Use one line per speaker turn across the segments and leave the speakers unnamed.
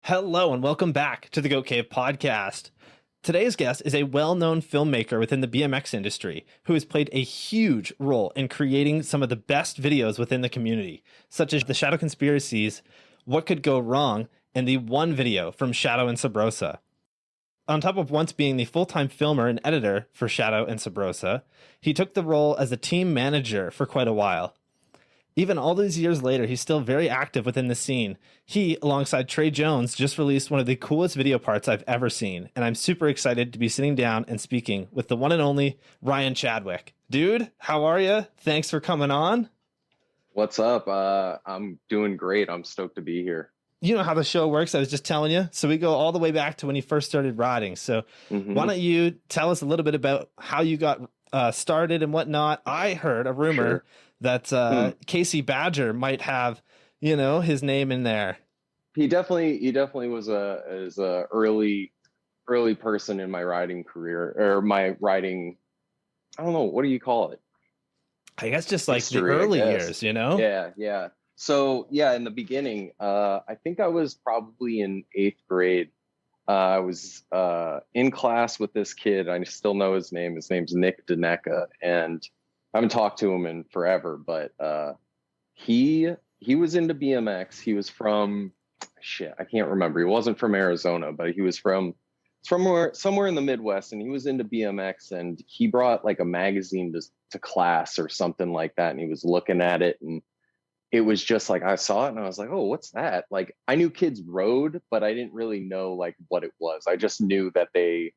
Hello and welcome back to the Goat Cave podcast. Today's guest is a well-known filmmaker within the BMX industry who has played a huge role in creating some of the best videos within the community, such as the Shadow Conspiracies, What Could Go Wrong, and the one video from Shadow and Subrosa. On top of once being the full-time filmer and editor for Shadow and Subrosa, he took the role as a team manager for quite a while. Even all these years later, he's still very active within the scene. He, alongside Trey Jones, just released one of the coolest video parts I've ever seen, and I'm super excited to be sitting down and speaking with the one and only Ryan Chadwick. Dude, how are you? Thanks for coming on.
What's up? I'm doing great. I'm stoked to be here.
You know how the show works, I was just telling you. So we go all the way back to when you first started riding. So why don't you tell us a little bit about how you got started and whatnot? I heard a rumor that Casey Badger might have, his name in there.
He definitely was a early person in my riding career, or my riding. I don't know, what do you call it?
I guess just like history, the early years,
Yeah. So yeah, in the beginning, I think I was probably in 8th grade. I was in class with this kid. I still know his name. His name's Nick Daneka, and I haven't talked to him in forever. But he was into BMX. He was from I can't remember. He wasn't from Arizona, but he was from somewhere in the Midwest, and he was into BMX. And he brought like a magazine to class or something like that, and he was looking at it, and it was just like, I saw it and I was like, oh, what's that? Like, I knew kids rode, but I didn't really know like what it was. I just knew that they,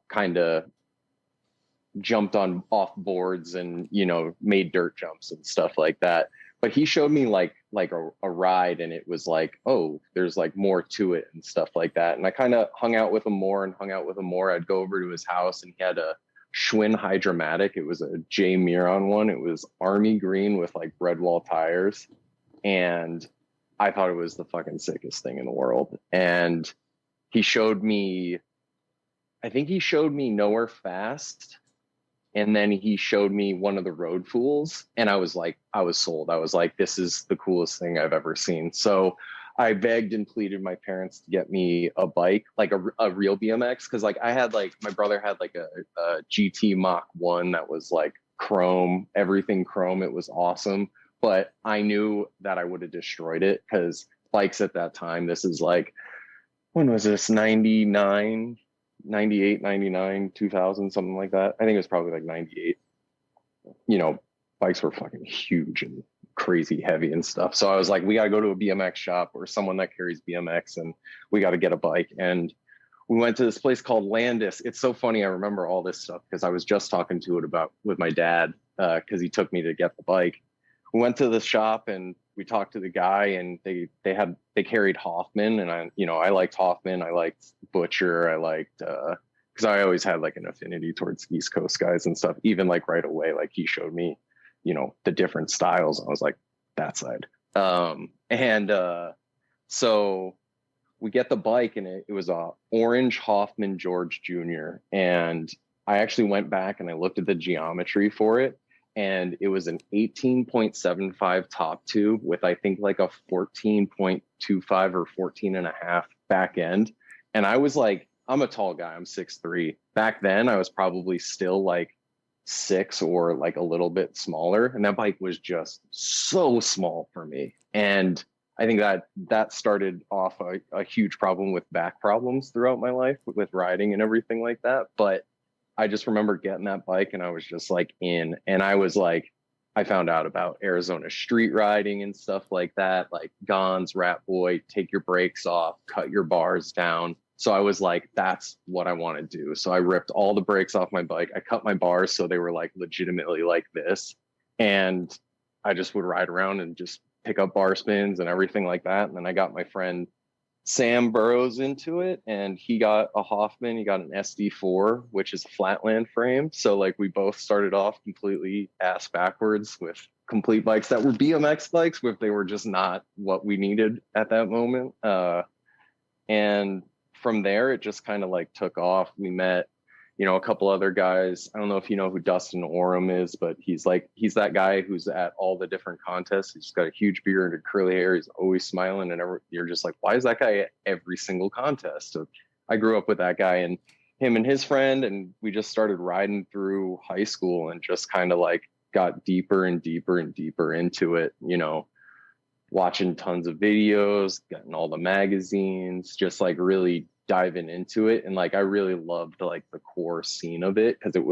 kind of jumped off boards and, made dirt jumps and stuff like that. But he showed me like a ride, and it was like, oh, there's like more to it and stuff like that. And I kind of hung out with him more. I'd go over to his house, and he had a Schwinn Hydromatic. It was a J Miron one. It was army green with like red wall tires, and I thought it was the fucking sickest thing in the world. And he showed me, I think he showed me Nowhere Fast, and then he showed me one of the Road Fools, and I was sold. I was like, this is the coolest thing I've ever seen. So I begged and pleaded my parents to get me a bike, like a real BMX. Cause like my brother had like a GT Mach 1 that was like chrome, everything chrome. It was awesome. But I knew that I would have destroyed it, because bikes at that time, this is like, when was this? 99, 98, 99, 2000, something like that. I think it was probably like 98. Bikes were fucking huge and crazy heavy and stuff. So I was like, we got to go to a BMX shop or someone that carries BMX, and we got to get a bike. And we went to this place called Landis. It's so funny. I remember all this stuff because I was just talking to it with my dad, because he took me to get the bike. We went to the shop and we talked to the guy, and they carried Hoffman, and I liked Hoffman. I liked Butcher. I liked, because I always had like an affinity towards East Coast guys and stuff. Even like right away, like he showed me, the different styles. I was like, that side. So we get the bike, and it was a orange Hoffman George Jr. And I actually went back and I looked at the geometry for it, and it was an 18.75 top tube with, I think, like a 14.25 or 14 and a half back end. And I was like, I'm a tall guy. I'm 6'3". Back then I was probably still like 6 or like a little bit smaller, and that bike was just so small for me. And I think that started off a huge problem with back problems throughout my life with riding and everything like that. But I just remember getting that bike, and I was just like and I was like, I found out about Arizona street riding and stuff like that, like Gons, Rat Boy, take your brakes off, cut your bars down. So I was like, that's what I want to do. So I ripped all the brakes off my bike. I cut my bars so they were like legitimately like this. And I just would ride around and just pick up bar spins and everything like that. And then I got my friend Sam Burrows into it, and he got a Hoffman. He got an SD4, which is a flatland frame. So like we both started off completely ass backwards with complete bikes that were BMX bikes, if they were just not what we needed at that moment. And from there, it just kind of like took off. We met a couple other guys. I don't know if you know who Dustin Oram is, but he's that guy who's at all the different contests. He's got a huge beard and curly hair. He's always smiling, and you're just like, why is that guy at every single contest? So I grew up with that guy, and him and his friend, and we just started riding through high school and just kind of like got deeper and deeper and deeper into it, watching tons of videos, getting all the magazines, just like really diving into it. And like I really loved like the core scene of it, because it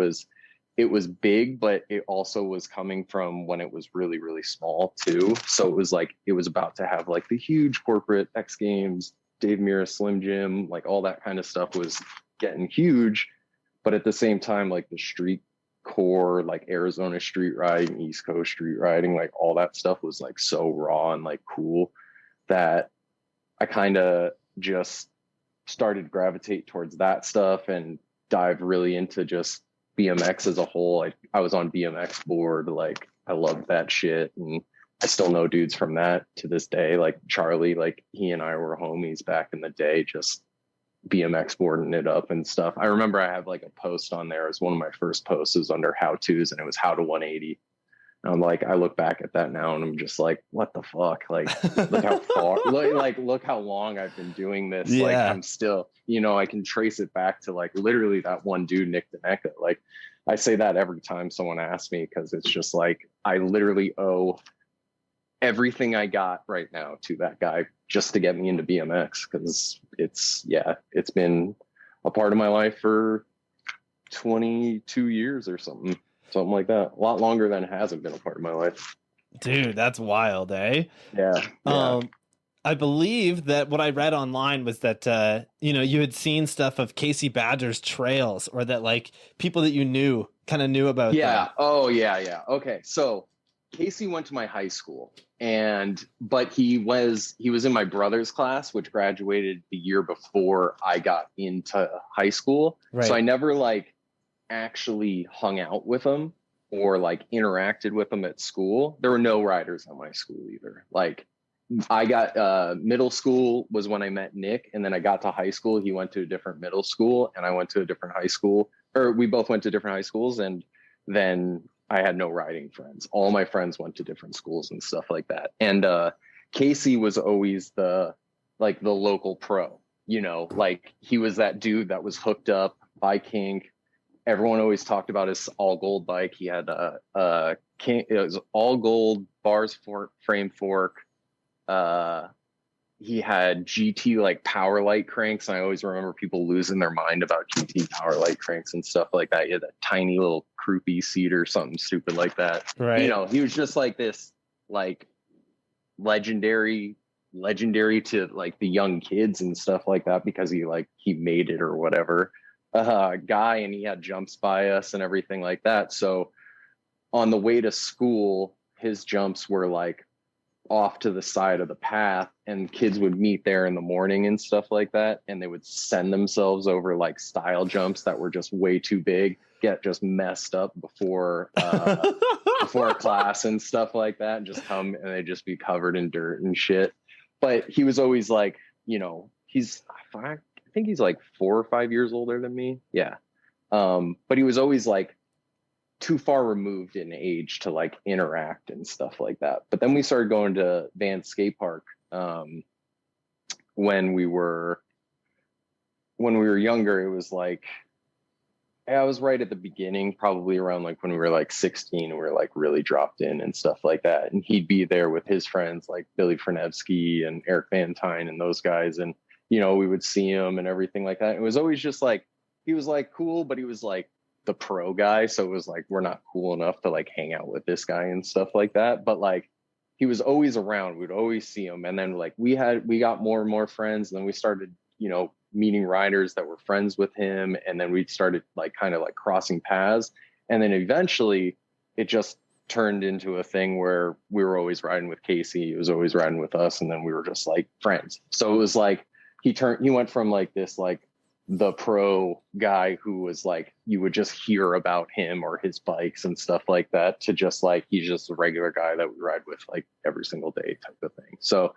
was big, but it also was coming from when it was really, really small too. So it was like it was about to have like the huge corporate X Games, Dave Mirra, Slim Jim, like all that kind of stuff was getting huge. But at the same time, like the street core, like Arizona street riding, East Coast street riding, like all that stuff was like so raw and like cool that I kind of just started gravitate towards that stuff and dive really into just BMX as a whole. I was on BMX board, like I loved that shit, and I still know dudes from that to this day, like Charlie, like he and I were homies back in the day, just BMX boarding it up and stuff. I remember I have like a post on there as one of my first posts was under how to's, and it was how to 180. And I'm like, I look back at that now and I'm just like, what the fuck? Like, look how far, look how long I've been doing this.
Yeah.
Like I'm still, I can trace it back to like literally that one dude, Nick Daneka. Like I say that every time someone asks me, because it's just like, I literally owe everything I got right now to that guy just to get me into BMX. Cause it's been a part of my life for 22 years or something like that. A lot longer than it hasn't been a part of my life.
Dude, that's wild, eh?
Yeah.
I believe that what I read online was that you had seen stuff of Casey Badger's trails, or that like people that you knew kind of knew about.
Yeah.
Them.
Oh yeah. Okay. So Casey went to my high school, but he was in my brother's class, which graduated the year before I got into high school.
Right.
So I never like actually hung out with him or like interacted with him at school. There were no riders at my school either. Like I got middle school was when I met Nick, and then I got to high school. He went to a different middle school and I went to a different high school, or we both went to different high schools. And then I had no riding friends. All my friends went to different schools and stuff like that. And Casey was always the local pro, like he was that dude that was hooked up by kink. Everyone always talked about his all gold bike. He had it was all gold bars frame fork. He had GT like power light cranks. And I always remember people losing their mind about GT power light cranks and stuff like that. He had that tiny little croupy seat or something stupid like that.
Right.
He was just like this, like legendary to like the young kids and stuff like that, because he made it or whatever. Guy, and he had jumps by us and everything like that. So on the way to school, his jumps were like off to the side of the path, and kids would meet there in the morning and stuff like that, and they would send themselves over like style jumps that were just way too big, get just messed up before class and stuff like that, and just come and they'd just be covered in dirt and shit. But he was always like, I think he's like 4 or 5 years older than me. Yeah. But he was always like too far removed in age to like interact and stuff like that. But then we started going to Van Skate Park when we were younger. It was like, I was right at the beginning, probably around like when we were like 16, and we were like really dropped in and stuff like that. And he'd be there with his friends like Billy Frenevsky and Eric Van Tine and those guys. And, we would see him and everything like that. It was always just like, he was like cool, but he was like the pro guy. So it was like, we're not cool enough to like hang out with this guy and stuff like that. But like, he was always around. We'd always see him. And then like we got more and more friends. And then we started, meeting riders that were friends with him. And then we started like kind of like crossing paths. And then eventually it just turned into a thing where we were always riding with Casey. He was always riding with us. And then we were just like friends. So it was like, he went from like this, like the pro guy who was like, you would just hear about him or his bikes and stuff like that, to just like, he's just a regular guy that we ride with like every single day type of thing. So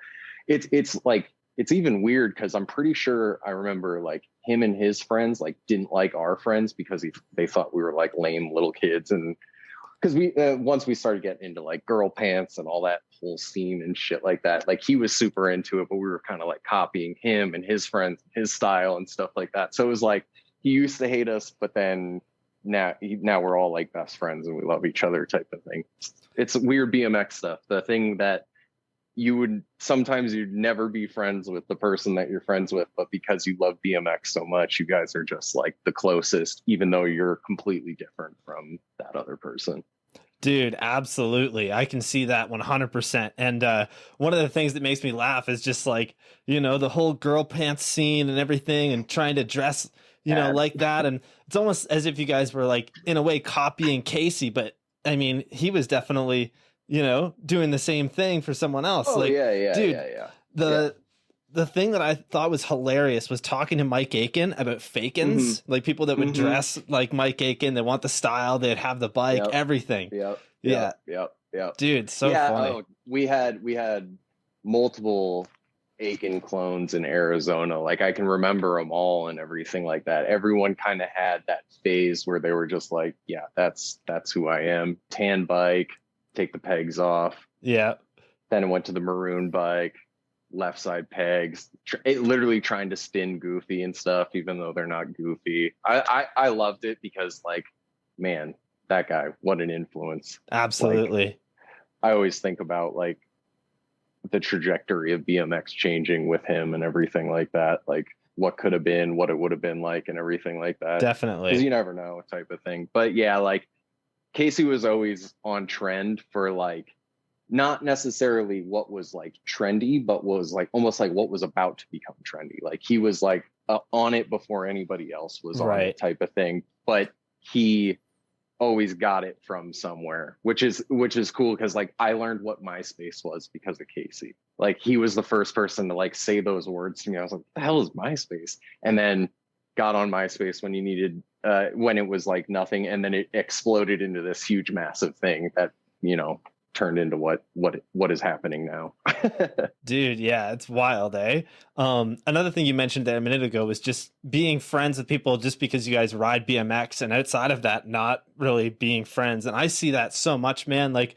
it's like, it's even weird because I'm pretty sure I remember like him and his friends like didn't like our friends because they thought we were like lame little kids. And because we once we started getting into like girl pants and all that whole scene and shit like that, like he was super into it, but we were kind of like copying him and his friends, his style and stuff like that. So it was like he used to hate us, but then now we're all like best friends and we love each other type of thing. It's weird BMX stuff. The thing that you'd never be friends with the person that you're friends with, but because you love BMX so much, you guys are just like the closest, even though you're completely different from that other person.
Dude, absolutely. I can see that 100%. And one of the things that makes me laugh is just like, the whole girl pants scene and everything and trying to dress, like that. And it's almost as if you guys were like, in a way, copying Casey. But I mean, he was definitely, doing the same thing for someone else.
Oh,
like,
yeah.
Dude,
Yeah.
the thing that I thought was hilarious was talking to Mike Aiken about Fakins, like people that would dress like Mike Aiken. They want the style, they'd have the bike, everything.
Yep.
Dude, so funny.
Oh, we had multiple Aiken clones in Arizona. Like I can remember them all and everything like that. Everyone kind of had that phase where they were just like, yeah, that's who I am. Tan bike, take the pegs off.
Yeah.
Then it went to the maroon bike, left side pegs, literally trying to spin goofy and stuff, even though they're not goofy. I loved it because like, man, that guy, what an influence.
Absolutely.
Like, I always think about like the trajectory of BMX changing with him and everything like that. Like what could have been, what it would have been like and everything like that.
Definitely.
Because you never know type of thing. But yeah, like Casey was always on trend for like, not necessarily what was like trendy, but was like almost like what was about to become trendy. Like he was like on it before anybody else was on it type of thing. But he always got it from somewhere, which is cool because like I learned what MySpace was because of Casey. Like he was the first person to like say those words to me. I was like, what the hell is MySpace? And then got on MySpace when you needed when it was like nothing, and then it exploded into this huge massive thing that turned into what is happening now.
Dude, yeah, it's wild, eh? Another thing you mentioned there a minute ago was just being friends with people just because you guys ride BMX, and outside of that, not really being friends. And I see that so much, man. Like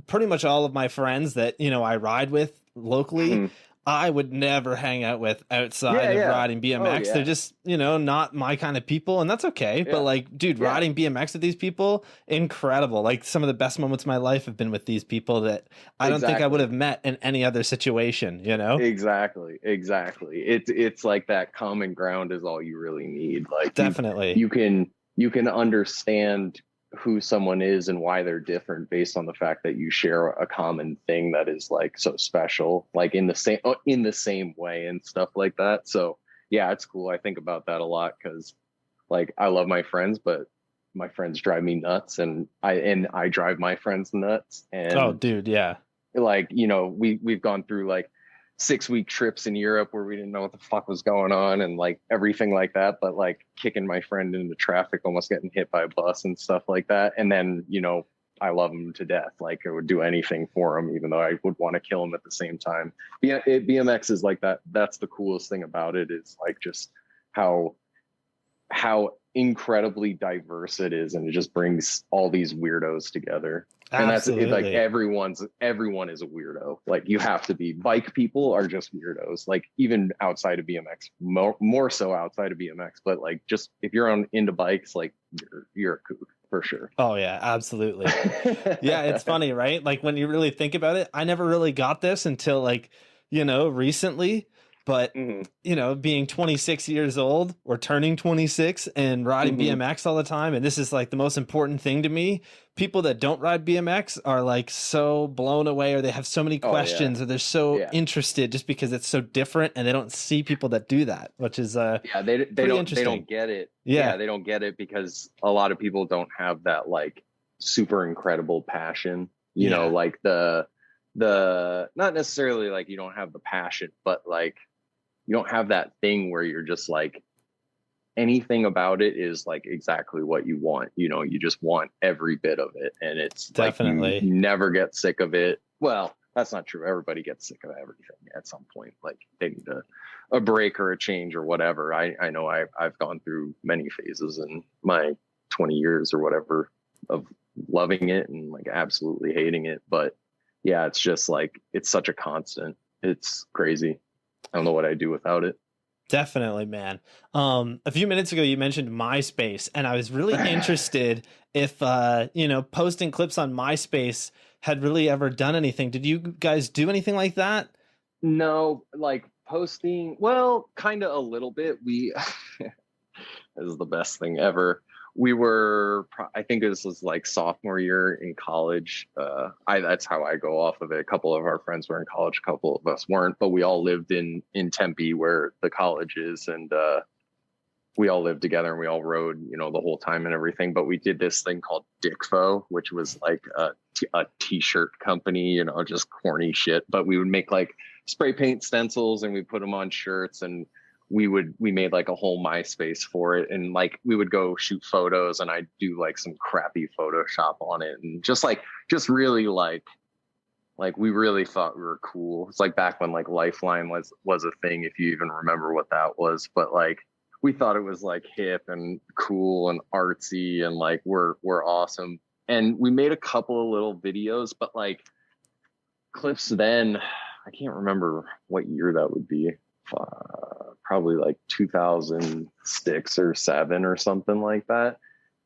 pretty much all of my friends that I ride with locally, I would never hang out with outside of riding BMX. They're just, not my kind of people, and that's okay. But like, dude, riding BMX with these people, incredible. Like some of the best moments of my life have been with these people that I don't think I would have met in any other situation,
Exactly. It's like that common ground is all you really need. Like
definitely.
You can understand who someone is and why they're different based on the fact that you share a common thing that is like so special, like in the same way and stuff like that. So yeah, it's cool. I think about that a lot because like I love my friends, but my friends drive me nuts and I drive my friends nuts. And
oh dude, yeah.
Like, we've gone through like 6-week trips in Europe where we didn't know what the fuck was going on and like everything like that, but like kicking my friend into traffic, almost getting hit by a bus and stuff like that. And then, I love him to death. Like I would do anything for him, even though I would want to kill him at the same time. BMX is like that. That's the coolest thing about it is like just how incredibly diverse it is. And it just brings all these weirdos together.
Absolutely.
And that's like everyone is a weirdo. Like you have to be. Bike people are just weirdos. Like even outside of BMX, more so outside of BMX. But like just if you're into bikes, like you're a kook for sure.
Oh yeah, absolutely. Yeah, it's funny, right? Like when you really think about it, I never really got this until like recently. But, being 26 years old or turning 26 and riding BMX all the time, and this is like the most important thing to me, people that don't ride BMX are like so blown away or they have so many questions or they're so interested just because it's so different and they don't see people that do that, which is
they don't get it. Yeah, they don't get it because a lot of people don't have that like super incredible passion, like the not necessarily like you don't have the passion, but like you don't have that thing where you're just like anything about it is like exactly what you want. You just want every bit of it. And it's
definitely
like you never get sick of it. Well, That's not true. Everybody gets sick of everything at some point. Like they need a break or a change or whatever. I know I've gone through many phases in my 20 years or whatever of loving it and like absolutely hating it. But yeah, it's just like, it's such a constant. It's crazy. I don't know what I'd do without it.
Definitely, man. A few minutes ago, you mentioned MySpace, and I was really interested if, posting clips on MySpace had really ever done anything. Did you guys do anything like that?
No, like posting, well, kind of a little bit. We, this is the best thing ever. We were, I think this was like sophomore year in college. That's how I go off of it. A couple of our friends were in college, a couple of us weren't, but we all lived in Tempe where the college is. And, we all lived together and we all rode, the whole time and everything. But we did this thing called Dickfo, which was like a t-shirt company, just corny shit. But we would make like spray paint stencils and we put them on shirts, and we made like a whole MySpace for it. And like we would go shoot photos and I'd do like some crappy Photoshop on it. And just really like we really thought we were cool. It's like back when like Lifeline was a thing, if you even remember what that was. But like, we thought it was like hip and cool and artsy and like we're awesome. And we made a couple of little videos, but like clips then, I can't remember what year that would be. Probably like 2006 or 7 or something like that.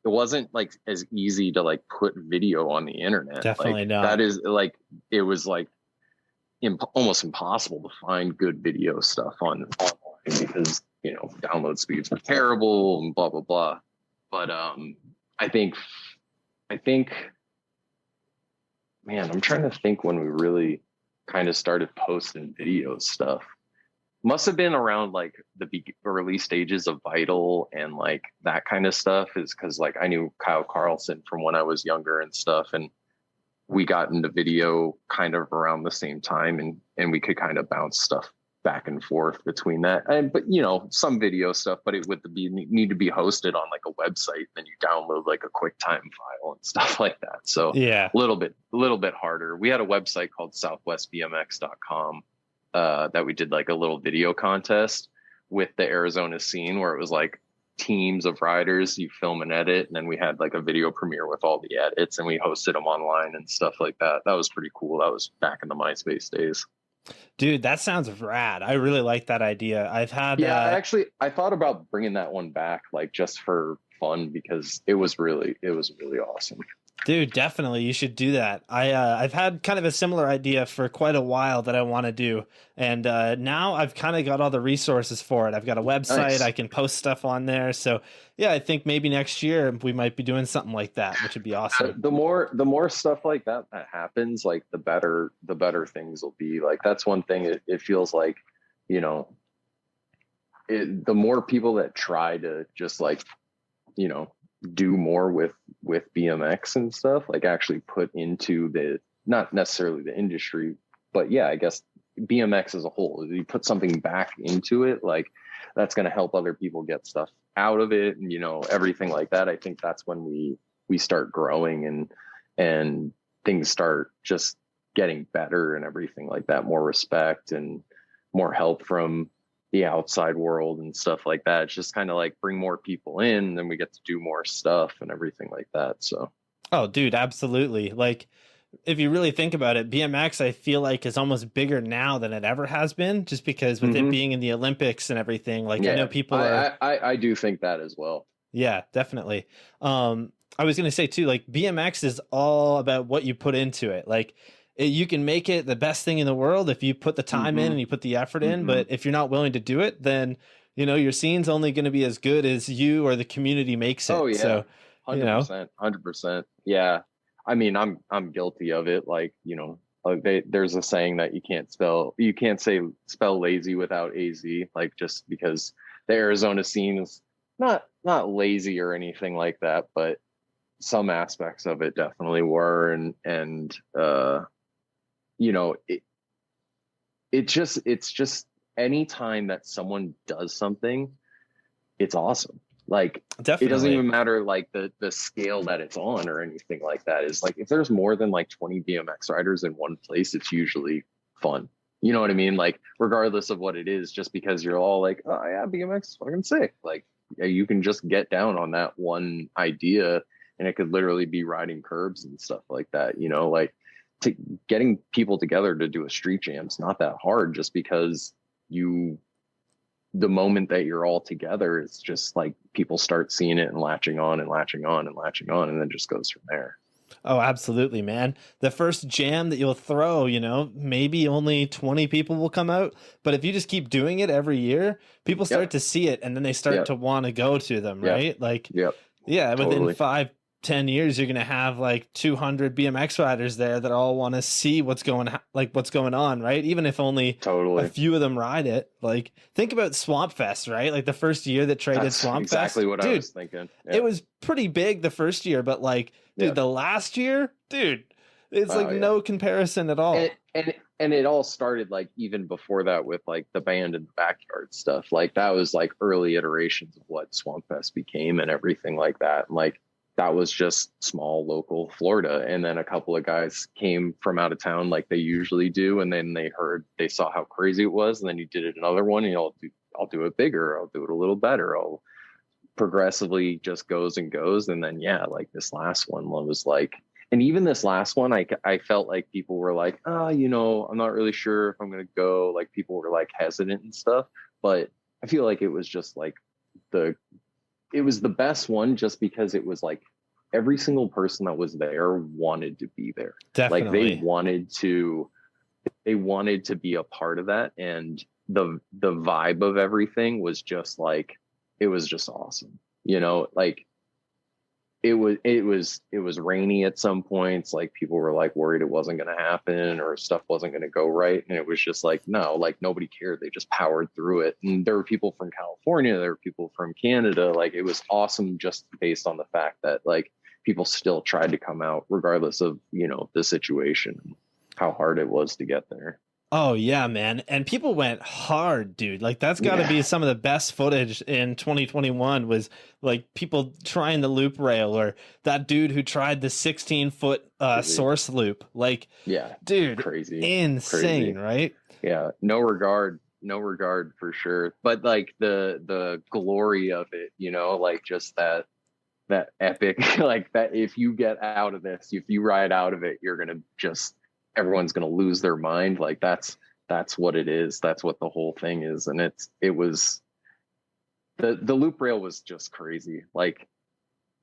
It wasn't like as easy to like put video on the internet.
Definitely
like,
not.
That is like, it was like almost impossible to find good video stuff online because download speeds were terrible and blah blah blah. But I think man, I'm trying to think when we really kind of started posting video stuff. Must have been around like the early stages of Vital and like that kind of stuff, is because like I knew Kyle Carlson from when I was younger and stuff, and we got into video kind of around the same time, and we could kind of bounce stuff back and forth between that. But some video stuff, but it would need to be hosted on like a website, then you download like a QuickTime file and stuff like that. So
yeah,
a little bit harder. We had a website called southwestbmx.com that we did like a little video contest with the Arizona scene, where it was like teams of riders, you film and edit, and then we had like a video premiere with all the edits and we hosted them online and stuff like that. That was pretty cool. That was back in the MySpace days.
Dude, that sounds rad. I really like that idea. I've had
actually I thought about bringing that one back, like just for fun, because it was really awesome.
Dude, definitely you should do that. I've had kind of a similar idea for quite a while that I want to do, and now I've kind of got all the resources for it. I've got a website. Nice. I can post stuff on there. So yeah, I think maybe next year we might be doing something like that, which would be awesome.
The more stuff like that happens, like the better things will be. Like that's one thing. It feels like, the more people that try to just like, do more with BMX and stuff, like actually put into the, not necessarily the industry, but yeah, I guess BMX as a whole, if you put something back into it, like that's going to help other people get stuff out of it, and everything like that. I think that's when we start growing and things start just getting better and everything like that, more respect and more help from the outside world and stuff like that. It's just kind of like bring more people in, then we get to do more stuff and everything like that. So
oh dude, absolutely. Like if you really think about it, BMX I feel like is almost bigger now than it ever has been, just because with it being in the Olympics and everything. Like I know people
I do think that as well.
Yeah, definitely. I was gonna say too, like BMX is all about what you put into it. Like you can make it the best thing in the world if you put the time in and you put the effort in, but if you're not willing to do it, then your scene's only going to be as good as you or the community makes it.
Oh yeah,
so
100%. Yeah, I mean, I'm guilty of it. Like there's a saying that you can't spell lazy without AZ. Like just because the Arizona scene is not lazy or anything like that, but some aspects of it definitely were, and it's just any time that someone does something, it's awesome. Like,
Definitely.
it doesn't even matter like the scale that it's on or anything like that. Is like, if there's more than like 20 BMX riders in one place, it's usually fun. You know what I mean? Like, regardless of what it is, just because you're all like, oh yeah, BMX is fucking sick. Like, yeah, you can just get down on that one idea, and it could literally be riding curbs and stuff like that. You know, like, getting people together to do a street jam is not that hard, just because the moment that you're all together, it's just like people start seeing it and latching on and latching on and latching on, and then just goes from there.
Oh, absolutely, man. The first jam that you'll throw, you know, maybe only 20 people will come out. But if you just keep doing it every year, people start to see it, and then they start to want to go to them, right? Like, yeah, within 5-10 years, you're going to have like 200 BMX riders there that all want to see what's going on, right? Even if only a few of them ride it. Like, think about Swampfest, right? Like the first year that Trey did Swampfest.
Exactly what I was thinking. Yeah.
It was pretty big the first year, but like, dude, the last year, dude, it's no comparison at all.
And it all started like even before that with like the band in the backyard stuff. Like, that was like early iterations of what Swampfest became and everything like that. And like, that was just small local Florida. And then a couple of guys came from out of town like they usually do. And then they saw how crazy it was. And then you did it another one, and I'll do it bigger. I'll do it a little better. I'll progressively just goes and goes. And then, like this last one was like, and even this last one, I felt like people were like, I'm not really sure if I'm going to go. Like, people were like hesitant and stuff, but I feel like it was just like it was the best one, just because it was like every single person that was there wanted to be there.
Definitely.
Like, they wanted to be a part of that. And the vibe of everything was just like, it was just awesome. You know, like, it was rainy at some points. Like, people were like worried it wasn't going to happen or stuff wasn't going to go right. And it was just like, no, like, nobody cared. They just powered through it. And there were people from California, there were people from Canada. Like, it was awesome just based on the fact that like people still tried to come out regardless of, the situation, how hard it was to get there.
Oh yeah, man. And people went hard, dude. Like, that's got to be some of the best footage in 2021, was like people trying the loop rail, or that dude who tried the 16-foot source loop. Like, dude,
crazy,
insane, right?
Yeah, no regard for sure. But like the glory of it, like just that epic, like that, if you get out of this, if you ride out of it, you're going to just, everyone's going to lose their mind. Like, that's what it is. That's what the whole thing is. And it was the loop rail was just crazy. Like,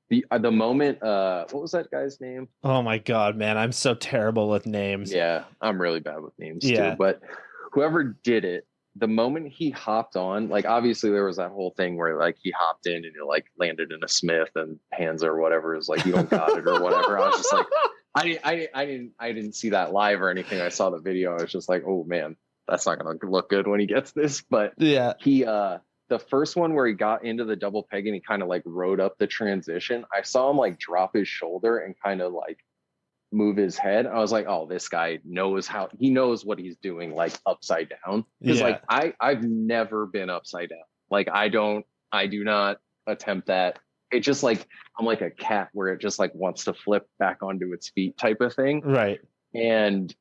the moment, what was that guy's name?
Oh my God, man. I'm so terrible with names.
Yeah. I'm really bad with names too, but whoever did it, the moment he hopped on, like, obviously there was that whole thing where like he hopped in and it like landed in a Smith, and Panza or whatever is like, you don't got it or whatever. I was just like, I didn't see that live or anything. I saw the video. I was just like, oh man, that's not going to look good when he gets this. But he, the first one where he got into the double peg and he kind of like rode up the transition, I saw him like drop his shoulder and kind of like move his head. I was like, oh, this guy knows what he's doing, like upside down. Because like I've never been upside down. Like, I do not attempt that. It just like, I'm like a cat where it just like wants to flip back onto its feet type of thing.
Right.
And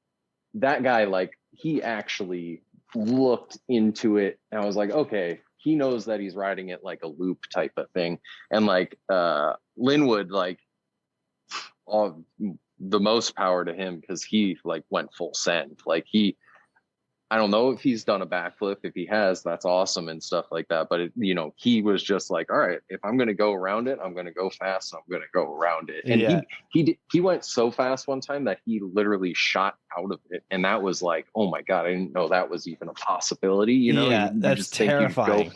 that guy, like, he actually looked into it, and I was like, okay, he knows that he's riding it like a loop type of thing. And like Linwood, like, the most power to him, because he like went full send. Like, I don't know if he's done a backflip. If he has, that's awesome and stuff like that. But he was just like, all right, if I'm going to go around it, I'm going to go fast. I'm going to go around it. And he went so fast one time that he literally shot out of it. And that was like, oh my God, I didn't know that was even a possibility.
Yeah, that's
just
terrifying.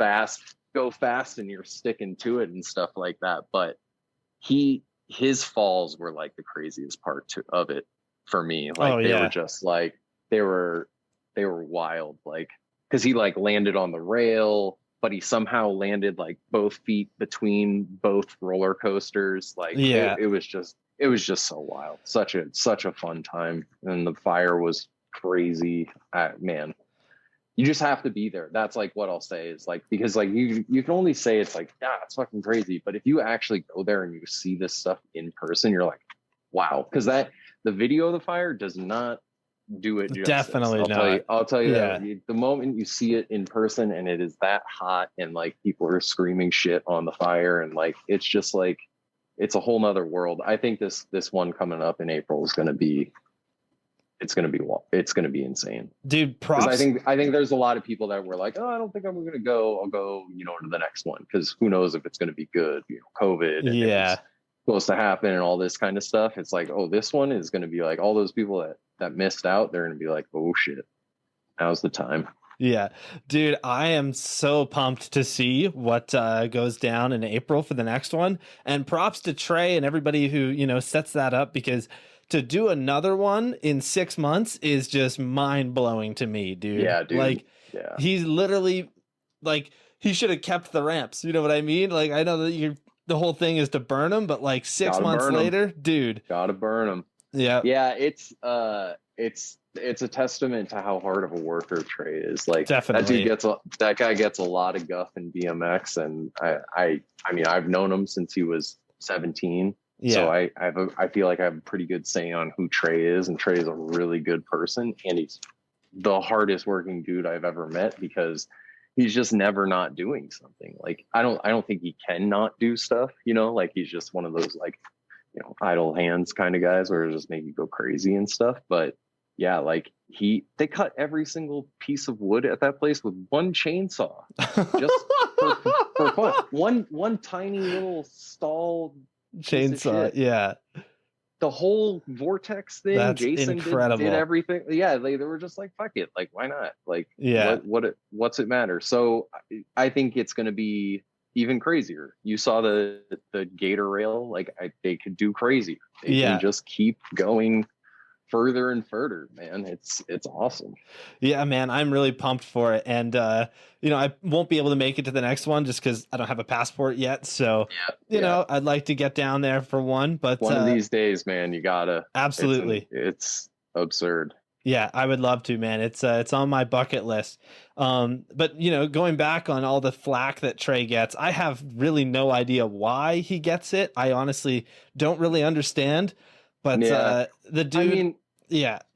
Go fast and you're sticking to it and stuff like that. But his falls were like the craziest part of it for me. Like, they were just like, they were wild, like, because he like landed on the rail, but he somehow landed like both feet between both roller coasters. Like, it was just so wild. Such a fun time. And the fire was crazy. Man, you just have to be there. That's like what I'll say is like, because like you can only say it's like, yeah, it's fucking crazy. But if you actually go there and you see this stuff in person, you're like, wow. Because the video of the fire does not do it justice.
Definitely not.
I'll tell you that the moment you see it in person and it is that hot and like people are screaming shit on the fire and like it's just like it's a whole nother world. I think this one coming up in April is gonna be insane.
Dude, props.
I think there's a lot of people that were like, oh, I don't think I'm gonna go. I'll go, to the next one because who knows if it's gonna be good, COVID. And supposed to happen and all this kind of stuff. It's like, oh, this one is going to be like all those people that missed out. They're going to be like, oh shit, now's the time.
Yeah, dude, I am so pumped to see what goes down in April for the next one. And props to Trey and everybody who, sets that up, because to do another one in 6 months is just mind blowing to me, dude.
Yeah, dude.
Like, he's literally like, he should have kept the ramps. You know what I mean? Like, I know that the whole thing is to burn them, but like 6 months later, dude,
gotta burn them. Yeah. It's a testament to how hard of a worker Trey is. Like,
definitely,
that guy gets a lot of guff in BMX, and I mean, I've known him since he was 17. Yeah. So I feel like I have a pretty good say on who Trey is, and Trey is a really good person, and he's the hardest working dude I've ever met because he's just never not doing something. Like, I don't think he can not do stuff, like he's just one of those like, idle hands kind of guys where it just make you go crazy and stuff. But yeah, like they cut every single piece of wood at that place with one chainsaw, just for fun. One tiny little stall
chainsaw. Yeah.
The whole vortex thing,
that's
Jason
incredible.
did everything. Yeah, they were just like, fuck it. Like, why not? Like, what's it matter? So I think it's going to be even crazier. You saw the gator rail. Like, they could do crazier. They can just keep going further and further, man. It's awesome.
Yeah, man, I'm really pumped for it. And I won't be able to make it to the next one just because I don't have a passport yet. So I'd like to get down there for one, but
one of these days, man, you gotta.
Absolutely.
It's absurd.
Yeah, I would love to, man. It's on my bucket list. But going back on all the flack that Trey gets, I have really no idea why he gets it. I honestly don't really understand. But the dude, I mean,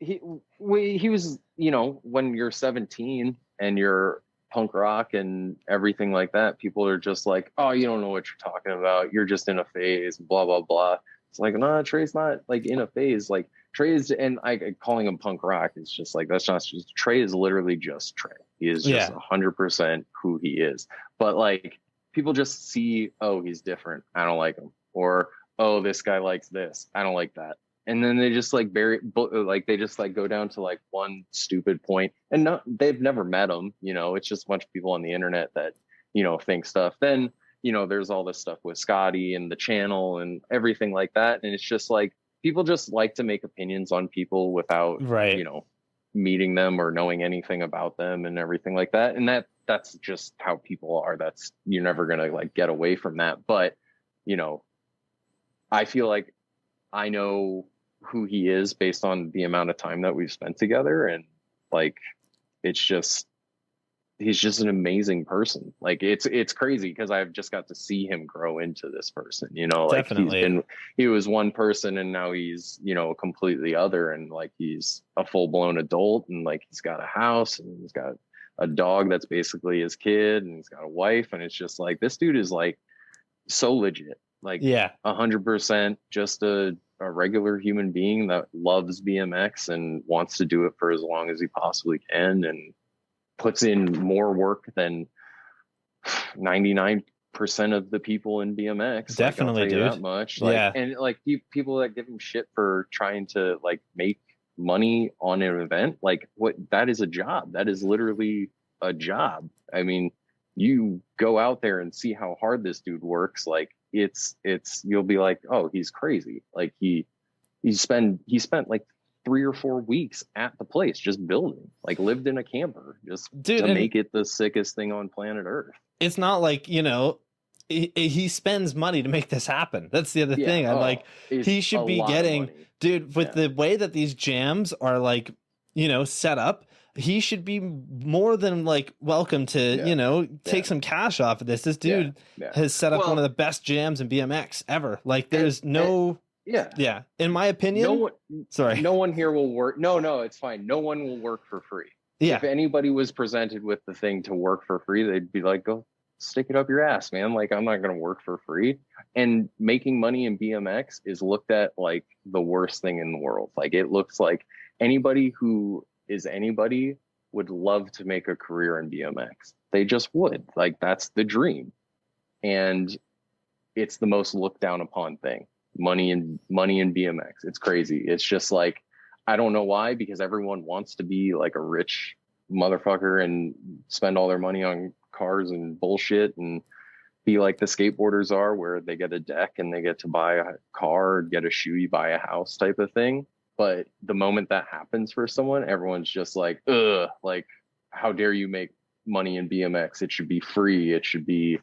he was, when you're 17 and you're punk rock and everything like that, people are just like, oh, you don't know what you're talking about. You're just in a phase, blah, blah, blah. It's like, no, Trey's not like in a phase. Like, Trey is, and calling him punk rock is just like, that's not just, Trey is literally just Trey. He is just 100% who he is. But like, people just see, oh, he's different, I don't like him. Or, oh, this guy likes this, I don't like that. And then they just like they just like go down to like one stupid point, and they've never met him. It's just a bunch of people on the internet that, think stuff. Then, there's all this stuff with Scotty and the channel and everything like that. And it's just like, people just like to make opinions on people without, meeting them or knowing anything about them and everything like that. And that's just how people are. You're never going to like get away from that. But, I feel like I know who he is based on the amount of time that we've spent together. And like, he's just an amazing person. Like, it's crazy because I've just got to see him grow into this person, like he was one person and now he's, completely other. And like, he's a full blown adult and like, he's got a house and he's got a dog that's basically his kid and he's got a wife. And it's just like, this dude is like so legit. Like 100% just a regular human being that loves BMX and wants to do it for as long as he possibly can and puts in more work than 99% of the people in BMX.
Definitely,
dude. That much. And like people that give him shit for trying to like make money on an event, like that is a job. That is literally a job. I mean, you go out there and see how hard this dude works. Like, it's you'll be like, oh, he's crazy. Like he spent like 3 or 4 weeks at the place just building, like lived in a camper just to make it the sickest thing on planet Earth.
It's not like, he spends money to make this happen. That's the other thing. I'm like, he should be getting, dude, with the way that these jams are like, set up, he should be more than like welcome to, take some cash off of this. This dude has set up one of the best jams in BMX ever. Like there's in my opinion,
no one here will work. No, it's fine. No one will work for free.
Yeah.
If anybody was presented with the thing to work for free, they'd be like, go stick it up your ass, man. Like, I'm not going to work for free. And making money in BMX is looked at like the worst thing in the world. Like, it looks like anybody who is anybody would love to make a career in BMX. They just would. Like, that's the dream. And it's the most looked down upon thing. Money in BMX. It's crazy. It's just like, I don't know why, because everyone wants to be like a rich motherfucker and spend all their money on cars and bullshit and be like the skateboarders are, where they get a deck and they get to buy a car, get a shoe, you buy a house type of thing. But the moment that happens for someone, everyone's just like, ugh, like, how dare you make money in BMX? It should be free. It should be,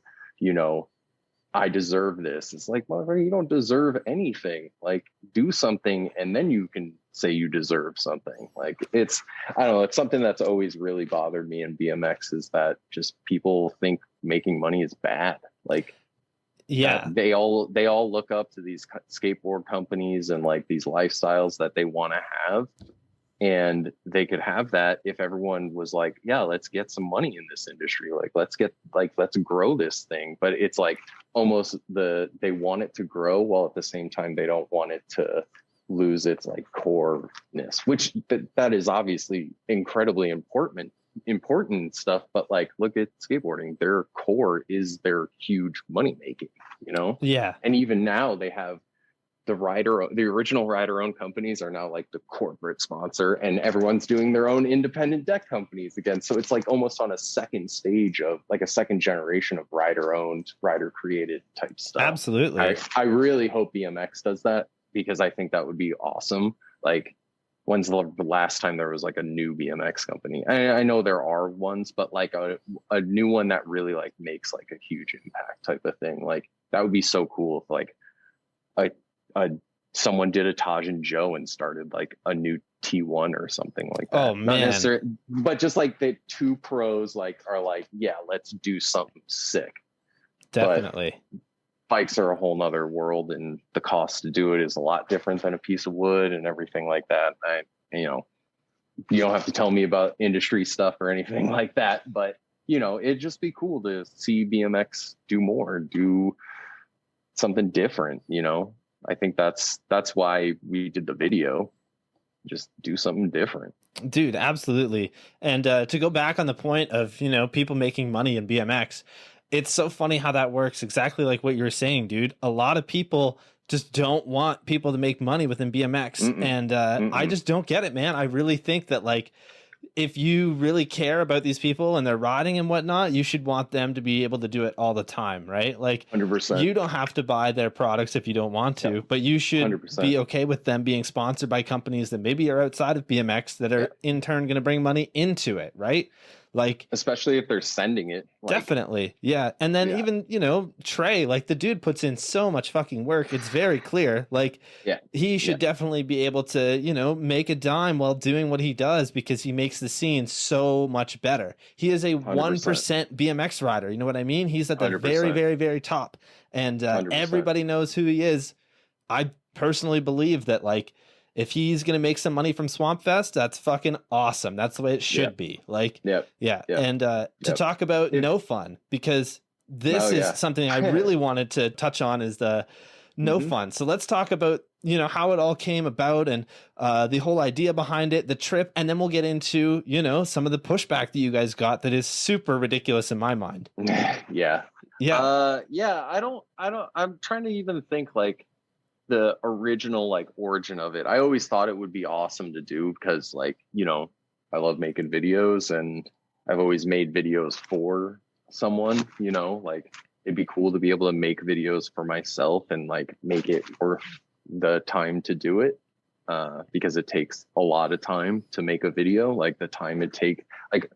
I deserve this. It's like, motherfucker, you don't deserve anything. Like, do something and then you can say you deserve something. Like, I don't know, it's something that's always really bothered me in BMX, is that just people think making money is bad. Like, they all look up to these skateboard companies and like these lifestyles that they want to have. And they could have that if everyone was like, yeah, let's get some money in this industry. Like, let's grow this thing. But it's like almost they want it to grow while at the same time they don't want it to lose its like coreness, which that is obviously incredibly important stuff. But like, look at skateboarding, their core is their huge money making, Yeah. And even now they have the original rider-owned companies are now like the corporate sponsor, and everyone's doing their own independent deck companies again. So it's like almost on a second stage of like a second generation of rider-owned, rider-created type stuff.
Absolutely.
I really hope BMX does that, because I think that would be awesome. Like, when's the last time there was like a new BMX company? I know there are ones, but like a new one that really like makes like a huge impact type of thing. Like, that would be so cool if like someone did a Taj and Joe and started like a new T1 or something like that.
Oh man. Not necessarily,
but just like the two pros like are like, yeah, let's do something sick.
Definitely.
But bikes are a whole nother world, and the cost to do it is a lot different than a piece of wood and everything like that. You don't have to tell me about industry stuff or anything like that, but it'd just be cool to see BMX do something different. I think that's why we did the video. Just do something different.
Dude, absolutely. And to go back on the point of, people making money in BMX, it's so funny how that works. Exactly like what you were saying, dude. A lot of people just don't want people to make money within BMX. And I just don't get it, man. I really think that like, if you really care about these people and they're riding and whatnot, you should want them to be able to do it all the time, right? Like
100%.
You don't have to buy their products if you don't want to, but you should 100%. Be okay with them being sponsored by companies that maybe are outside of BMX that are in turn going to bring money into it, right? Like,
especially if they're sending it.
Like, definitely. Yeah. And then even, Trey, like the dude puts in so much fucking work. It's very clear. Like he should definitely be able to, make a dime while doing what he does, because he makes the scene so much better. He is a 1% BMX rider. You know what I mean? He's at the 100%. Very, very, very top, and everybody knows who he is. I personally believe that like, if he's going to make some money from Swampfest, that's fucking awesome. That's the way it should be. Like, And to talk about no fun, because this is something I really wanted to touch on, is the no fun. So let's talk about, how it all came about, and the whole idea behind it, the trip. And then we'll get into, some of the pushback that you guys got that is super ridiculous in my mind.
Yeah. I'm trying to even think like, the original like origin of it. I always thought it would be awesome to do, because like, I love making videos, and I've always made videos for someone, like it'd be cool to be able to make videos for myself and like make it worth the time to do it. Because it takes a lot of time to make a video. Like the time it take, like,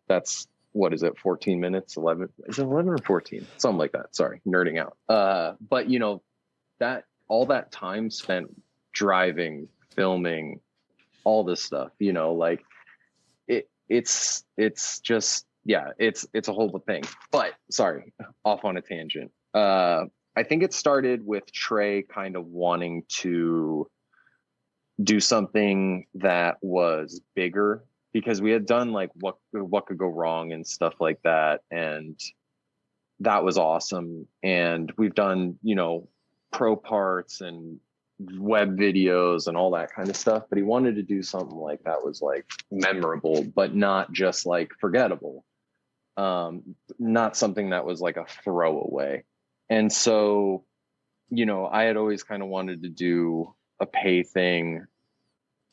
that's, what is it? 14 minutes, 11, is it 11 or 14? Something like that. Sorry, nerding out. But that, all that time spent driving, filming, all this stuff, like it's just, yeah, it's a whole thing. But sorry, off on a tangent. I think it started with Trey kind of wanting to do something that was bigger, because we had done like what could go wrong and stuff like that, and that was awesome. And we've done, you know, pro parts and web videos and all that kind of stuff, but he wanted to do something like that was like memorable, but not just like forgettable. Not something that was like a throwaway. And so, you know, I had always kind of wanted to do a pay thing.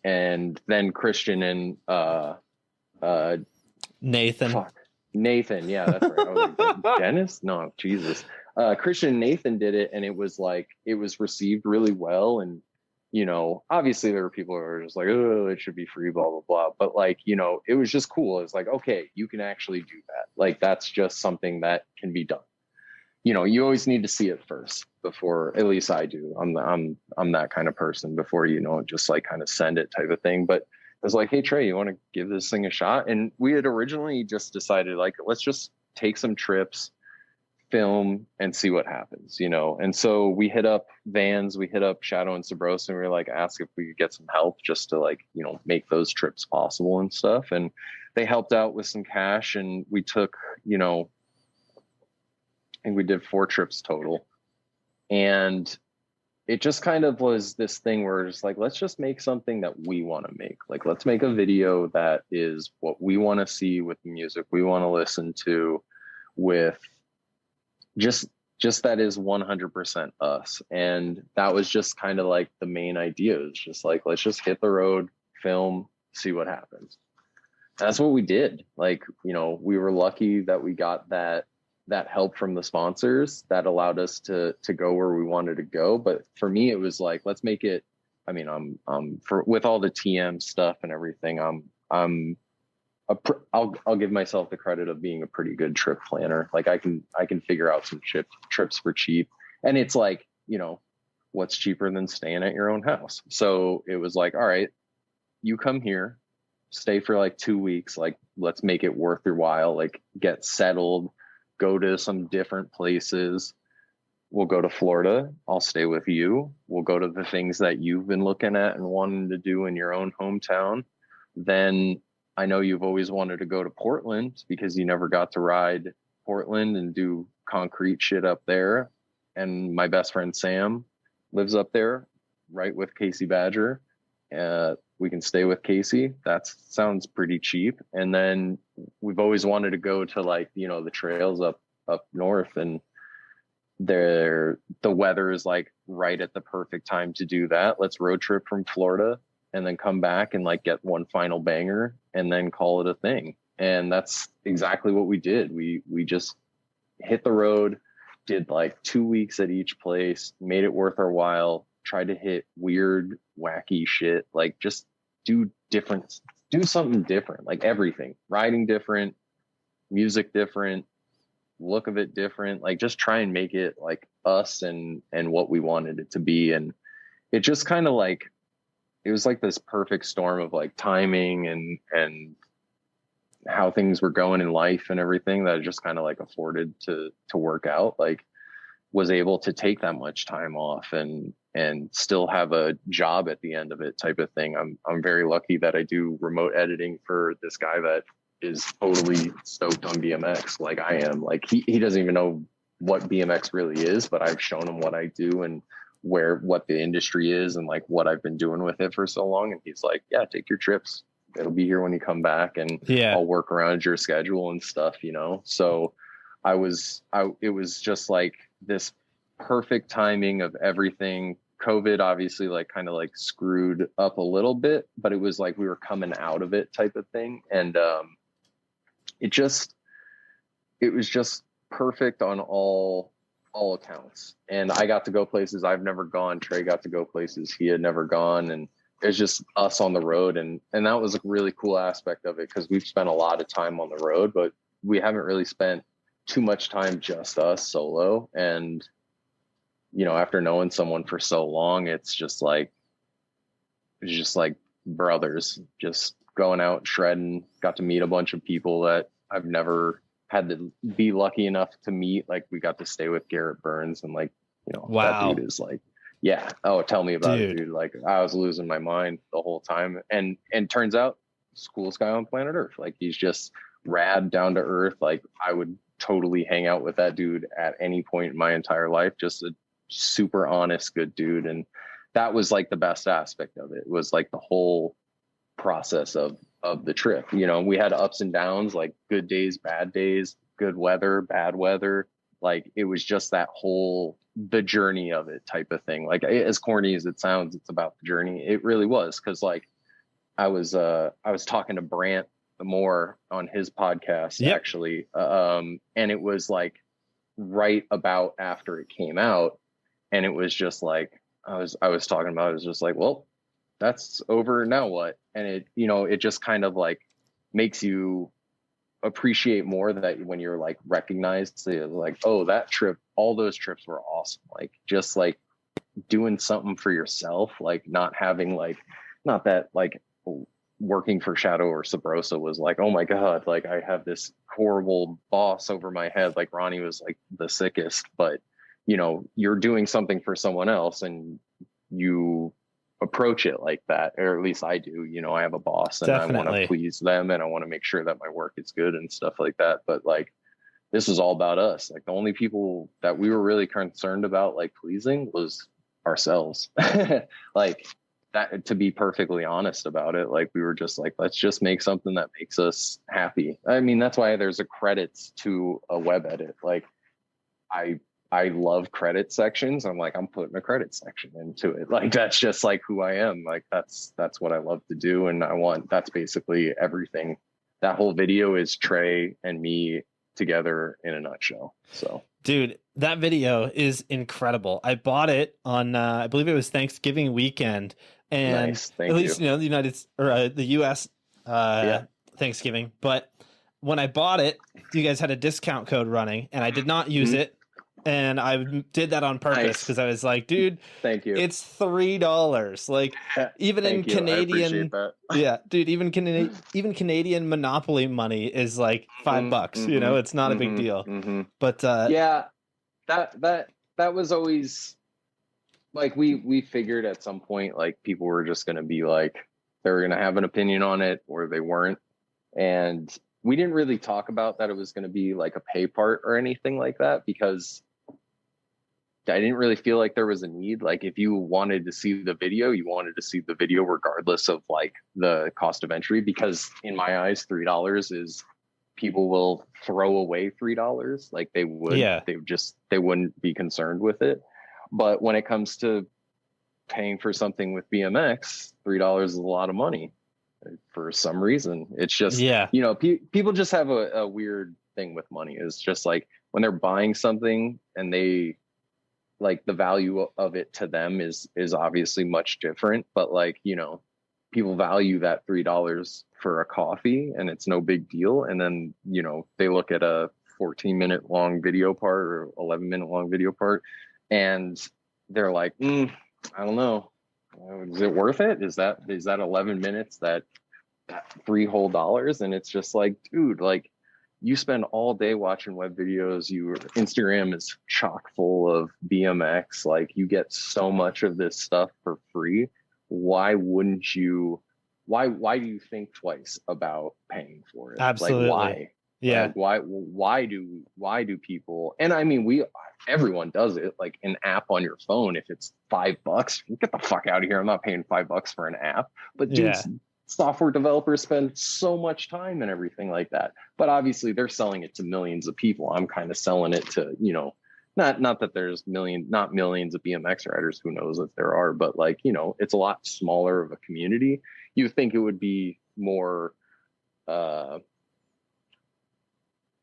And then Christian and
Nathan.
Nathan, yeah, that's right. I was like, Dennis? No, Jesus. Christian and Nathan did it, and it was like, it was received really well. And, you know, obviously there were people who were just like, oh, it should be free, blah, blah, blah. But like, you know, it was just cool. It's like, okay, you can actually do that. Like, that's just something that can be done. You know, you always need to see it first before, at least I do. I'm that kind of person, before, you know, just like kind of send it type of thing. But I was like, hey, Trey, you want to give this thing a shot? And we had originally just decided, like, let's just take some trips, film, and see what happens, you know? And so we hit up Vans, we hit up Shadow and Subrosa, and we were like, ask if we could get some help just to, like, you know, make those trips possible and stuff. And they helped out with some cash, and we took, you know, I think we did 4 trips total. And it just kind of was this thing where it's like, let's just make something that we want to make. Like, let's make a video that is what we want to see, with the music we want to listen to, with just that is 100% us. And that was just kind of like the main idea. It's just like, let's just hit the road, film, see what happens. That's what we did. Like, you know, we were lucky that we got that help from the sponsors that allowed us to go where we wanted to go. But for me, it was like, let's make it, I mean, with all the TM stuff and everything, I'll give myself the credit of being a pretty good trip planner. Like, I can figure out some trips for cheap. And it's like, you know, what's cheaper than staying at your own house? So it was like, all right, you come here, stay for like 2 weeks. Like, let's make it worth your while. Like, get settled, go to some different places. We'll go to Florida. I'll stay with you. We'll go to the things that you've been looking at and wanting to do in your own hometown. Then I know you've always wanted to go to Portland because you never got to ride Portland and do concrete shit up there. And my best friend Sam lives up there, right with Casey Badger. We can stay with Casey. That sounds pretty cheap. And then we've always wanted to go to, like, you know, the trails up north, and the weather is like right at the perfect time to do that. Let's road trip from Florida and then come back and like get one final banger and then call it a thing. And that's exactly what we did. We just hit the road, did like 2 weeks at each place, made it worth our while, tried to hit weird, wacky shit, like just do something different, like everything, riding different, music different, look of it different, like just try and make it like us and what we wanted it to be. And it just kind of like, it was like this perfect storm of like timing and how things were going in life and everything that just kind of like afforded to work out. Like, was able to take that much time off and still have a job at the end of it type of thing. I'm very lucky that I do remote editing for this guy that is totally stoked on BMX like I am. Like, he doesn't even know what BMX really is, but I've shown him what I do and what the industry is and like what I've been doing with it for so long. And he's like, yeah, take your trips. It'll be here when you come back, and I'll work around your schedule and stuff, you know? So it was just like this perfect timing of everything. COVID obviously like kind of like screwed up a little bit, but it was like we were coming out of it type of thing. And it was just perfect on all accounts. And I got to go places I've never gone. Trey got to go places he had never gone, and it's just us on the road. And that was a really cool aspect of it, because we've spent a lot of time on the road, but we haven't really spent too much time just us solo. And, you know, after knowing someone for so long, it's just like brothers, just going out shredding, got to meet a bunch of people that I've never had to be lucky enough to meet. Like we got to stay with Garrett Burns, and like, you know, that dude is like, yeah. Oh, tell me about it, dude. Like I was losing my mind the whole time. And turns out coolest guy on planet Earth. Like he's just rad, down to earth. Like I would totally hang out with that dude at any point in my entire life. Just a super honest, good dude. And that was like the best aspect of it, was like the whole process of the trip. You know, we had ups and downs, like good days, bad days, good weather, bad weather. Like it was just that whole, the journey of it type of thing. Like as corny as it sounds, it's about the journey. It really was. Cause like I was talking to Brant Moore on his podcast, actually. And it was like right about after it came out. And it was just like, I was talking about, it was just like, well, that's over. Now what? And it, you know, it just kind of like makes you appreciate more that when you're like recognized, like, oh, that trip, all those trips were awesome. Like just like doing something for yourself, like not having like, not that like working for Shadow or Subrosa was like, oh my God, like I have this horrible boss over my head. Like Ronnie was like the sickest, but you know, you're doing something for someone else and you approach it like that, or at least I do. You know, I have a boss and I want to please them and I want to make sure that my work is good and stuff like that. But like, this is all about us. Like the only people that we were really concerned about like pleasing was ourselves. Like that, to be perfectly honest about it, like we were just like, let's just make something that makes us happy. I mean, that's why there's a credits to a web edit. Like I love credit sections. I'm like, I'm putting a credit section into it. Like, that's just like who I am. Like, that's what I love to do. And that's basically everything. That whole video is Trey and me together in a nutshell. So,
dude, that video is incredible. I bought it on, I believe it was Thanksgiving weekend. And
nice.
at least, you know, the US Thanksgiving. But when I bought it, you guys had a discount code running and I did not use it. And I did that on purpose because I was like, dude,
thank you.
It's $3. Like even in Canadian, dude, even Canadian Monopoly money is like $5. You know, it's not a big deal. But
that was always like we figured at some point like people were just going to be like, they were going to have an opinion on it or they weren't. And we didn't really talk about that it was going to be like a pay part or anything like that, because I didn't really feel like there was a need. Like if you wanted to see the video, you wanted to see the video regardless of like the cost of entry, because in my eyes, $3 is, people will throw away $3. Like they would, they wouldn't be concerned with it. But when it comes to paying for something with BMX, $3 is a lot of money for some reason. It's just, you know, people just have a weird thing with money. It's just like when they're buying something and they, like the value of it to them is obviously much different, but like, you know, people value that $3 for a coffee and it's no big deal. And then, you know, they look at a 14-minute long video part or 11-minute long video part and they're like, I don't know. Is it worth it? Is that 11 minutes, that $3 whole dollars? And it's just like, dude, like, you spend all day watching web videos. Your Instagram is chock full of BMX. Like you get so much of this stuff for free. Why wouldn't you? Why do you think twice about paying for it?
Absolutely.
Like why?
Yeah.
Like, why do people? And I mean, everyone does it. Like an app on your phone. If it's $5, get the fuck out of here. I'm not paying $5 for an app. But dudes, software developers spend so much time and everything like that, but obviously they're selling it to millions of people. I'm kind of selling it to, you know, not that there's not millions of BMX riders, who knows if there are, but like, you know, it's a lot smaller of a community. You think it would be more,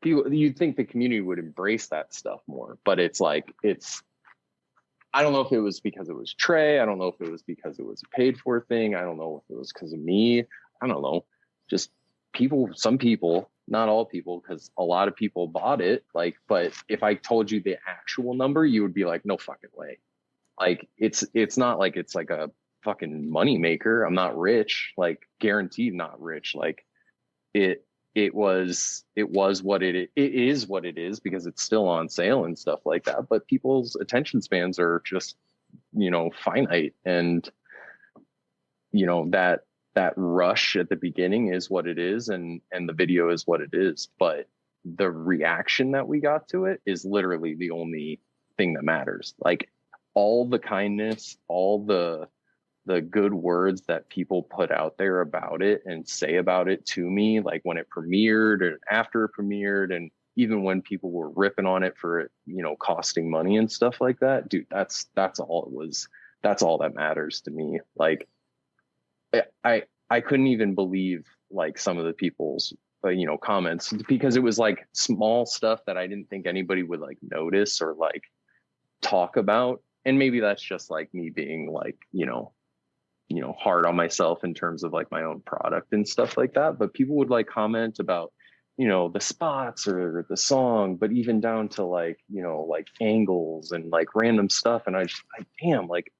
you'd think the community would embrace that stuff more, but it's like, I don't know if it was because it was Trey. I don't know if it was because it was a paid for thing. I don't know if it was because of me. I don't know. Just people, some people, not all people, because a lot of people bought it. Like, but if I told you the actual number, you would be like, no fucking way. Like it's not like it's like a fucking money maker. I'm not rich, like guaranteed not rich. Like it was what it is what it is, because it's still on sale and stuff like that. But people's attention spans are just, finite. And, that rush at the beginning is what it is. And the video is what it is. But the reaction that we got to it is literally the only thing that matters. Like all the kindness, all the good words that people put out there about it and say about it to me, like when it premiered and after it premiered, and even when people were ripping on it for it, costing money and stuff like that, dude, that's all it was. That's all that matters to me. Like I couldn't even believe like some of the people's comments, because it was like small stuff that I didn't think anybody would like notice or like talk about. And maybe that's just like me being like, hard on myself in terms of like my own product and stuff like that. But people would like comment about, the spots or the song, but even down to like, like angles and like random stuff. And I just like, damn, like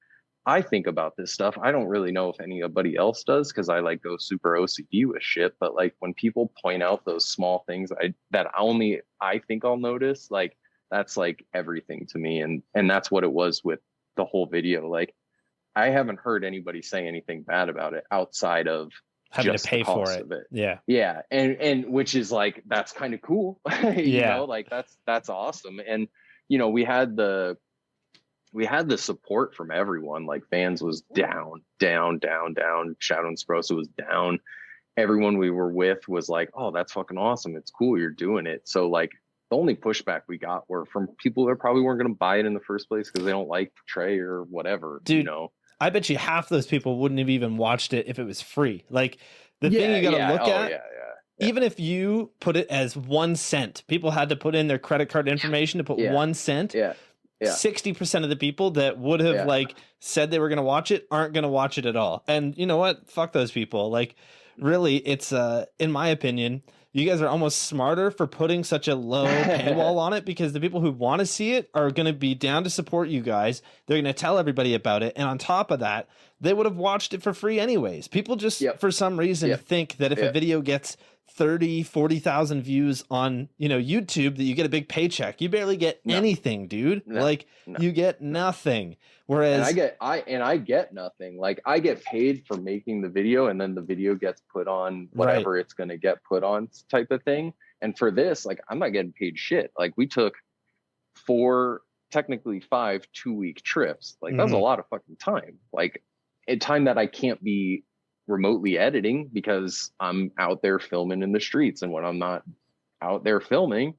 I think about this stuff. I don't really know if anybody else does, because I like go super OCD with shit. But like when people point out those small things that only I think I'll notice, like that's like everything to me. And that's what it was with the whole video. Like I haven't heard anybody say anything bad about it outside of
having
just
to pay
the cost
for it.
of it.
Yeah.
Yeah. And which is like, that's kind of cool. Like that's awesome. And, we had the support from everyone. Like fans was down. Shadow and Subrosa was down. Everyone we were with was like, oh, that's fucking awesome. It's cool you're doing it. So like the only pushback we got were from people that probably weren't going to buy it in the first place because they don't like Trey or whatever.
Dude, I bet you half those people wouldn't have even watched it if it was free. Like the thing you got to look at, even if you put it as 1 cent, people had to put in their credit card information to put 1 cent.
Yeah.
60% of the people that would have like said they were going to watch it aren't going to watch it at all. And you know what? Fuck those people. Like really, it's in my opinion, you guys are almost smarter for putting such a low paywall on it, because the people who want to see it are going to be down to support you guys. They're going to tell everybody about it. And on top of that, they would have watched it for free anyways. People just for some reason think that if a video gets 40,000 views on, YouTube, that you get a big paycheck. You barely get anything, dude. You get nothing. Whereas I get nothing. Like I get paid for making the video, and then the video gets put on whatever it's going to get put on type of thing. And for this, like I'm not getting paid shit. Like we took 4, technically 5 2-week trips. Like that was a lot of fucking time. Like a time that I can't be remotely editing because I'm out there filming in the streets. And when I'm not out there filming,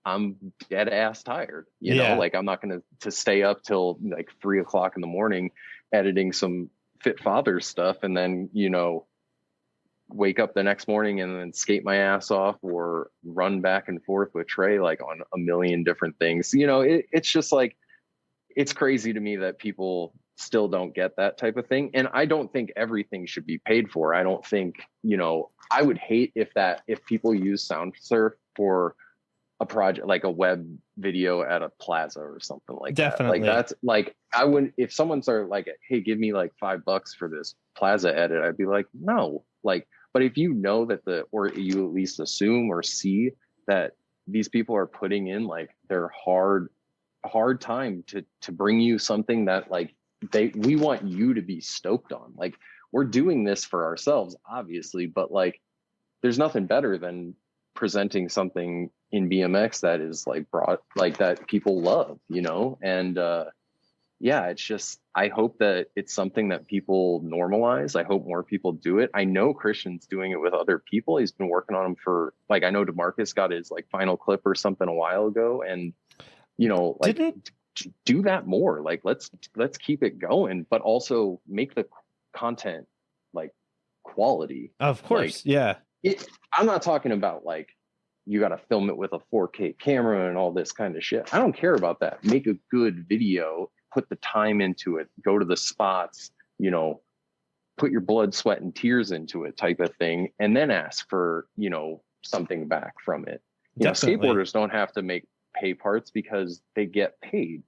I'm dead ass tired, you know, like I'm not going to stay up till like 3 o'clock in the morning editing some Fit Father stuff. And then, wake up the next morning and then skate my ass off or run back and forth with Trey, like on a million different things. It's just like, it's crazy to me that people still don't get that type of thing. And I don't think everything should be paid for. I don't think, I would hate if people use SoundSurf for a project, like a web video at a plaza or something like that. Like that's like, I wouldn't, if someone started like, hey, give me like $5 for this plaza edit, I'd be like, no, like, but if you know that or you at least assume or see that these people are putting in like their hard time to bring you something that like we want you to be stoked on. Like we're doing this for ourselves, obviously, but like there's nothing better than presenting something in BMX that is like broad, like that people love, and it's just, I hope that it's something that people normalize. I hope more people do it. I know Christian's doing it with other people. He's been working on them for like, I know DeMarcus got his like final clip or something a while ago, and like do that more. Like let's keep it going, but also make the content like quality. Of course. Like,
I'm not talking about like you got to film it with a 4K camera and all this kind of shit. I don't care about that. Make a good video, put the time into it, go to the spots, put your blood, sweat, and tears into it type of thing, and then ask for, something back from it. Skateboarders don't have to make pay parts because they get paid.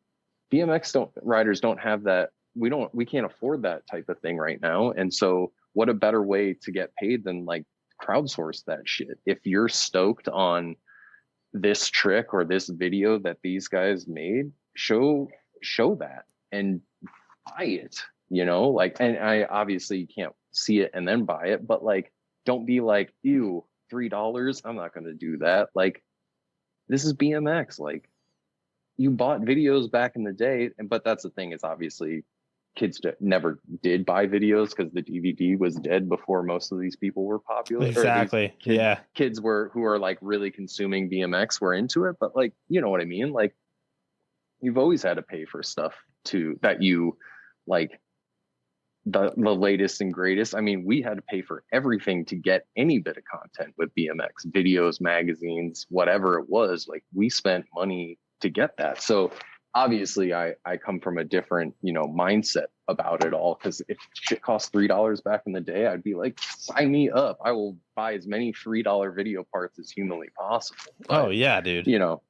BMX riders don't have that we can't afford that type of thing right now. And so what a better way to get paid than like crowdsource that shit. If you're stoked on this trick or this video that these guys made, show that and buy it, you know, like, and I obviously you can't see it and then buy it, but like, don't be like, ew, $3. I'm not going to do that. Like, this is BMX. Like, you bought videos back in the day, but that's the thing, is obviously kids never did buy videos because the DVD was dead before most of these people were popular.
Exactly.
Kids who are like really consuming BMX were into it, but like, you know what I mean? Like, you've always had to pay for stuff that you like, the latest and greatest. I mean, we had to pay for everything to get any bit of content with BMX, videos, magazines, whatever it was. Like, we spent money to get that. So obviously I come from a different, you know, mindset about it all. Cause if shit cost $3 back in the day, I'd be like, sign me up. I will buy as many $3 video parts as humanly possible. But,
oh yeah, dude.
You know,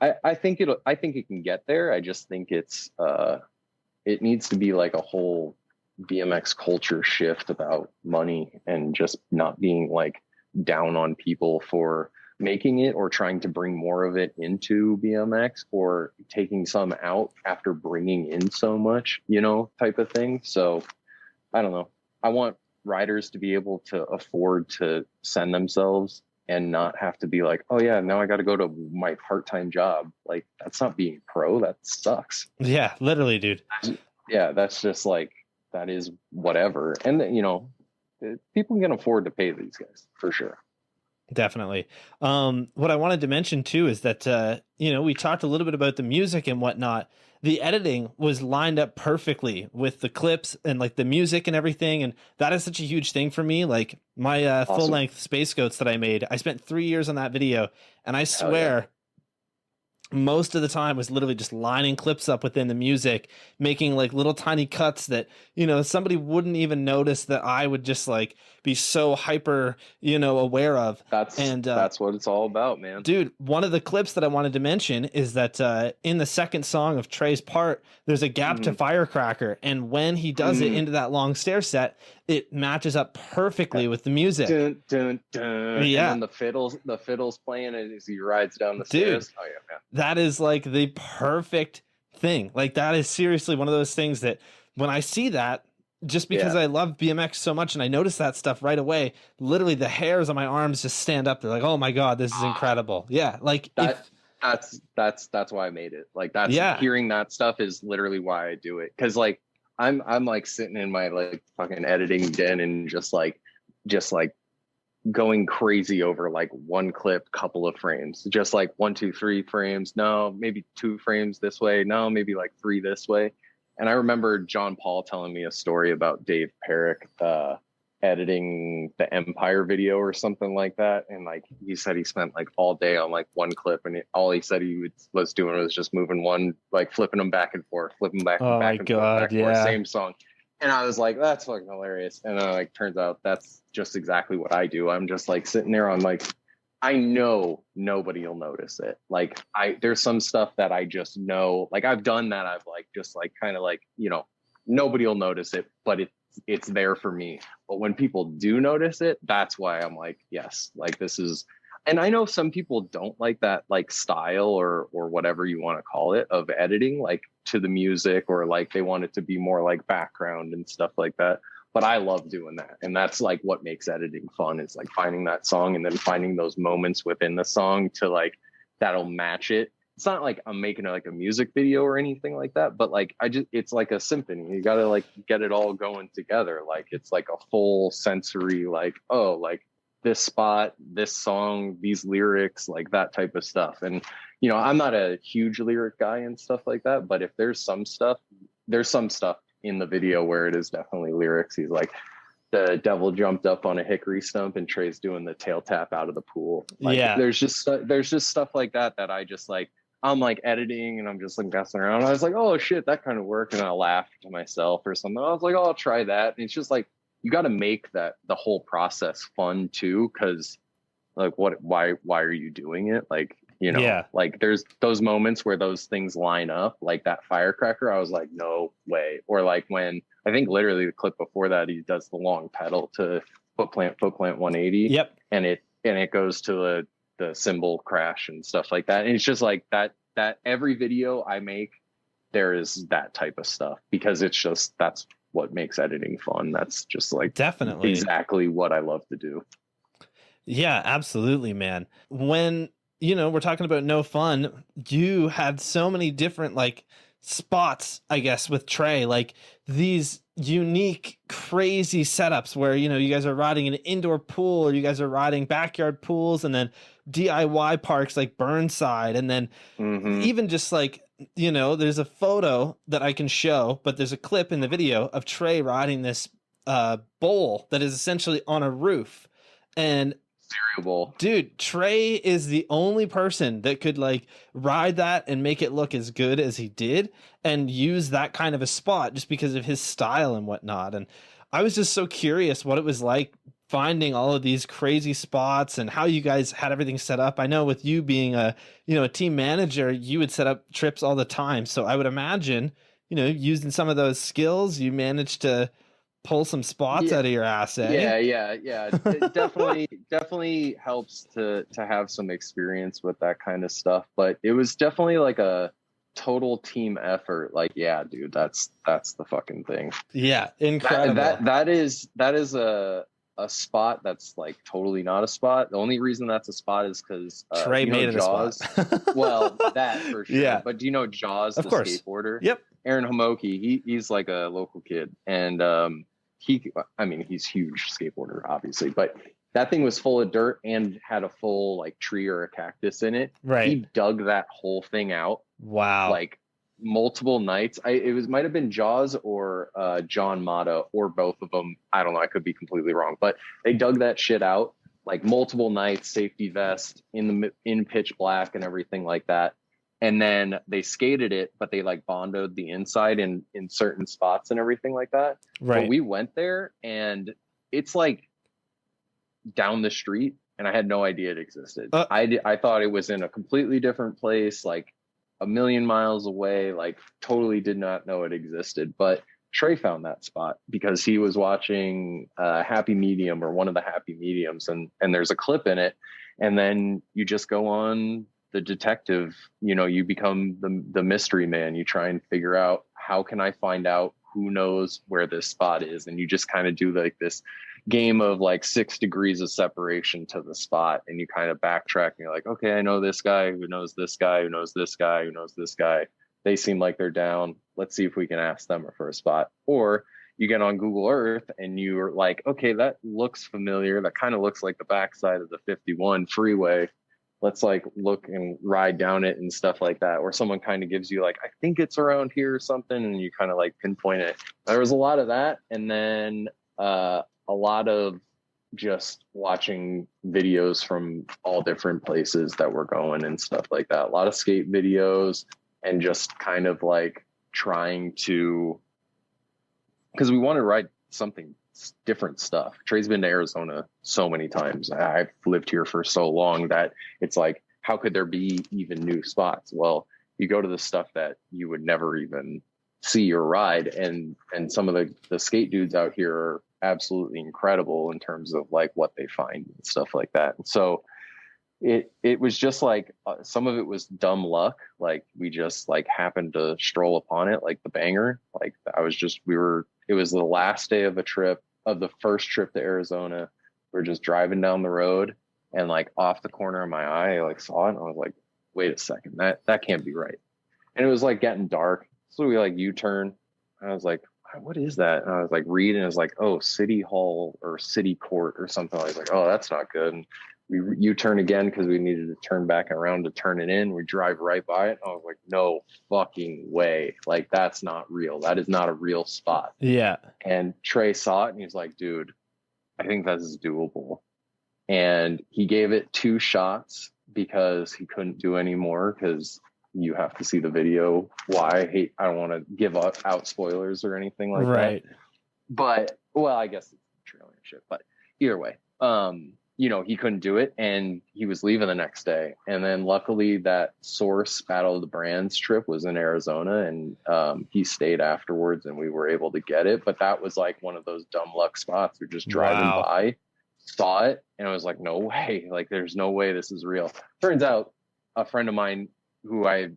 I think it can get there. I just think it needs to be like a whole BMX culture shift about money and just not being like down on people for making it or trying to bring more of it into BMX or taking some out after bringing in so much, you know, type of thing. So I don't know. I want riders to be able to afford to send themselves and not have to be like, oh yeah, now I got to go to my part-time job. Like, that's not being pro. That sucks.
Yeah, literally, dude.
Yeah, that's just like, that is whatever. And you know, people can afford to pay these guys for sure.
Definitely. What I wanted to mention too is that, you know, we talked a little bit about the music and whatnot. The editing was lined up perfectly with the clips and like the music and everything. And that is such a huge thing for me. Like my
Awesome.
full length Space Goats that I made, I spent 3 years on that video, and I swear most of the time was literally just lining clips up within the music, making like little tiny cuts that, you know, somebody wouldn't even notice that I would just like be so hyper, you know, aware of.
That's what it's all about, man.
Dude, one of the clips that I wanted to mention is that in the second song of Trey's part, there's a gap to Firecracker. And when he does it into that long stair set, it matches up perfectly with the music.
Dun, dun, dun.
Yeah.
And then the fiddle's playing as he rides down the stairs. Oh yeah, man.
That is like the perfect thing. Like, that is seriously one of those things that when I see that, just because I love BMX so much and I notice that stuff right away, literally the hairs on my arms just stand up. They're like, oh my God, this is incredible. Yeah. Like
that's why I made it. Like, hearing that stuff is literally why I do it. Cause like, I'm like sitting in my like fucking editing den and just like going crazy over like one clip, couple of frames, just like 1, 2, 3 frames. No, maybe 2 frames this way. No, maybe like 3 this way. And I remember John Paul telling me a story about Dave Perrick editing the Empire video or something like that. And like, he said he spent like all day on like one clip, and all he said he was doing was just moving one, like flipping them back and forth, flipping back and back and forth, same song. And I was like, that's fucking hilarious. And like, turns out that's just exactly what I do. I'm just like sitting there on like, I know nobody will notice it. Like, there's some stuff that I just know, like I've done that. I've like, just like kind of like, you know, nobody will notice it, but it's there for me. But when people do notice it, that's why I'm like, yes, like this is, and I know some people don't like that like style or whatever you want to call it of editing, like to the music, or like they want it to be more like background and stuff like that. But I love doing that. And that's like what makes editing fun, is like finding that song and then finding those moments within the song to like, that'll match it. It's not like I'm making like a music video or anything like that, but like it's like a symphony. You gotta like get it all going together. Like it's like a full sensory, like, oh, like this spot, this song, these lyrics, like that type of stuff. And, you know, I'm not a huge lyric guy and stuff like that, but if there's some stuff in the video where it is definitely lyrics. He's like, the devil jumped up on a hickory stump and Trey's doing the tail tap out of the pool. Like, there's just stuff like that I just like, I'm like editing and I'm just like messing around. I was like, oh shit, that kind of worked. And I laughed to myself or something. I was like, oh, I'll try that. And it's just like, you got to make the whole process fun too. Cause like, why are you doing it? Like, you know,
Yeah.
like there's those moments where those things line up, like that firecracker. I was like, no way. Or like when I think literally the clip before that, he does the long pedal to foot plant 180.
Yep.
And it goes to the cymbal crash and stuff like that. And it's just like that every video I make, there is that type of stuff, because it's just, that's what makes editing fun. That's just like
Definitely
exactly what I love to do.
Yeah, absolutely, man. When, we're talking about no fun, you had so many different like spots, I guess, with Trey, like these unique, crazy setups where, you guys are riding an indoor pool, or you guys are riding backyard pools, and then DIY parks like Burnside. And then even just like, there's a photo that I can show, but there's a clip in the video of Trey riding this bowl that is essentially on a roof. And dude, Trey is the only person that could like ride that and make it look as good as he did, and use that kind of a spot just because of his style and whatnot. And I was just so curious what it was like finding all of these crazy spots and how you guys had everything set up. I know with you being a team manager, you would set up trips all the time. So I would imagine, using some of those skills, you managed to pull some spots out of your ass, eh?
Yeah. It definitely helps to have some experience with that kind of stuff. But it was definitely like a total team effort. Like, yeah, dude, that's the fucking thing.
Yeah, incredible.
That is a spot that's like totally not a spot. The only reason that's a spot is because
Trey made it
Jaws.
a spot.
Well, that for sure.
Yeah.
But do you know Jaws,
of
the
course.
skateboarder?
Yep.
Aaron Homoki, he's like a local kid, and he's huge skateboarder, obviously, but that thing was full of dirt and had a full like tree or a cactus in it.
Right.
He dug that whole thing out.
Wow.
Like multiple nights. Might have been Jaws or John Mata, or both of them. I don't know. I could be completely wrong, but they dug that shit out like multiple nights, safety vest in pitch black and everything like that. And then they skated it, but they like bondoed the inside in certain spots and everything like that.
Right.
But we went there and it's like down the street, and I had no idea it existed. I thought it was in a completely different place, like a million miles away, like totally did not know it existed. But Trey found that spot because he was watching Happy Medium, or one of the Happy Mediums, and there's a clip in it. And then you just go on the detective, you become the mystery man. You try and figure out, how can I find out who knows where this spot is? And you just kind of do like this game of like 6 degrees of separation to the spot. And you kind of backtrack and you're like, okay, I know this guy who knows this guy, who knows this guy, who knows this guy. They seem like they're down. Let's see if we can ask them for a spot. Or you get on Google Earth and you're like, okay, that looks familiar. That kind of looks like the backside of the 51 freeway. Let's like look and ride down it and stuff like that. Or someone kind of gives you like, I think it's around here or something, and you kind of like pinpoint it. There was a lot of that. And then a lot of just watching videos from all different places that we're going and stuff like that. A lot of skate videos, and just kind of like trying to, because we want to ride something different stuff. Trey's been to Arizona so many times. I've lived here for so long that it's like, how could there be even new spots? Well, you go to the stuff that you would never even see or ride, and some of the skate dudes out here are absolutely incredible in terms of like what they find and stuff like that. And so it was just like some of it was dumb luck. Like we just like happened to stroll upon it, like the banger. Like it was the last day of the first trip to Arizona. We're just driving down the road, and like off the corner of my eye, I like saw it, and I was like, wait a second, that can't be right. And it was like getting dark. So we like U-turn. I was like, what is that? And I was like reading, it was like, oh, City Hall or City Court or something. I was like, oh, that's not good. And we U-turn again because we needed to turn back around to turn it in. We drive right by it. I was like, no fucking way. Like, that's not real. That is not a real spot.
Yeah.
And Trey saw it and he's like, dude, I think this is doable. And he gave it 2 shots because he couldn't do any more, because you have to see the video. I don't want to give out spoilers or anything like that. But, well, I guess it's trailer shit, but either way. he couldn't do it and he was leaving the next day. And then luckily that Source Battle of the Brands trip was in Arizona, and he stayed afterwards and we were able to get it. But that was like one of those dumb luck spots. We're just driving by, saw it, and I was like, no way. Like, there's no way this is real. Turns out a friend of mine who I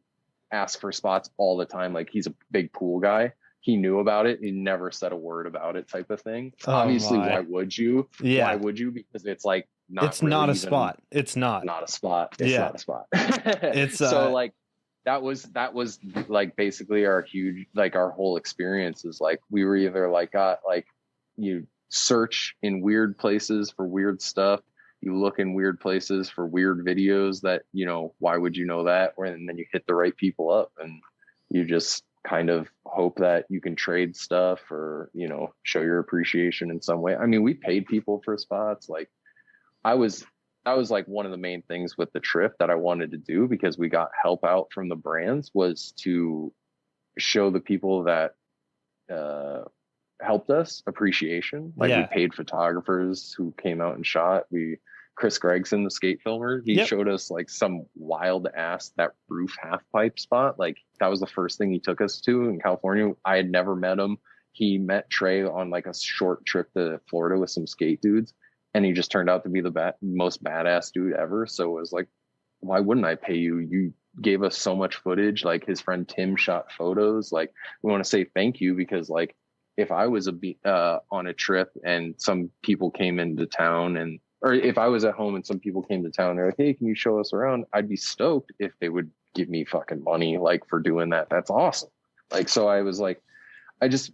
ask for spots all the time, like he's a big pool guy. He knew about it. He never said a word about it, type of thing. Obviously, why would you?
Yeah.
Why would you? Because it's like
it's really not a spot. It's not
a spot. It's not a spot. It's so like that was like basically our whole experience is like we were either like you search in weird places for weird stuff. You look in weird places for weird videos that, why would you know that? And then you hit the right people up and you just kind of hope that you can trade stuff or, show your appreciation in some way. I mean, we paid people for spots. Like that was like one of the main things with the trip that I wanted to do, because we got help out from the brands, was to show the people that helped us appreciation. Like we paid photographers who came out and shot. Chris Gregson, the skate filmer, he showed us like some wild ass, that roof half pipe spot. Like that was the first thing he took us to in California. I had never met him. He met Trey on like a short trip to Florida with some skate dudes, and he just turned out to be the most badass dude ever. So it was like, why wouldn't I pay you? You gave us so much footage. Like his friend Tim shot photos. Like we want to say thank you, because like if I was on a trip and some people came into town, or if I was at home and some people came to town, they're like, hey, can you show us around? I'd be stoked if they would give me fucking money, like, for doing that. That's awesome. Like, so I was like,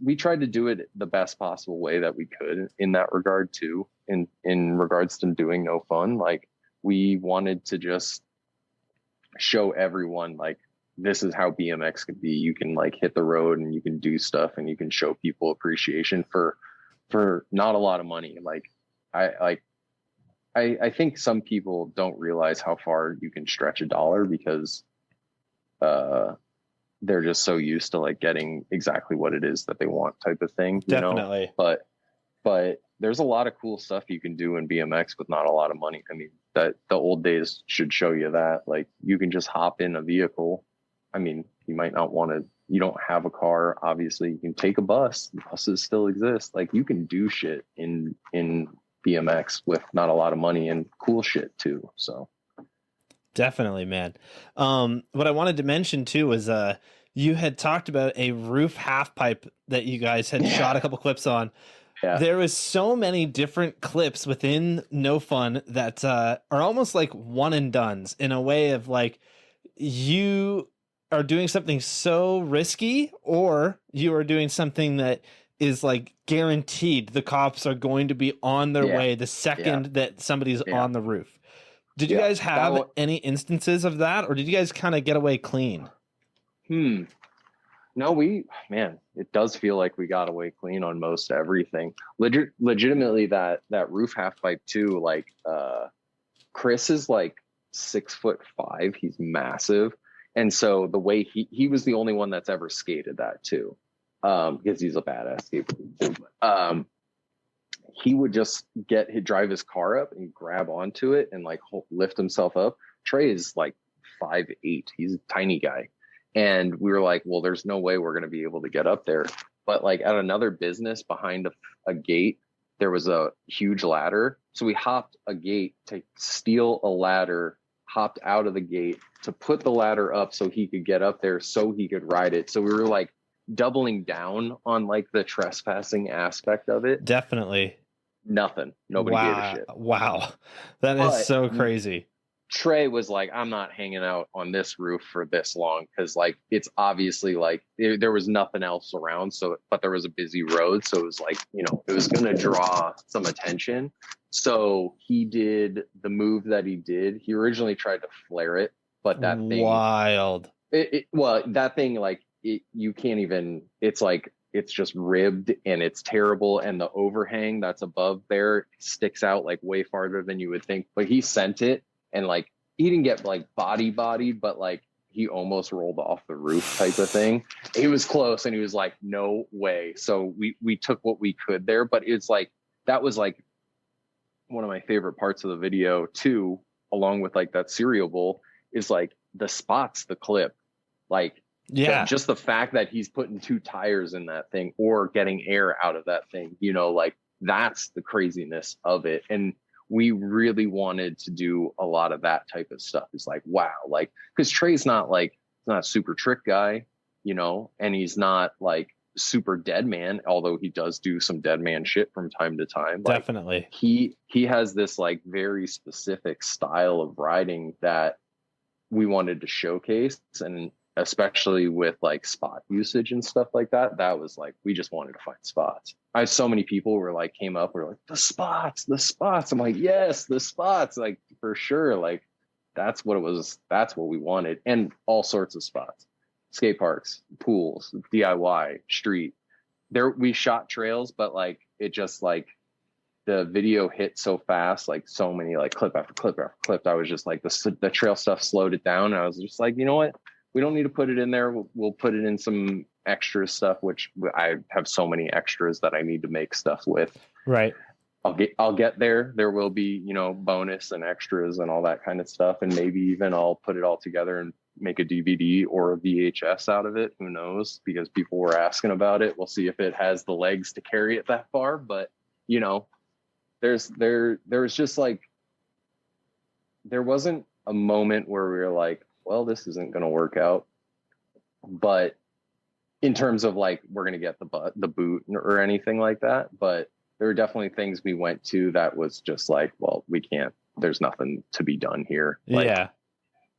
we tried to do it the best possible way that we could in that regard too. In regards to doing No Fun, like we wanted to just show everyone, like, this is how BMX could be. You can like hit the road and you can do stuff and you can show people appreciation for not a lot of money. Like I think some people don't realize how far you can stretch a dollar, because they're just so used to like getting exactly what it is that they want, type of thing.
Definitely.
But there's a lot of cool stuff you can do in BMX with not a lot of money. I mean, that the old days should show you that. Like you can just hop in a vehicle. I mean, you might not want to, you don't have a car. Obviously you can take a bus. Buses still exist. Like you can do shit in BMX with not a lot of money, and cool shit too. So
definitely, man. What I wanted to mention too was you had talked about a roof half pipe that you guys had shot a couple clips on. Yeah. There was so many different clips within No Fun that are almost like one and dones, in a way of like, you are doing something so risky, or you are doing something that is like guaranteed the cops are going to be on their way the second that somebody's on the roof. Did you guys have any instances of that, or did you guys kind of get away clean?
No, it does feel like we got away clean on most everything. Legitimately, that roof half pipe too. Like, Chris is like 6'5". He's massive. And so the way he was the only one that's ever skated that too. Because he's a badass skateboarder. He would just drive his car up and grab onto it and like lift himself up. Trey is like 5'8". He's a tiny guy. And we were like, well, there's no way we're going to be able to get up there. But like at another business behind a gate, there was a huge ladder. So we hopped a gate to steal a ladder, hopped out of the gate to put the ladder up so he could get up there so he could ride it. So we were like doubling down on like the trespassing aspect of it.
Definitely.
Nothing. Nobody gave a shit.
Wow. That is so crazy.
Trey was like, I'm not hanging out on this roof for this long, because like it's obviously like there was nothing else around. So, but there was a busy road, so it was like, it was gonna draw some attention. So he did the move that he did. He originally tried to flare it, but that thing
wild.
That thing, like you can't even. It's like it's just ribbed and it's terrible, and the overhang that's above there sticks out like way farther than you would think. But he sent it. And like, he didn't get like bodied, but like he almost rolled off the roof type of thing. He was close, and he was like, no way. So we took what we could there, but it's like, that was like one of my favorite parts of the video too, along with like that cereal bowl, is like the spots, the clip, like
Yeah,
just the fact that he's putting 2 tires in that thing or getting air out of that thing, like that's the craziness of it. And we really wanted to do a lot of that type of stuff. It's like, wow, like, because Trey's not like, he's not a super trick guy, and he's not like super dead man, although he does do some dead man shit from time to time. Like,
definitely.
he has this like very specific style of riding that we wanted to showcase, and especially with like spot usage and stuff like that, that was like, we just wanted to find spots. I have so many people who were like, came up, were like, the spots. I'm like, yes, the spots, like for sure. Like that's what it was. That's what we wanted. And all sorts of spots, skate parks, pools, DIY, street. There, we shot trails, but like, it just like, the video hit so fast, like so many, like clip after clip after clip. I was just like, the trail stuff slowed it down. And I was just like, you know what? We don't need to put it in there. We'll put it in some extra stuff, which I have so many extras that I need to make stuff with.
Right.
I'll get there. There will be, bonus and extras and all that kind of stuff. And maybe even I'll put it all together and make a DVD or a VHS out of it. Who knows? Because people were asking about it. We'll see if it has the legs to carry it that far. But, there was just like, there wasn't a moment where we were like, well, this isn't going to work out. But in terms of like, we're going to get the boot or anything like that. But there were definitely things we went to that was just like, well, we can't, there's nothing to be done here. Like,
Yeah.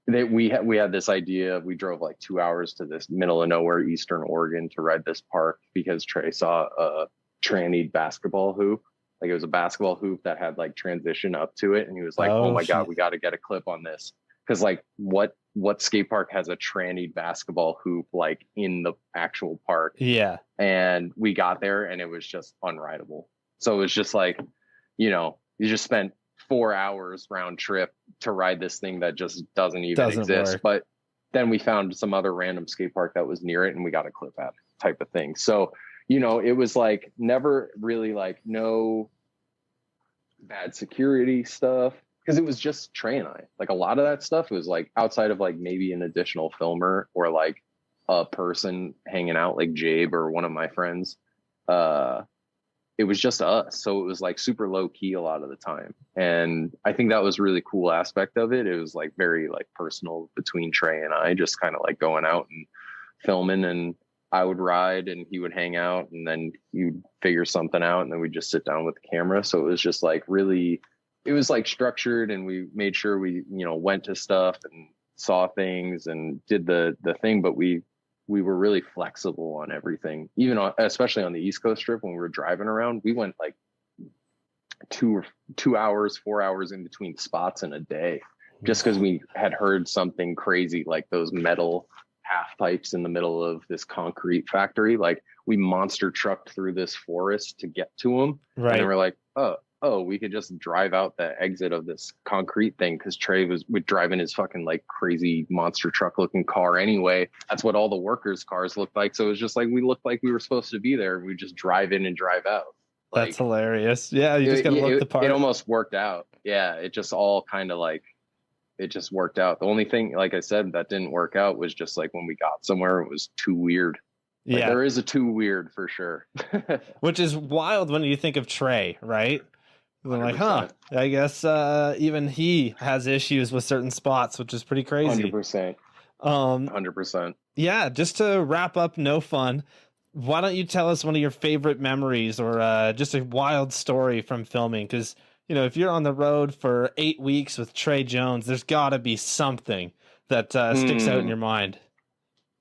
We had this idea. We drove like 2 hours to this middle of nowhere, Eastern Oregon, to ride this park because Trey saw a trannied basketball hoop. Like it was a basketball hoop that had like transition up to it. And he was like, oh my God, we got to get a clip on this. Cause like what skate park has a trannied basketball hoop like in the actual park?
Yeah.
And we got there and it was just unrideable. So it was just like, you just spent 4 hours round trip to ride this thing that just doesn't exist.
Work.
But then we found some other random skate park that was near it and we got a clip out type of thing. So it was like never really like no bad security stuff because it was just Trey and I. Like a lot of that stuff was like outside of like maybe an additional filmer or like a person hanging out like Jabe or one of my friends. It was just us. So it was like super low key a lot of the time. And I think that was really cool aspect of it. It was like very like personal between Trey and I, just kind of like going out and filming, and I would ride and he would hang out and then you'd figure something out and then we'd just sit down with the camera. So it was just like really, it was like structured and we made sure we, went to stuff and saw things and did the thing, but we were really flexible on everything, even especially on the East Coast trip when we were driving around. We went like 2 hours, 4 hours in between spots in a day, just because we had heard something crazy like those metal half pipes in the middle of this concrete factory. Like we monster trucked through this forest to get to them. Right. And then we're like, oh, we could just drive out the exit of this concrete thing because Trey was driving his fucking like crazy monster truck looking car anyway. That's what all the workers' cars looked like. So it was just like we looked like we were supposed to be there. We just drive in and drive out. Like,
that's hilarious. Yeah, you just gotta look the part.
It almost worked out. Yeah, it just all kind of like it just worked out. The only thing, like I said, that didn't work out was just like when we got somewhere, it was too weird. Like,
yeah,
there is a too weird for sure.
Which is wild when you think of Trey, right? They're like, I guess even he has issues with certain spots, which is pretty crazy.
100%. 100%.
Yeah, just to wrap up No Fun, why don't you tell us one of your favorite memories or just a wild story from filming? Because, if you're on the road for 8 weeks with Trey Jones, there's got to be something that sticks out in your mind.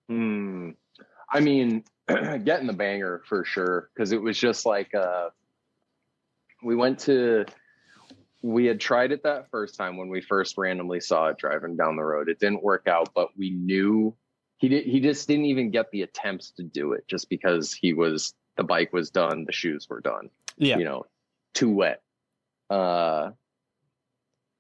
I mean, getting the banger for sure, because it was just like we had tried it that first time when we first randomly saw it driving down the road. It didn't work out, but we knew he just didn't even get the attempts to do it just because the bike was done, the shoes were done. Yeah. Too wet.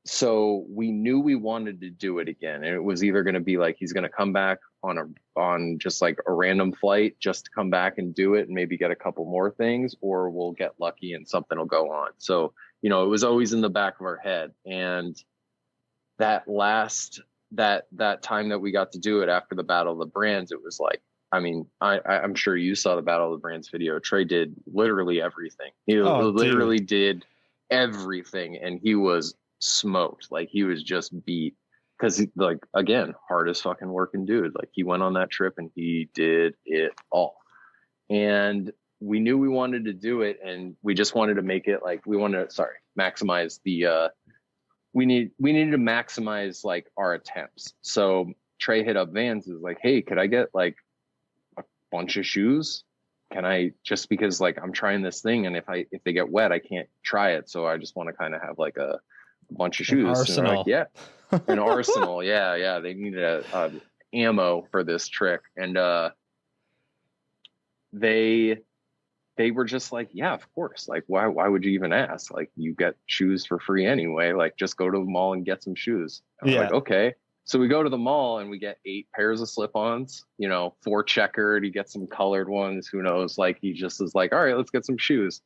So we knew we wanted to do it again, and it was either going to be like he's going to come back on just like a random flight just to come back and do it and maybe get a couple more things, or we'll get lucky and something will go on. So you know, it was always in the back of our head. And that time that we got to do it after the Battle of the Brands, it was like, I mean, I'm sure you saw the Battle of the Brands video. Trey did literally everything. He literally did everything, and he was smoked. Like, he was just beat because, like, again, hardest fucking working dude. Like, he went on that trip and he did it all. And we knew we wanted to do it, and we just wanted to make it like maximize the we needed to maximize like our attempts. So Trey hit up Vans, is like, hey, could I get like a bunch of shoes? Can I, just because like I'm trying this thing, and if they get wet, I can't try it. So I just want to kind of have like a bunch of shoes.
An arsenal.
Like, yeah, an arsenal. Yeah. They needed a ammo for this trick, and they were just like, yeah, of course. Like, why would you even ask? Like, you get shoes for free anyway. Like, just go to the mall and get some shoes. And we're like, okay. So we go to the mall and we get 8 pairs of slip-ons, you know, 4 checkered. He gets some colored ones. Who knows? Like, he just is like, all right, let's get some shoes.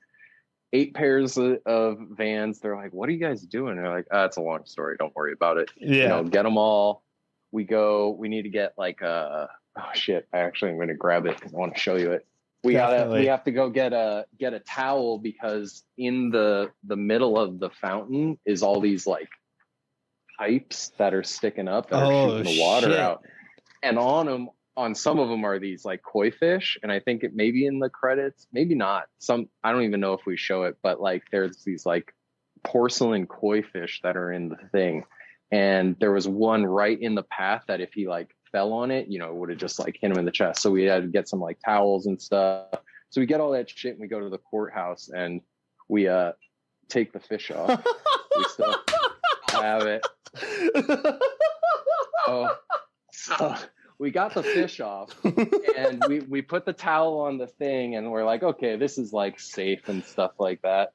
8 pairs of Vans. They're like, what are you guys doing? And they're like, it's a long story. Don't worry about it.
Yeah.
You know, get them all. We need to get like oh shit. I'm going to grab it because I want to show you it. We have to go get a towel, because in the middle of the fountain is all these like pipes that are sticking up that are shooting the water out. And on some of them are these like koi fish. And I think it may be in the credits, maybe not. I don't even know if we show it, but like there's these like porcelain koi fish that are in the thing. And there was one right in the path that if he like fell on it, you know, it would have just like hit him in the chest. So we had to get some like towels and stuff. So we get all that shit and we go to the courthouse and we take the fish off. We still have it. So we got the fish off, and we put the towel on the thing, and we're like, okay, this is like safe and stuff like that.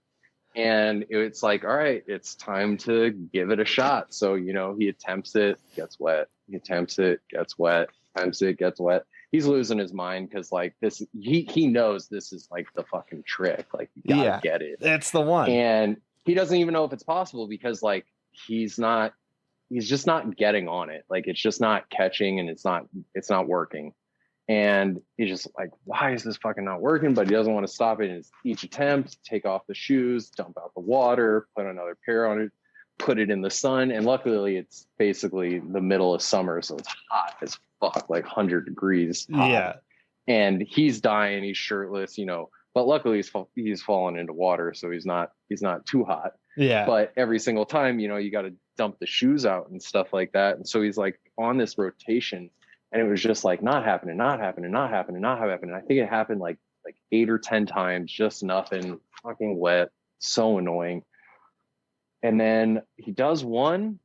And it's like, all right, it's time to give it a shot. So, you know, he attempts it, gets wet. He attempts it, gets wet. Attempts it, gets wet. He's losing his mind because, like, this, he knows this is like the fucking trick. Like, you gotta get it.
That's the one.
And he doesn't even know if it's possible because, like, he's just not getting on it. Like, it's just not catching, and it's not working. And he's just like, why is this fucking not working? But he doesn't want to stop it. And each attempt, take off the shoes, dump out the water, put another pair on it, put it in the sun. And luckily it's basically the middle of summer, so it's hot as fuck, like 100 degrees hot.
Yeah.
And he's dying, he's shirtless, you know, but luckily he's fallen into water, so he's not too hot.
Yeah.
But every single time, you know, you got to dump the shoes out and stuff like that. And so he's like on this rotation, and it was just like not happening. I think it happened like 8 or 10 times, just nothing, fucking wet, so annoying. And then he does one,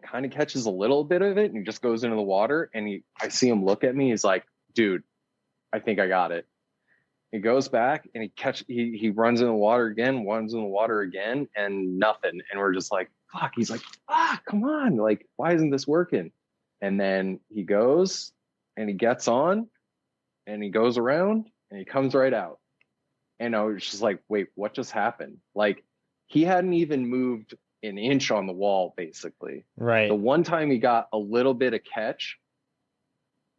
kind of catches a little bit of it, and he just goes into the water, and I see him look at me. He's like, dude, I think I got it. He goes back and he runs in the water again, and nothing. And we're just like, fuck. He's like, come on. Like, why isn't this working? And then he goes and he gets on and he goes around and he comes right out. And I was just like, wait, what just happened? Like, he hadn't even moved an inch on the wall, basically.
Right.
The one time he got a little bit of catch,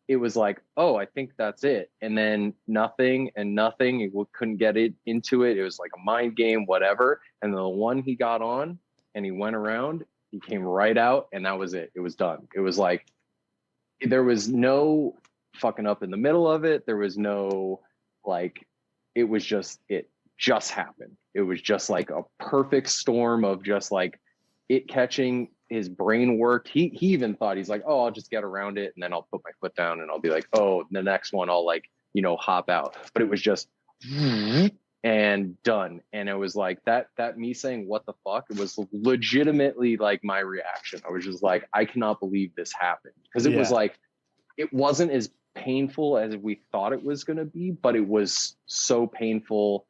it was like, oh, I think that's it. And then nothing. He couldn't get it into it. It was like a mind game, whatever. And the one he got on and he went around, he came right out, and that was it. It was done. It was like, there was no fucking up in the middle of it. There was no, like, it just happened. It was just like a perfect storm of just like it catching. His brain worked. He even thought, he's like, oh, I'll just get around it, and then I'll put my foot down and I'll be like, oh, the next one I'll, like, you know, hop out. But it was just and done. And it was like that me saying, what the fuck? It was legitimately like my reaction. I was just like, I cannot believe this happened. Because it was like, it wasn't as painful as we thought it was going to be, but it was so painful.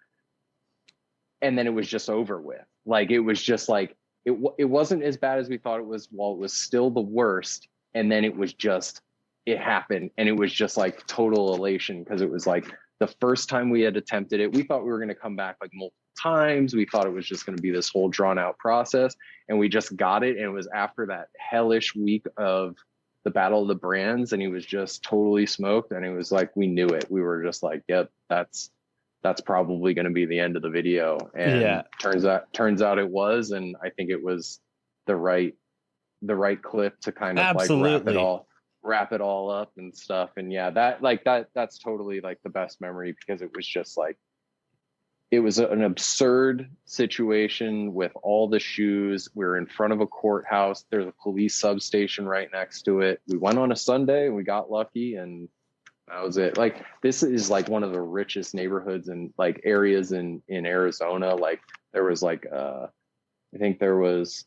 And then it was just over with. Like, it was just like, it wasn't as bad as we thought it was, while it was still the worst. And then it was just, it happened. And it was just like total elation, because it was like the first time we had attempted it, we thought we were going to come back like multiple times. We thought it was just going to be this whole drawn out process, and we just got it. And it was after that hellish week of the Battle of the Brands, and he was just totally smoked. And it was like, we knew it. We were just like, yep, that's probably going to be the end of the video. And turns out it was. And I think it was the right clip to kind of
Absolutely.
like wrap it all up and stuff. And yeah, that's totally like the best memory, because it was just like, it was an absurd situation with all the shoes. We were in front of a courthouse. There's a police substation right next to it. We went on a Sunday and we got lucky, and that was it. Like, this is like one of the richest neighborhoods and like areas in Arizona. Like, there was like, I think there was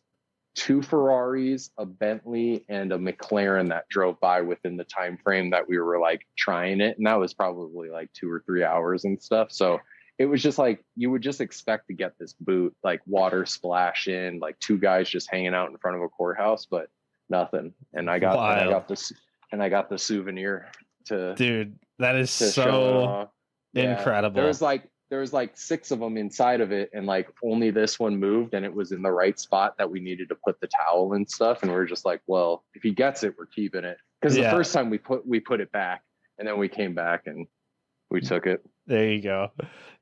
2 Ferraris, a Bentley, and a McLaren that drove by within the time frame that we were like trying it. And that was probably like 2 or 3 hours and stuff. So it was just like, you would just expect to get this boot, like water splash in, like 2 guys just hanging out in front of a courthouse, but nothing. And I got the souvenir to,
dude, that is so incredible.
There was like 6 of them inside of it, and like only this one moved, and it was in the right spot that we needed to put the towel and stuff. And we are just like, well, if he gets it, we're keeping it. Because the first time we put it back, and then we came back and we took it.
There you go.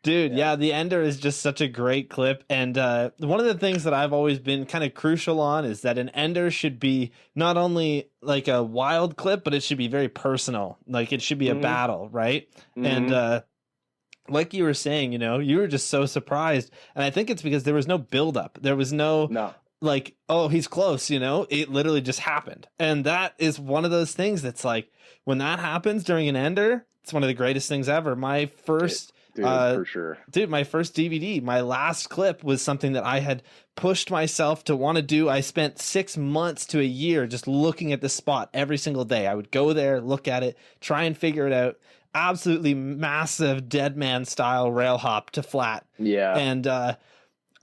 Dude, yeah, the Ender is just such a great clip. And one of the things that I've always been kind of crucial on is that an Ender should be not only like a wild clip, but it should be very personal. Like, it should be a battle, right? And like you were saying, you know, you were just so surprised. And I think it's because there was no buildup. There was no like, oh, he's close, you know? It literally just happened. And that is one of those things that's like, when that happens during an Ender, it's one of the greatest things ever. My first...
for sure.
Dude, my first DVD, my last clip was something that I had pushed myself to want to do. I spent 6 months to a year just looking at the spot every single day. I would go there, look at it, try and figure it out. Absolutely massive dead man style rail hop to flat. Yeah. And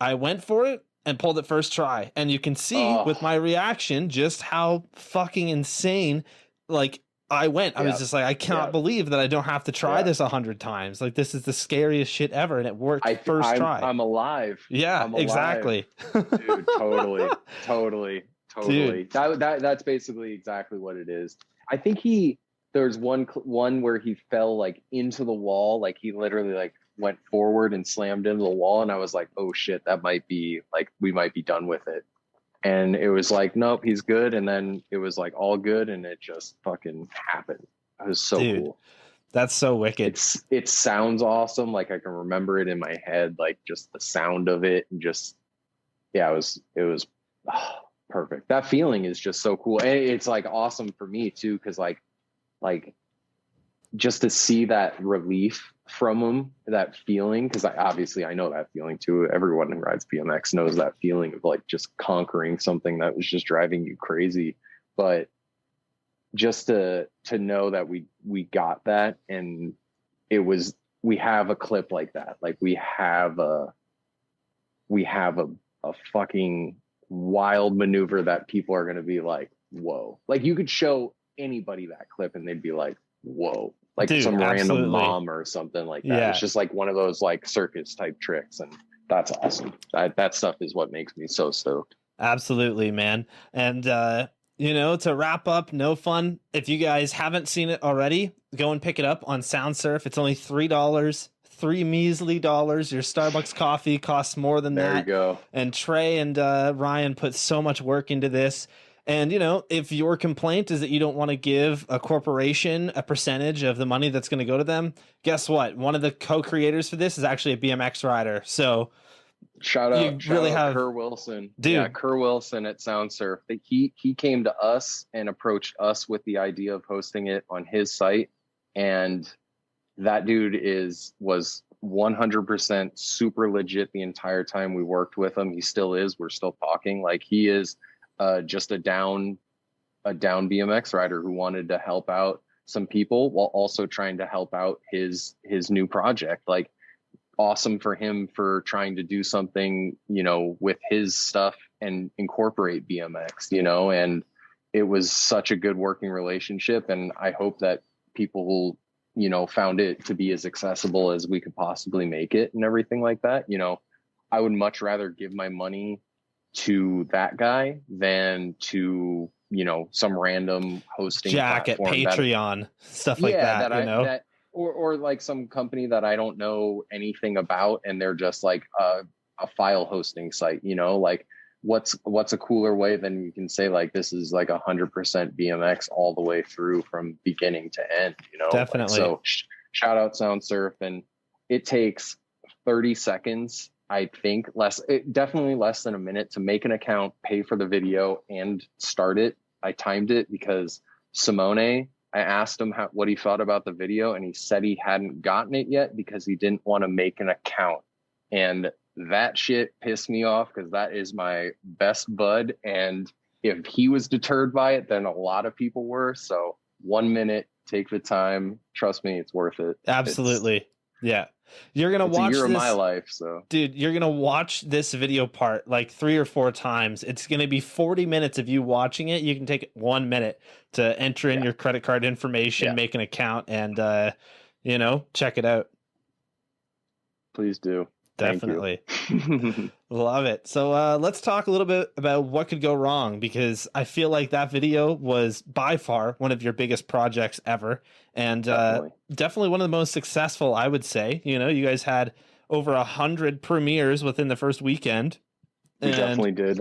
I went for it and pulled it first try. And you can see with my reaction just how fucking insane, like, I went. I was just like, I cannot believe that I don't have to try this 100 times. Like, this is the scariest shit ever, and it worked first try.
I'm alive.
Yeah,
I'm alive.
Exactly.
Dude, totally. Dude. That's basically exactly what it is. I think there's one where he fell like into the wall, like he literally like went forward and slammed into the wall, and I was like, oh shit, that might be like, we might be done with it. And it was like, nope, he's good. And then it was like all good, and it just fucking happened. It was so cool.
That's so wicked.
It sounds awesome. Like, I can remember it in my head, like just the sound of it, and just, yeah, it was perfect. That feeling is just so cool. And it's like awesome for me too, because like just to see that relief from him, that feeling, because I know that feeling too. Everyone who rides BMX knows that feeling of like just conquering something that was just driving you crazy. But just to know that we got that, and we have a clip like that. Like, we have a fucking wild maneuver that people are going to be like, whoa. Like, you could show anybody that clip and they'd be like, whoa. Like, dude, some random mom or something like that. Yeah. It's just like one of those like circus type tricks, and that's awesome. That stuff is what makes me so stoked.
Absolutely, man. And you know, to wrap up, No Fun, if you guys haven't seen it already, go and pick it up on SoundSurf. It's only $3, $3 measly. Your Starbucks coffee costs more than that.
There you go.
And Trey and Ryan put so much work into this. And, you know, if your complaint is that you don't want to give a corporation a percentage of the money that's going to go to them, guess what? One of the co-creators for this is actually a BMX rider. So
shout out Kerr Wilson.
Dude.
Yeah, Kerr Wilson at SoundSurf. He came to us and approached us with the idea of hosting it on his site. And that dude was 100% super legit the entire time we worked with him. He still is. We're still talking. Like, he is just a down BMX rider who wanted to help out some people while also trying to help out his new project. Like, awesome for him for trying to do something, you know, with his stuff and incorporate BMX, you know, and it was such a good working relationship. And I hope that people, you know, found it to be as accessible as we could possibly make it and everything like that. You know, I would much rather give my money to that guy than to, you know, some random hosting
Jack at
platform
Patreon, stuff like
yeah,
that, you know?
or like some company that I don't know anything about, and they're just like a file hosting site, you know, like what's a cooler way than you can say like this is like 100% BMX all the way through from beginning to end, you know?
Definitely.
Like, so shout out Sound Surf, and it takes 30 seconds, I think, definitely less than a minute to make an account, pay for the video, and start it. I timed it because Simone, I asked him what he thought about the video, and he said he hadn't gotten it yet because he didn't want to make an account. And that shit pissed me off because that is my best bud. And if he was deterred by it, then a lot of people were. So 1 minute, take the time. Trust me, it's worth it.
Absolutely. Yeah. You're going to watch
a year
this,
of my life. So
dude, you're going to watch this video part like 3 or 4 times. It's going to be 40 minutes of you watching it. You can take 1 minute to enter in your credit card information, make an account, and, you know, check it out.
Please do.
Definitely. Love it. So let's talk a little bit about what could go wrong, because I feel like that video was by far one of your biggest projects ever, and definitely one of the most successful, I would say. You know, you guys had over 100 premieres within the first weekend.
We definitely did.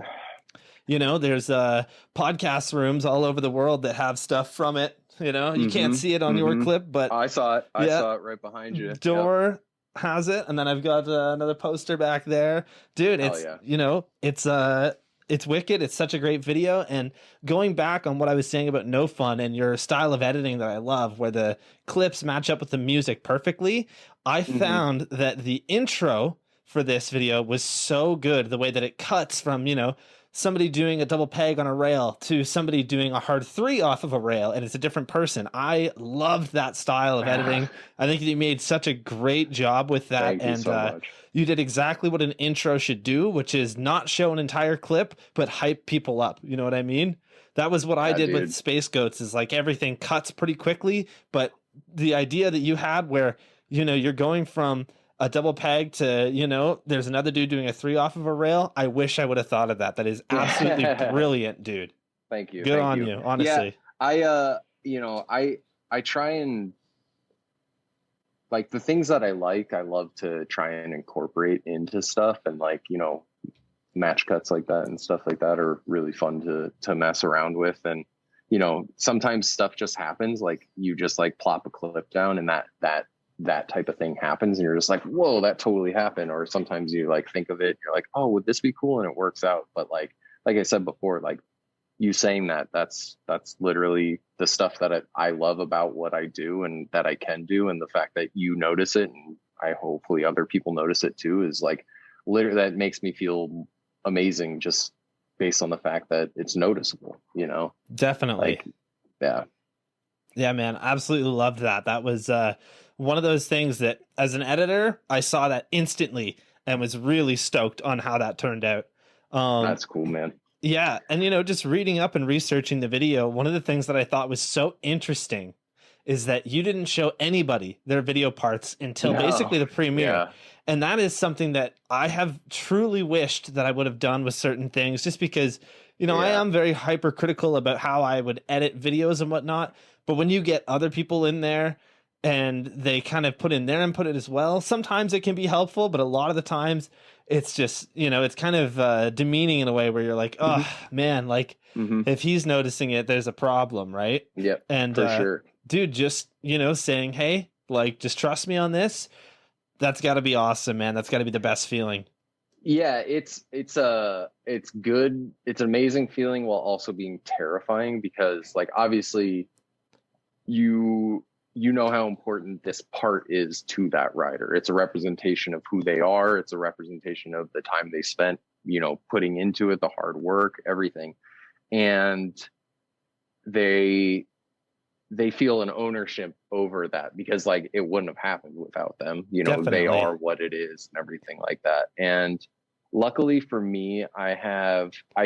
You know, there's podcast rooms all over the world that have stuff from it. You know, you can't see it on your clip, but
I saw it. I saw it right behind you.
Door has it, and then I've got another poster back there, dude. It's you know, it's wicked. It's such a great video. And going back on what I was saying about No Fun and your style of editing that I love, where the clips match up with the music perfectly, I found that the intro for this video was so good. The way that it cuts from, you know, somebody doing a double peg on a rail to somebody doing a hard 3 off of a rail, and it's a different person. I loved that style of editing. I think you made such a great job with that.
Thank you so much.
You did exactly what an intro should do, which is not show an entire clip, but hype people up. You know what I mean? That was what I did with Space Goats, is like everything cuts pretty quickly, but the idea that you had where, you know, you're going from a double peg to, you know, there's another dude doing a 3 off of a rail. I wish I would have thought of that. That is absolutely brilliant, dude.
Thank you.
Good on you, honestly.
Yeah, you know, I try and, like, the things that I love to try and incorporate into stuff, and like, you know, match cuts like that and stuff like that are really fun to mess around with. And, you know, sometimes stuff just happens, like you just like plop a clip down and that type of thing happens, and you're just like, whoa, that totally happened. Or sometimes you like think of it, you're like, oh, would this be cool? And it works out. But like I said before, like you saying that's literally the stuff that I love about what I do and that I can do. And the fact that you notice it, and hopefully other people notice it too, is like literally, that makes me feel amazing, just based on the fact that it's noticeable, you know?
Definitely.
Like,
yeah, man, absolutely loved that. That was one of those things that, as an editor, I saw that instantly and was really stoked on how that turned out.
That's cool, man.
Yeah, and you know, just reading up and researching the video, one of the things that I thought was so interesting is that you didn't show anybody their video parts until basically the premiere. Yeah. And that is something that I have truly wished that I would have done with certain things, just because, you know, I am very hypercritical about how I would edit videos and whatnot. But when you get other people in there and they kind of put in their input as well, sometimes it can be helpful, but a lot of the times it's just, you know, it's kind of demeaning in a way where you're like, oh man, like if he's noticing it, there's a problem, right?
Yep.
And
for sure,
dude, just, you know, saying, hey, like, just trust me on this. That's got to be awesome, man. That's got to be the best feeling.
Yeah, it's good. It's an amazing feeling while also being terrifying, because like obviously you know how important this part is to that rider. It's a representation of who they are. It's a representation of the time they spent, you know, putting into it, the hard work, everything. And they feel an ownership over that, because like it wouldn't have happened without them. You know, Definitely. They are what it is and everything like that. And luckily for me, I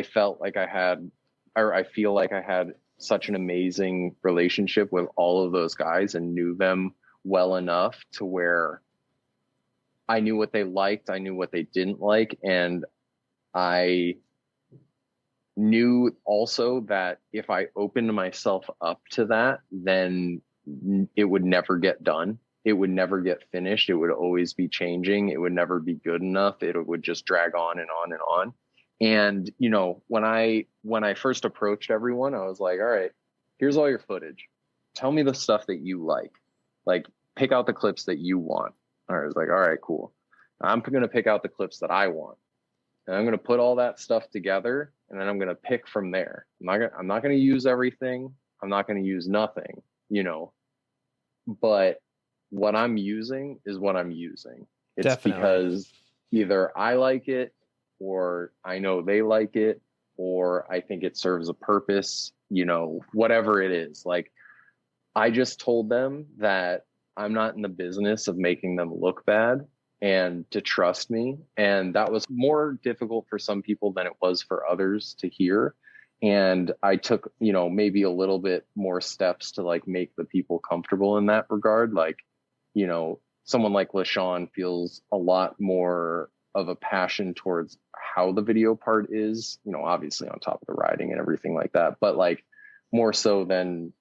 feel like I had such an amazing relationship with all of those guys and knew them well enough to where I knew what they liked, I knew what they didn't like, and I knew also that if I opened myself up to that, then it would never get done. It would never get finished. It would always be changing. It would never be good enough. It would just drag on and on and on. And, you know, when I first approached everyone, I was like, all right, here's all your footage. Tell me the stuff that you like pick out the clips that you want. I was like, all right, cool. I'm going to pick out the clips that I want. And I'm going to put all that stuff together, and then I'm going to pick from there. I'm not going to use everything. I'm not going to use nothing, you know, but what I'm using is what I'm using. It's
Definitely.
because either I like it, or I know they like it, or I think it serves a purpose, you know, whatever it is. Like, I just told them that I'm not in the business of making them look bad, and to trust me. And that was more difficult for some people than it was for others to hear. And I took, you know, maybe a little bit more steps to like make the people comfortable in that regard. Like, you know, someone like Lahsaan feels a lot more of a passion towards how the video part is, you know, obviously on top of the writing and everything like that, but like more so than,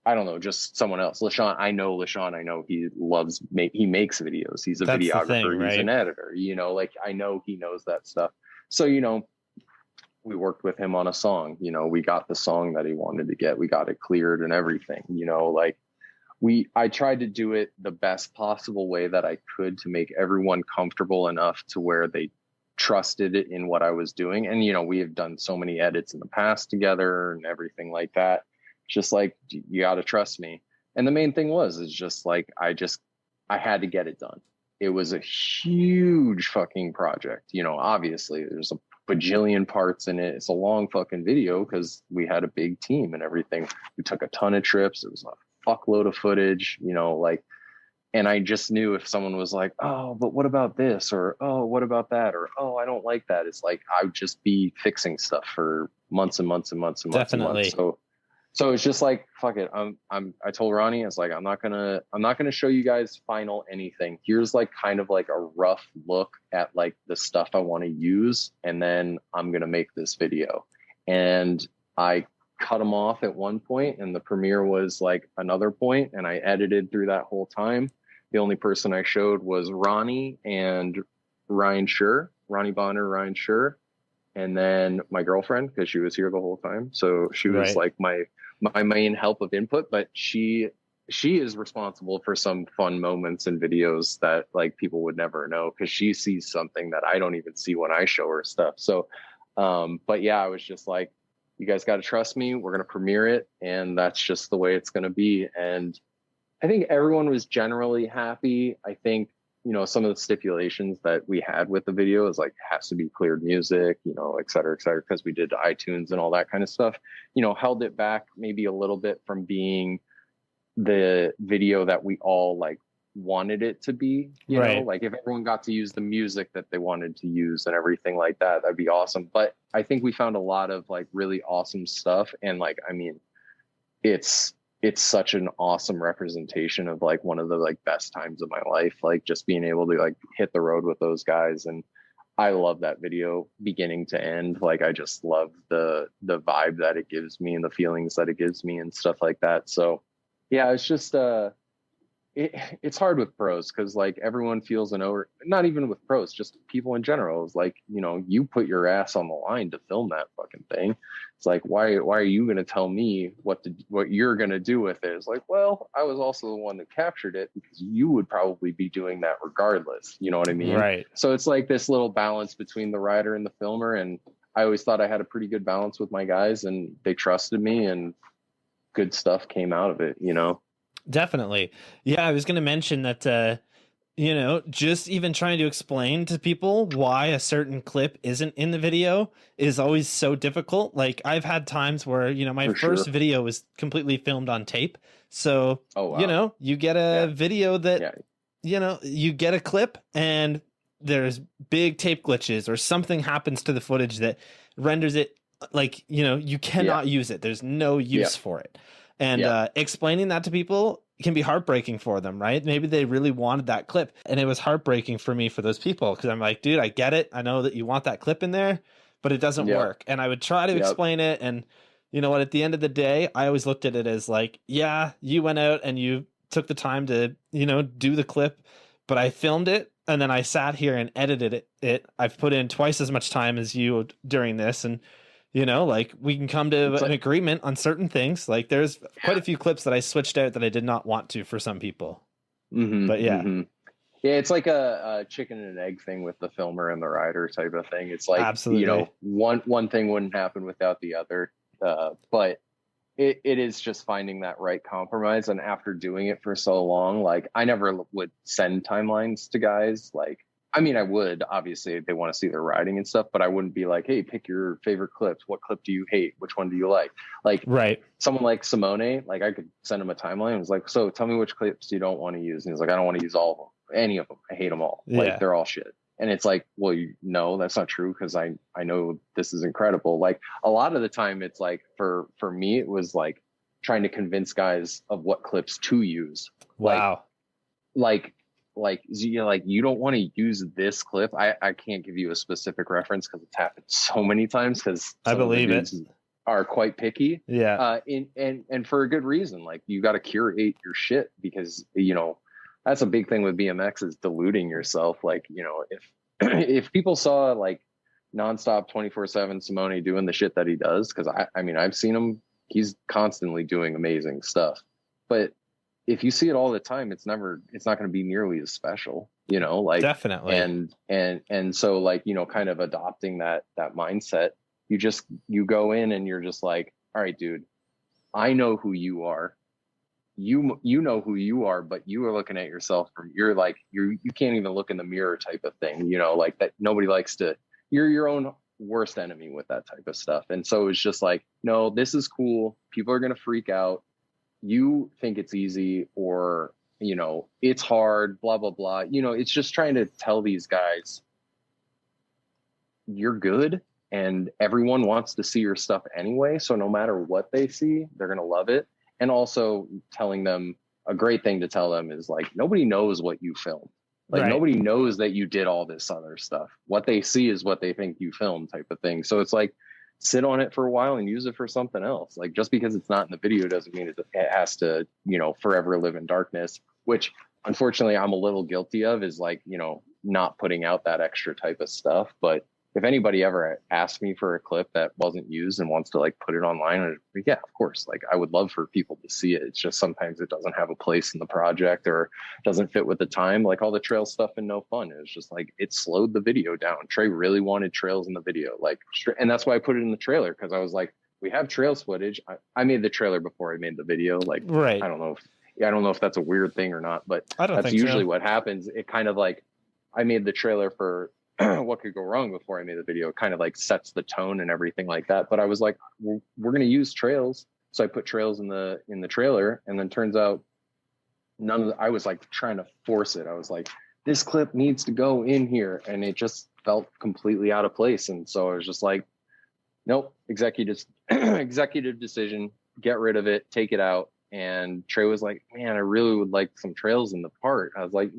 I don't know, just someone else. Lahsaan, I know he he makes videos. He's a
That's the
videographer,
thing, right?
He's an editor, you know, like I know he knows that stuff. So, you know, we worked with him on a song, you know, we got the song that he wanted to get, we got it cleared and everything, you know, like I tried to do it the best possible way that I could to make everyone comfortable enough to where they trusted in what I was doing. And, you know, we have done so many edits in the past together and everything like that. Just like, you got to trust me. And the main thing is just like, I had to get it done. It was a huge fucking project. You know, obviously there's a bajillion parts in it. It's a long fucking video because we had a big team and everything. We took a ton of trips. It was a fuckload of footage, you know, like, and I just knew if someone was like, oh, but what about this? Or, oh, what about that? Or, oh, I don't like that. It's like, I would just be fixing stuff for months and months and months and months.
Definitely.
And months. So it's just like, fuck it. I told Ronnie, I was like, I'm not gonna show you guys final anything. Here's like kind of like a rough look at like the stuff I want to use. And then I'm going to make this video. And I cut them off at one point, and the premiere was like another point, and I edited through that whole time. The only person I showed was Ronnie and Ryan Bonner, Ryan Schur, and then my girlfriend, because she was here the whole time. So she was like my main help of input, but she is responsible for some fun moments and videos that like people would never know, because she sees something that I don't even see when I show her stuff. So but yeah, I was just like, you guys got to trust me. We're going to premiere it, and that's just the way it's going to be. And I think everyone was generally happy. I think, you know, some of the stipulations that we had with the video is like, has to be cleared music, you know, et cetera, because we did iTunes and all that kind of stuff, you know, held it back maybe a little bit from being the video that we all like wanted it to be, you know, like if everyone got to use the music that they wanted to use and everything like that, that'd be awesome. But I think we found a lot of like really awesome stuff. And like, I mean, it's such an awesome representation of like one of the like best times of my life, like just being able to like hit the road with those guys. And I love that video beginning to end. Like, I just love the vibe that it gives me and the feelings that it gives me and stuff like that. So yeah, it's just it's hard with pros, because like everyone feels not even with pros, just people in general. It's like, you know, you put your ass on the line to film that fucking thing. It's like, why are you going to tell me what you're going to do with it? It's like, well, I was also the one that captured it, because you would probably be doing that regardless. You know what I mean?
Right.
So it's like this little balance between the writer and the filmer. And I always thought I had a pretty good balance with my guys, and they trusted me, and good stuff came out of it, you know?
Definitely. Yeah, I was going to mention that, you know, just even trying to explain to people why a certain clip isn't in the video is always so difficult. Like, I've had times where, you know, my first video was completely filmed on tape. So, you know, you get a video that, you know, you get a clip and there's big tape glitches or something happens to the footage that renders it like, you know, you cannot use it. There's no use for it. And explaining that to people can be heartbreaking for them, right? Maybe they really wanted that clip, and it was heartbreaking for me for those people, because I'm like, dude, I get it. I know that you want that clip in there, but it doesn't
Yep.
work. And I would try to explain it. And you know what? At the end of the day, I always looked at it as like, yeah, you went out and you took the time to, you know, do the clip, but I filmed it and then I sat here and edited it. I've put in twice as much time as you during this, and you know, like we can come to an agreement on certain things. Like there's quite a few clips that I switched out that I did not want to for some people. But yeah.
Yeah, it's like a chicken and egg thing with the filmer and the writer type of thing. It's like,
absolutely,
you know, one thing wouldn't happen without the other. But it is just finding that right compromise. And after doing it for so long, like I never would send timelines to guys. Like, I mean, I would, obviously they want to see their riding and stuff, but I wouldn't be like, hey, pick your favorite clips. What clip do you hate? Which one do you like? Like,
right.
Someone like Simone, like I could send him a timeline. It was like, so tell me which clips you don't want to use. And he's like, I don't want to use all of them, any of them. I hate them all. Like they're all shit. And it's like, well, no, that's not true, because I know this is incredible. Like a lot of the time it's like for me, it was like trying to convince guys of what clips to use.
Wow.
Like you don't want to use this clip. I can't give you a specific reference because it's happened so many times, because
I believe it
are quite picky.
Yeah.
And for a good reason. Like you got to curate your shit, because you know that's a big thing with BMX is diluting yourself. Like, you know, if people saw like nonstop 24/7 Simone doing the shit that he does, because I mean I've seen him, he's constantly doing amazing stuff, but if you see it all the time, it's not going to be nearly as special, you know, like
definitely.
And so like, you know, kind of adopting that mindset, you go in and you're just like, all right, dude, I know who you are. You know who you are, but you are looking at yourself from, you're like, you can't even look in the mirror type of thing, you know, like that. Nobody likes to, you're your own worst enemy with that type of stuff. And so it's just like, no, this is cool. People are going to freak out. You think it's easy, or, you know, it's hard, blah, blah, blah. You know, it's just trying to tell these guys you're good and everyone wants to see your stuff anyway. So no matter what they see, they're going to love it. And also telling them, a great thing to tell them is like, nobody knows what you filmed. Like nobody knows that you did all this other stuff. What they see is what they think you filmed, type of thing. So it's like, sit on it for a while and use it for something else. Like just because it's not in the video doesn't mean it has to, you know, forever live in darkness, which unfortunately I'm a little guilty of, is like, you know, not putting out that extra type of stuff. But if anybody ever asked me for a clip that wasn't used and wants to like put it online, yeah, of course, like I would love for people to see it. It's just sometimes it doesn't have a place in the project or doesn't fit with the time. Like all the trail stuff in No Fun, it was just like, it slowed the video down. Trey really wanted trails in the video, like, and that's why I put it in the trailer, because I was like, we have trails footage. I made the trailer before I made the video. Like, I don't know if that's a weird thing or not, but that's usually what happens. It kind of like, I made the trailer for what could go wrong before I made the video. It kind of like sets the tone and everything like that. But I was like, we're going to use trails. So I put trails in the trailer, and then turns out I was like trying to force it. I was like, this clip needs to go in here. And it just felt completely out of place. And so I was just like, nope, executive decision, get rid of it, take it out. And Trey was like, man, I really would like some trails in the part. I was like,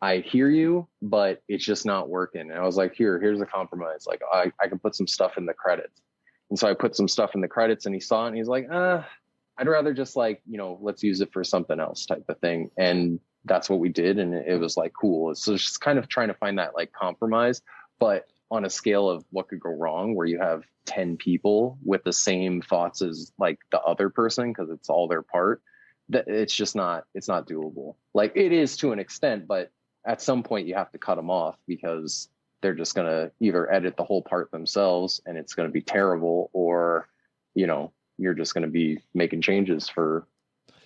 I hear you, but it's just not working. And I was like, here's a compromise. Like I can put some stuff in the credits. And so I put some stuff in the credits, and he saw it and he's like, I'd rather just like, you know, let's use it for something else type of thing. And that's what we did. And it was like, cool. So it's just kind of trying to find that like compromise, but on a scale of what could go wrong, where you have 10 people with the same thoughts as like the other person, because it's all their part, that it's not doable. Like it is to an extent, but at some point you have to cut them off, because they're just going to either edit the whole part themselves and it's going to be terrible, or, you know, you're just going to be making changes for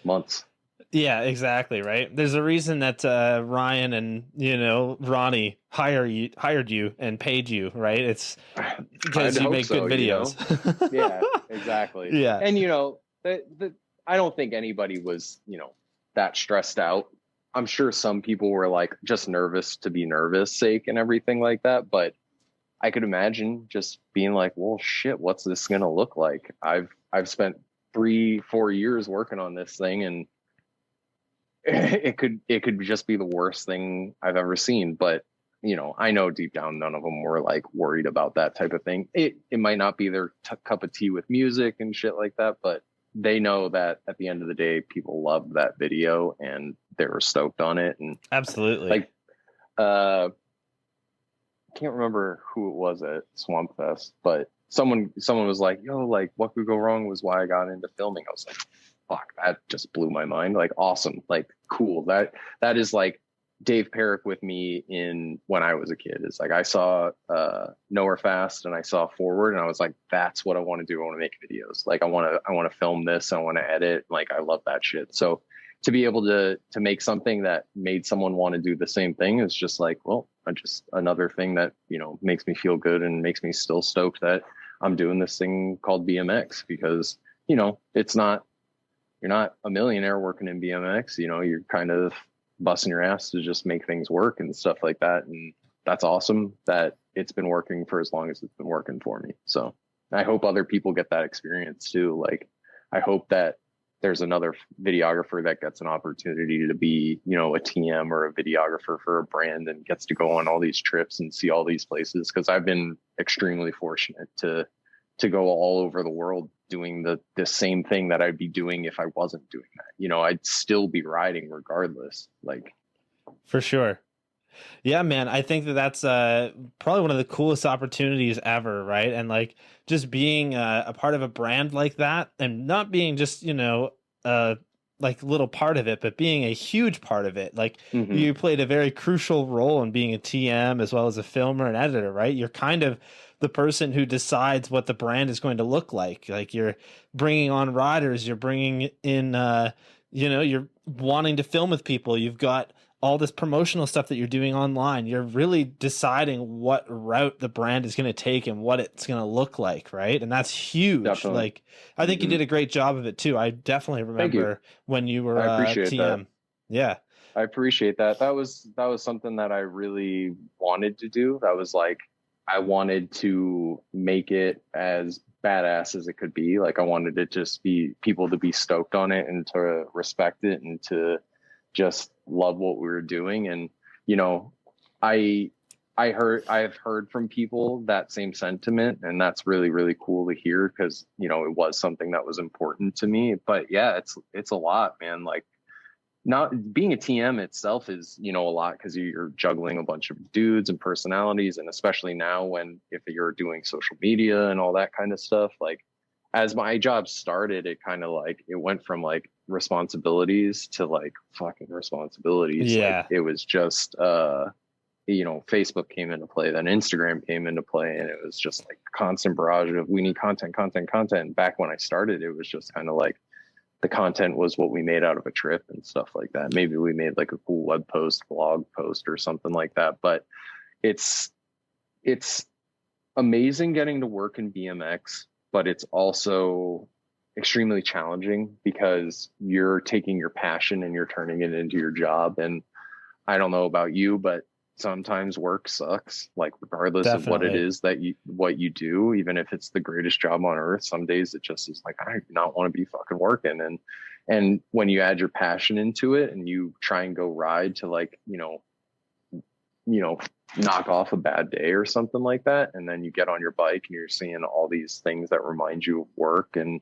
months.
Yeah, exactly. Right. There's a reason that Ryan and, you know, Ronnie hired you and paid you, right? It's because you make good videos.
You know? Yeah, exactly.
Yeah.
And, you know, I don't think anybody was, you know, that stressed out. I'm sure some people were like just nervous to be nervous sake and everything like that. But I could imagine just being like, well, shit, what's this going to look like? I've spent 3-4 years working on this thing, and it could just be the worst thing I've ever seen. But I know deep down none of them were like worried about that type of thing. It might not be their cup of tea with music and shit like that, but they know that at the end of the day, people loved that video and they were stoked on it. And
Absolutely.
like, can't remember who it was at Swampfest, but someone was like, yo, like what could go wrong was why I got into filming. I was like, fuck, that just blew my mind. Like, awesome. Like, cool. That is like Dave Perrick with me in when I was a kid. It's like I saw Nowhere Fast and I saw Forward and I was like, that's what I want to do. I want to make videos. Like I want to film this. I want to edit. Like I love that shit. So to be able to make something that made someone want to do the same thing is just like, well, just another thing that, makes me feel good and makes me still stoked that I'm doing this thing called BMX because, it's not, you're not a millionaire working in BMX, you're kind of busting your ass to just make things work and stuff like that. And that's awesome that it's been working for as long as it's been working for me. So I hope other people get that experience too. Like, I hope that there's another videographer that gets an opportunity to be, a TM or a videographer for a brand and gets to go on all these trips and see all these places. Cause I've been extremely fortunate to go all over the world doing the same thing that I'd be doing if I wasn't doing that. I'd still be riding regardless. Like,
for sure. Yeah, man, I think that's probably one of the coolest opportunities ever, right? And like just being a part of a brand like that and not being just, like little part of it, but being a huge part of it. Like you played a very crucial role in being a TM as well as a filmer and editor, right? You're kind of the person who decides what the brand is going to look like. Like you're bringing on riders, you're bringing in, you're wanting to film with people. You've got all this promotional stuff that you're doing online. You're really deciding what route the brand is going to take and what it's going to look like. Right. And that's huge.
Definitely.
Like, I think you did a great job of it too. I definitely remember when you were
I appreciate
TM.
that.
Yeah.
I appreciate that. That was something that I really wanted to do. That was like, I wanted to make it as badass as it could be. Like I wanted it just be people to be stoked on it and to respect it and to just love what we were doing. And, I've heard from people that same sentiment, and that's really, really cool to hear because, it was something that was important to me. But yeah, it's a lot, man. Like, not being a TM itself is, a lot because you're juggling a bunch of dudes and personalities. And especially now if you're doing social media and all that kind of stuff, like as my job started, it kind of like, it went from like responsibilities to like fucking responsibilities.
Yeah.
Like, it was just, Facebook came into play, then Instagram came into play, and it was just like a constant barrage of we need content. And back when I started, it was just kind of like, the content was what we made out of a trip and stuff like that. Maybe we made like a cool web post, blog post or something like that. But it's amazing getting to work in BMX, but it's also extremely challenging because you're taking your passion and you're turning it into your job. And I don't know about you, but sometimes work sucks, like regardless
Definitely.
of what it is what you do, even if it's the greatest job on earth, some days it just is like, I do not want to be fucking working. And when you add your passion into it and you try and go ride to like, knock off a bad day or something like that, and then you get on your bike and you're seeing all these things that remind you of work and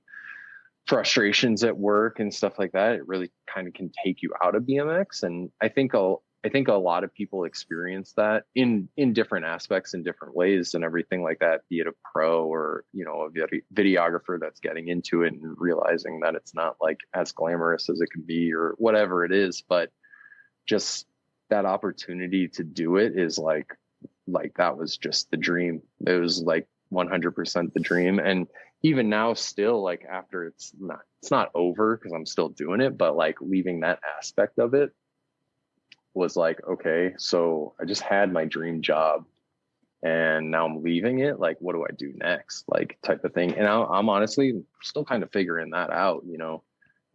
frustrations at work and stuff like that, it really kind of can take you out of BMX. And I think a lot of people experience that in different aspects, in different ways and everything like that, be it a pro or, a videographer that's getting into it and realizing that it's not like as glamorous as it can be or whatever it is. But just that opportunity to do it is like that was just the dream. It was like 100% the dream. And even now still, like after it's not over because I'm still doing it, but like leaving that aspect of it was like, okay, so I just had my dream job and now I'm leaving it. Like, what do I do next? Like type of thing. And I'm honestly still kind of figuring that out.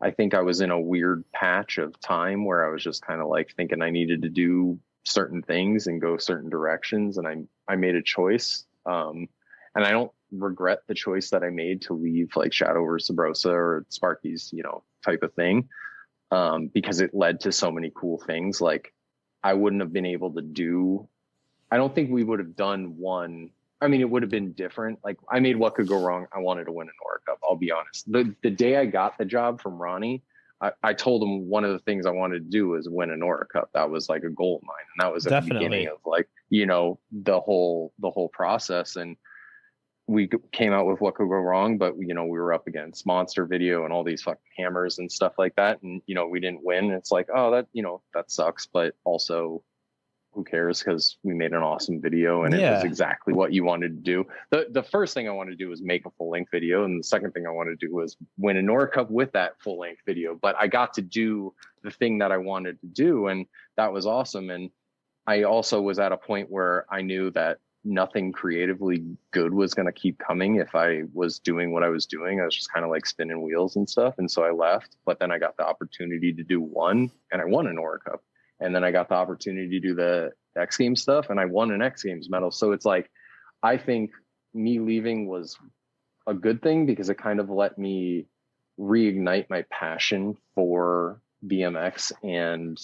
I think I was in a weird patch of time where I was just kind of like thinking I needed to do certain things and go certain directions. And I made a choice. And I don't regret the choice that I made to leave like Shadow or Subrosa or Sparky's, type of thing. because it led to so many cool things. Like I wouldn't have been able to do, I don't think we would have done one. I mean, it would have been different. Like I made What Could Go Wrong. I wanted to win a NORA Cup. I'll be honest. The day I got the job from Ronnie, I told him one of the things I wanted to do was win a NORA Cup. That was like a goal of mine. And that was at the beginning of like, you know, the whole process. And we came out with What Could Go Wrong, but you know, we were up against Monster Video and all these fucking hammers and stuff like that. And, you know, we didn't win. It's like, oh, that, you know, that sucks. But also, who cares, because we made an awesome video and it was exactly what you wanted to do. The first thing I wanted to do was make a full length video, and the second thing I wanted to do was win a NORA Cup with that full length video. But I got to do the thing that I wanted to do, and that was awesome. And I also was at a point where I knew that nothing creatively good was going to keep coming if I was doing what I was doing. I was just kind of like spinning wheels and stuff, and so I left. But then I got the opportunity to do one, and I won a NORA Cup. And then I got the opportunity to do the X Games stuff, and I won an X Games medal. So it's like, I think me leaving was a good thing because it kind of let me reignite my passion for BMX and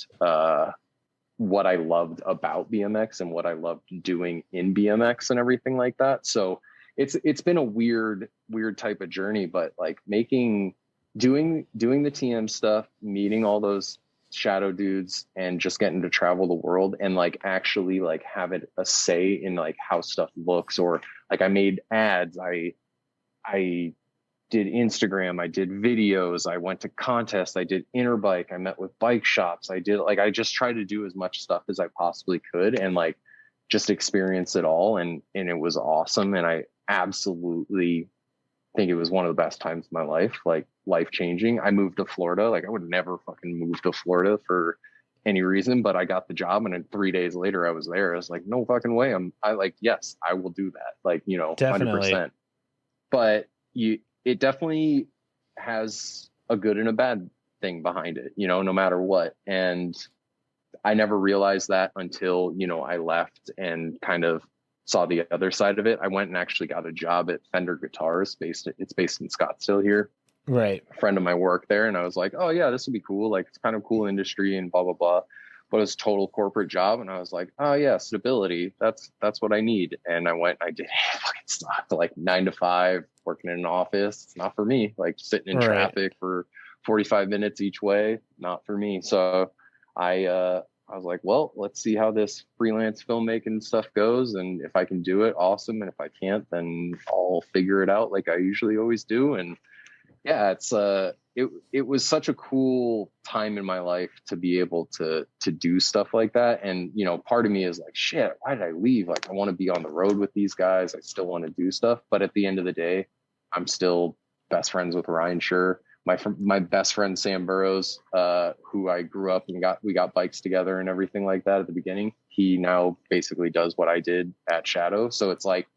what I loved about BMX and what I loved doing in BMX and everything like that. So it's been a weird type of journey, but like doing the TM stuff, meeting all those Shadow dudes and just getting to travel the world and like actually like have it a say in like how stuff looks. Or like I made ads, I did Instagram, I did videos, I went to contests, I did Interbike, I met with bike shops, I just tried to do as much stuff as I possibly could and like just experience it all, and it was awesome. And I absolutely think it was one of the best times of my life, like life-changing. I moved to Florida. Like I would never fucking move to Florida for any reason, but I got the job, and then 3 days later I was there. I was like, no fucking way. Yes, I will do that. Like, you know,
Definitely.
100%. But it definitely has a good and a bad thing behind it, you know, no matter what. And I never realized that until, you know, I left and kind of saw the other side of it. I went and actually got a job at Fender Guitars. It's based in Scottsdale here.
Right.
A friend of mine worked there, and I was like, oh yeah, this would be cool. Like it's kind of cool industry and blah, blah, blah. But it's total corporate job. And I was like, oh yeah, stability. That's what I need. And I went, I did fucking stuff like 9 to 5, working in an office. It's not for me. Like sitting in traffic for 45 minutes each way. Not for me. So I was like, well, let's see how this freelance filmmaking stuff goes. And if I can do it, awesome. And if I can't, then I'll figure it out like I usually always do. And yeah, it was such a cool time in my life to be able to do stuff like that. And, you know, part of me is like, shit, why did I leave? Like, I want to be on the road with these guys. I still want to do stuff. But at the end of the day, I'm still best friends with Ryan. Sure. My best friend, Sam Burrows, who I grew up and we got bikes together and everything like that at the beginning. He now basically does what I did at Shadow. So it's like,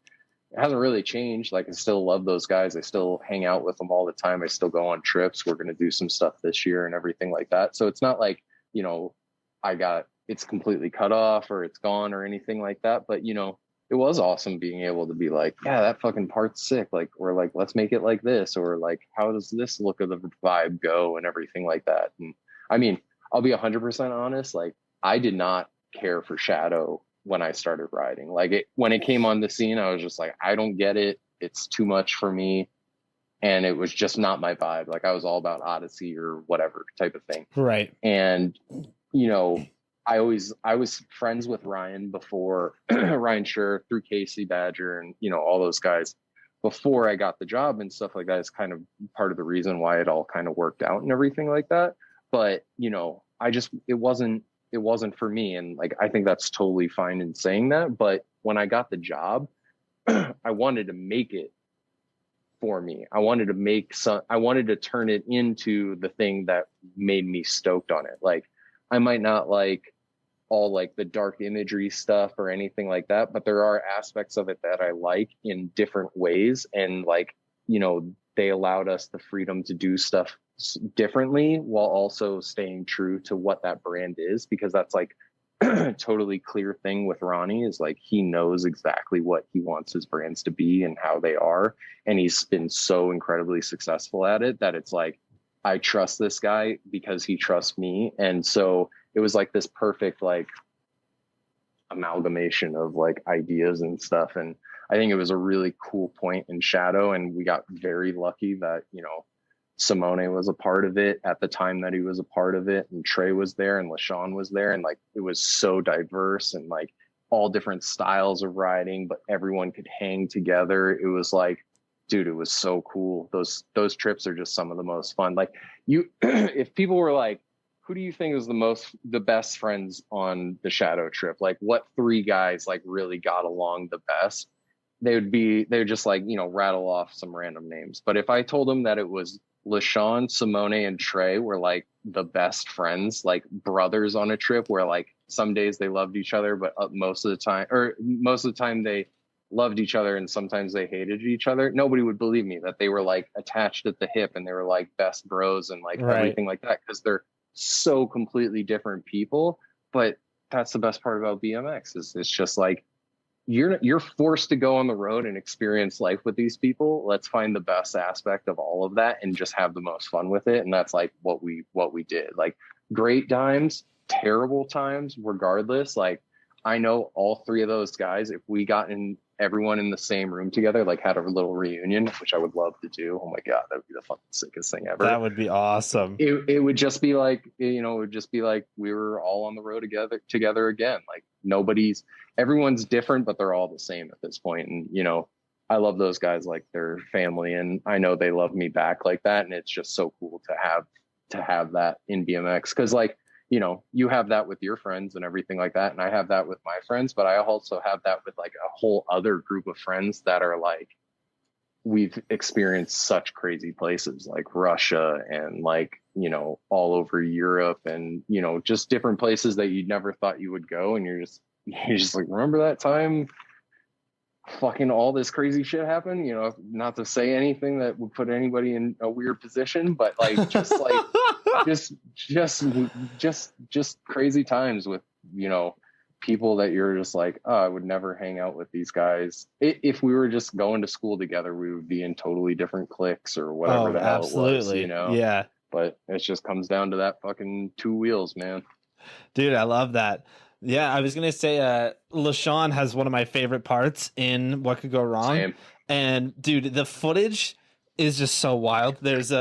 it hasn't really changed. Like I still love those guys. I still hang out with them all the time. I still go on trips. We're going to do some stuff this year and everything like that. So it's not like, you know, it's completely cut off or it's gone or anything like that. But, you know, it was awesome being able to be like, yeah, that fucking part's sick. Like, or like, let's make it like this, or like, how does this look of the vibe go and everything like that. And I mean, I'll be 100% honest. Like I did not care for Shadow when I started riding. Like when it came on the scene, I was just like, I don't get it. It's too much for me. And it was just not my vibe. Like I was all about Odyssey or whatever type of thing.
Right.
And, you know, I was friends with Ryan before Ryan Sure through Casey Badger and, you know, all those guys before I got the job and stuff like that is kind of part of the reason why it all kind of worked out and everything like that. But, you know, it wasn't for me. And like, I think that's totally fine in saying that. But when I got the job, I wanted to make it for me. I wanted to turn it into the thing that made me stoked on it. Like I might not like all like the dark imagery stuff or anything like that, but there are aspects of it that I like in different ways. And like, you know, they allowed us the freedom to do stuff differently while also staying true to what that brand is, because that's like totally clear thing with Ronnie is like he knows exactly what he wants his brands to be and how they are, and he's been so incredibly successful at it that it's like I trust this guy because he trusts me. And so it was like this perfect, like, amalgamation of like ideas and stuff. And I think it was a really cool point in Shadow. And we got very lucky that, you know, Simone was a part of it at the time that he was a part of it, and Trey was there and Lahsaan was there, and like it was so diverse and like all different styles of riding, but everyone could hang together. It was like, dude, it was so cool. Those trips are just some of the most fun. Like you if people were like, who do you think is the best friends on the Shadow trip? Like what three guys like really got along the best? They would just like, you know, rattle off some random names. But if I told them that it was Lahsaan, Simone, and Trey were like the best friends, like brothers on a trip where like some days they loved each other, but most of the time they loved each other and sometimes they hated each other, nobody would believe me that they were like attached at the hip and they were like best bros and like everything like that, because they're so completely different people. But that's the best part about BMX is it's just like you're forced to go on the road and experience life with these people. Let's find the best aspect of all of that and just have the most fun with it. And that's like what we did. Like great times, terrible times, regardless. Like I know all three of those guys, if we got in everyone in the same room together, like had a little reunion, which I would love to do. Oh my God, that would be the fucking sickest thing ever.
That would be awesome.
It would just be like, you know, it would just be like we were all on the road together again. Like everyone's different, but they're all the same at this point. And, you know, I love those guys like they're family, and I know they love me back like that. And it's just so cool to have that in BMX. Cause like, you know, you have that with your friends and everything like that. And I have that with my friends, but I also have that with like a whole other group of friends that are like, we've experienced such crazy places like Russia and like, you know, all over Europe and, you know, just different places that you never thought you would go. And you're just like, remember that time fucking all this crazy shit happened? You know, not to say anything that would put anybody in a weird position, but like, just like, just crazy times with, you know, people that you're just like, oh, I would never hang out with these guys. If we were just going to school together, we would be in totally different cliques or whatever the hell it was, you know?
Yeah.
But it just comes down to that fucking two wheels, man.
Dude, I love that. Yeah, I was going to say Lahsaan has one of my favorite parts in What Could Go Wrong.
Same.
And dude, the footage is just so wild. There's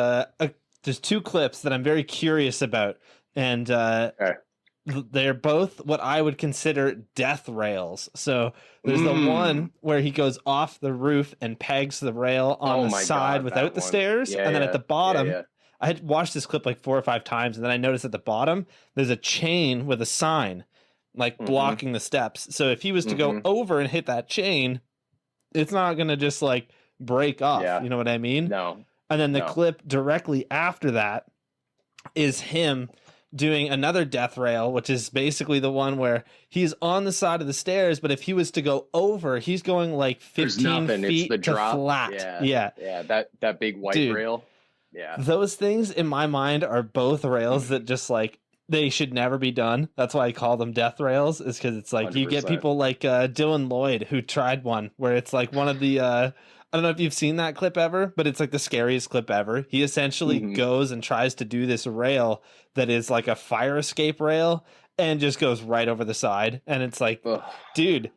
there's two clips that I'm very curious about, and they're both what I would consider death rails. So there's the one where he goes off the roof and pegs the rail on the side without the stairs, and then at the bottom, I had watched this clip like 4 or 5 times, and then I noticed at the bottom there's a chain with a sign like blocking the steps. So if he was to go over and hit that chain, it's not gonna just like break off. You know what I mean?
No.
And then the clip directly after that is him doing another death rail, which is basically the one where he's on the side of the stairs, but if he was to go over, he's going like 15 feet
it's the
to
drop.
flat.
Yeah. That big white rail. Yeah.
Those things in my mind are both rails that just like they should never be done. That's why I call them death rails, is because it's like 100%. You get people like Dylan Lloyd who tried one where it's like one of the I don't know if you've seen that clip ever, but it's like the scariest clip ever. He essentially goes and tries to do this rail that is like a fire escape rail and just goes right over the side. And it's like, dude,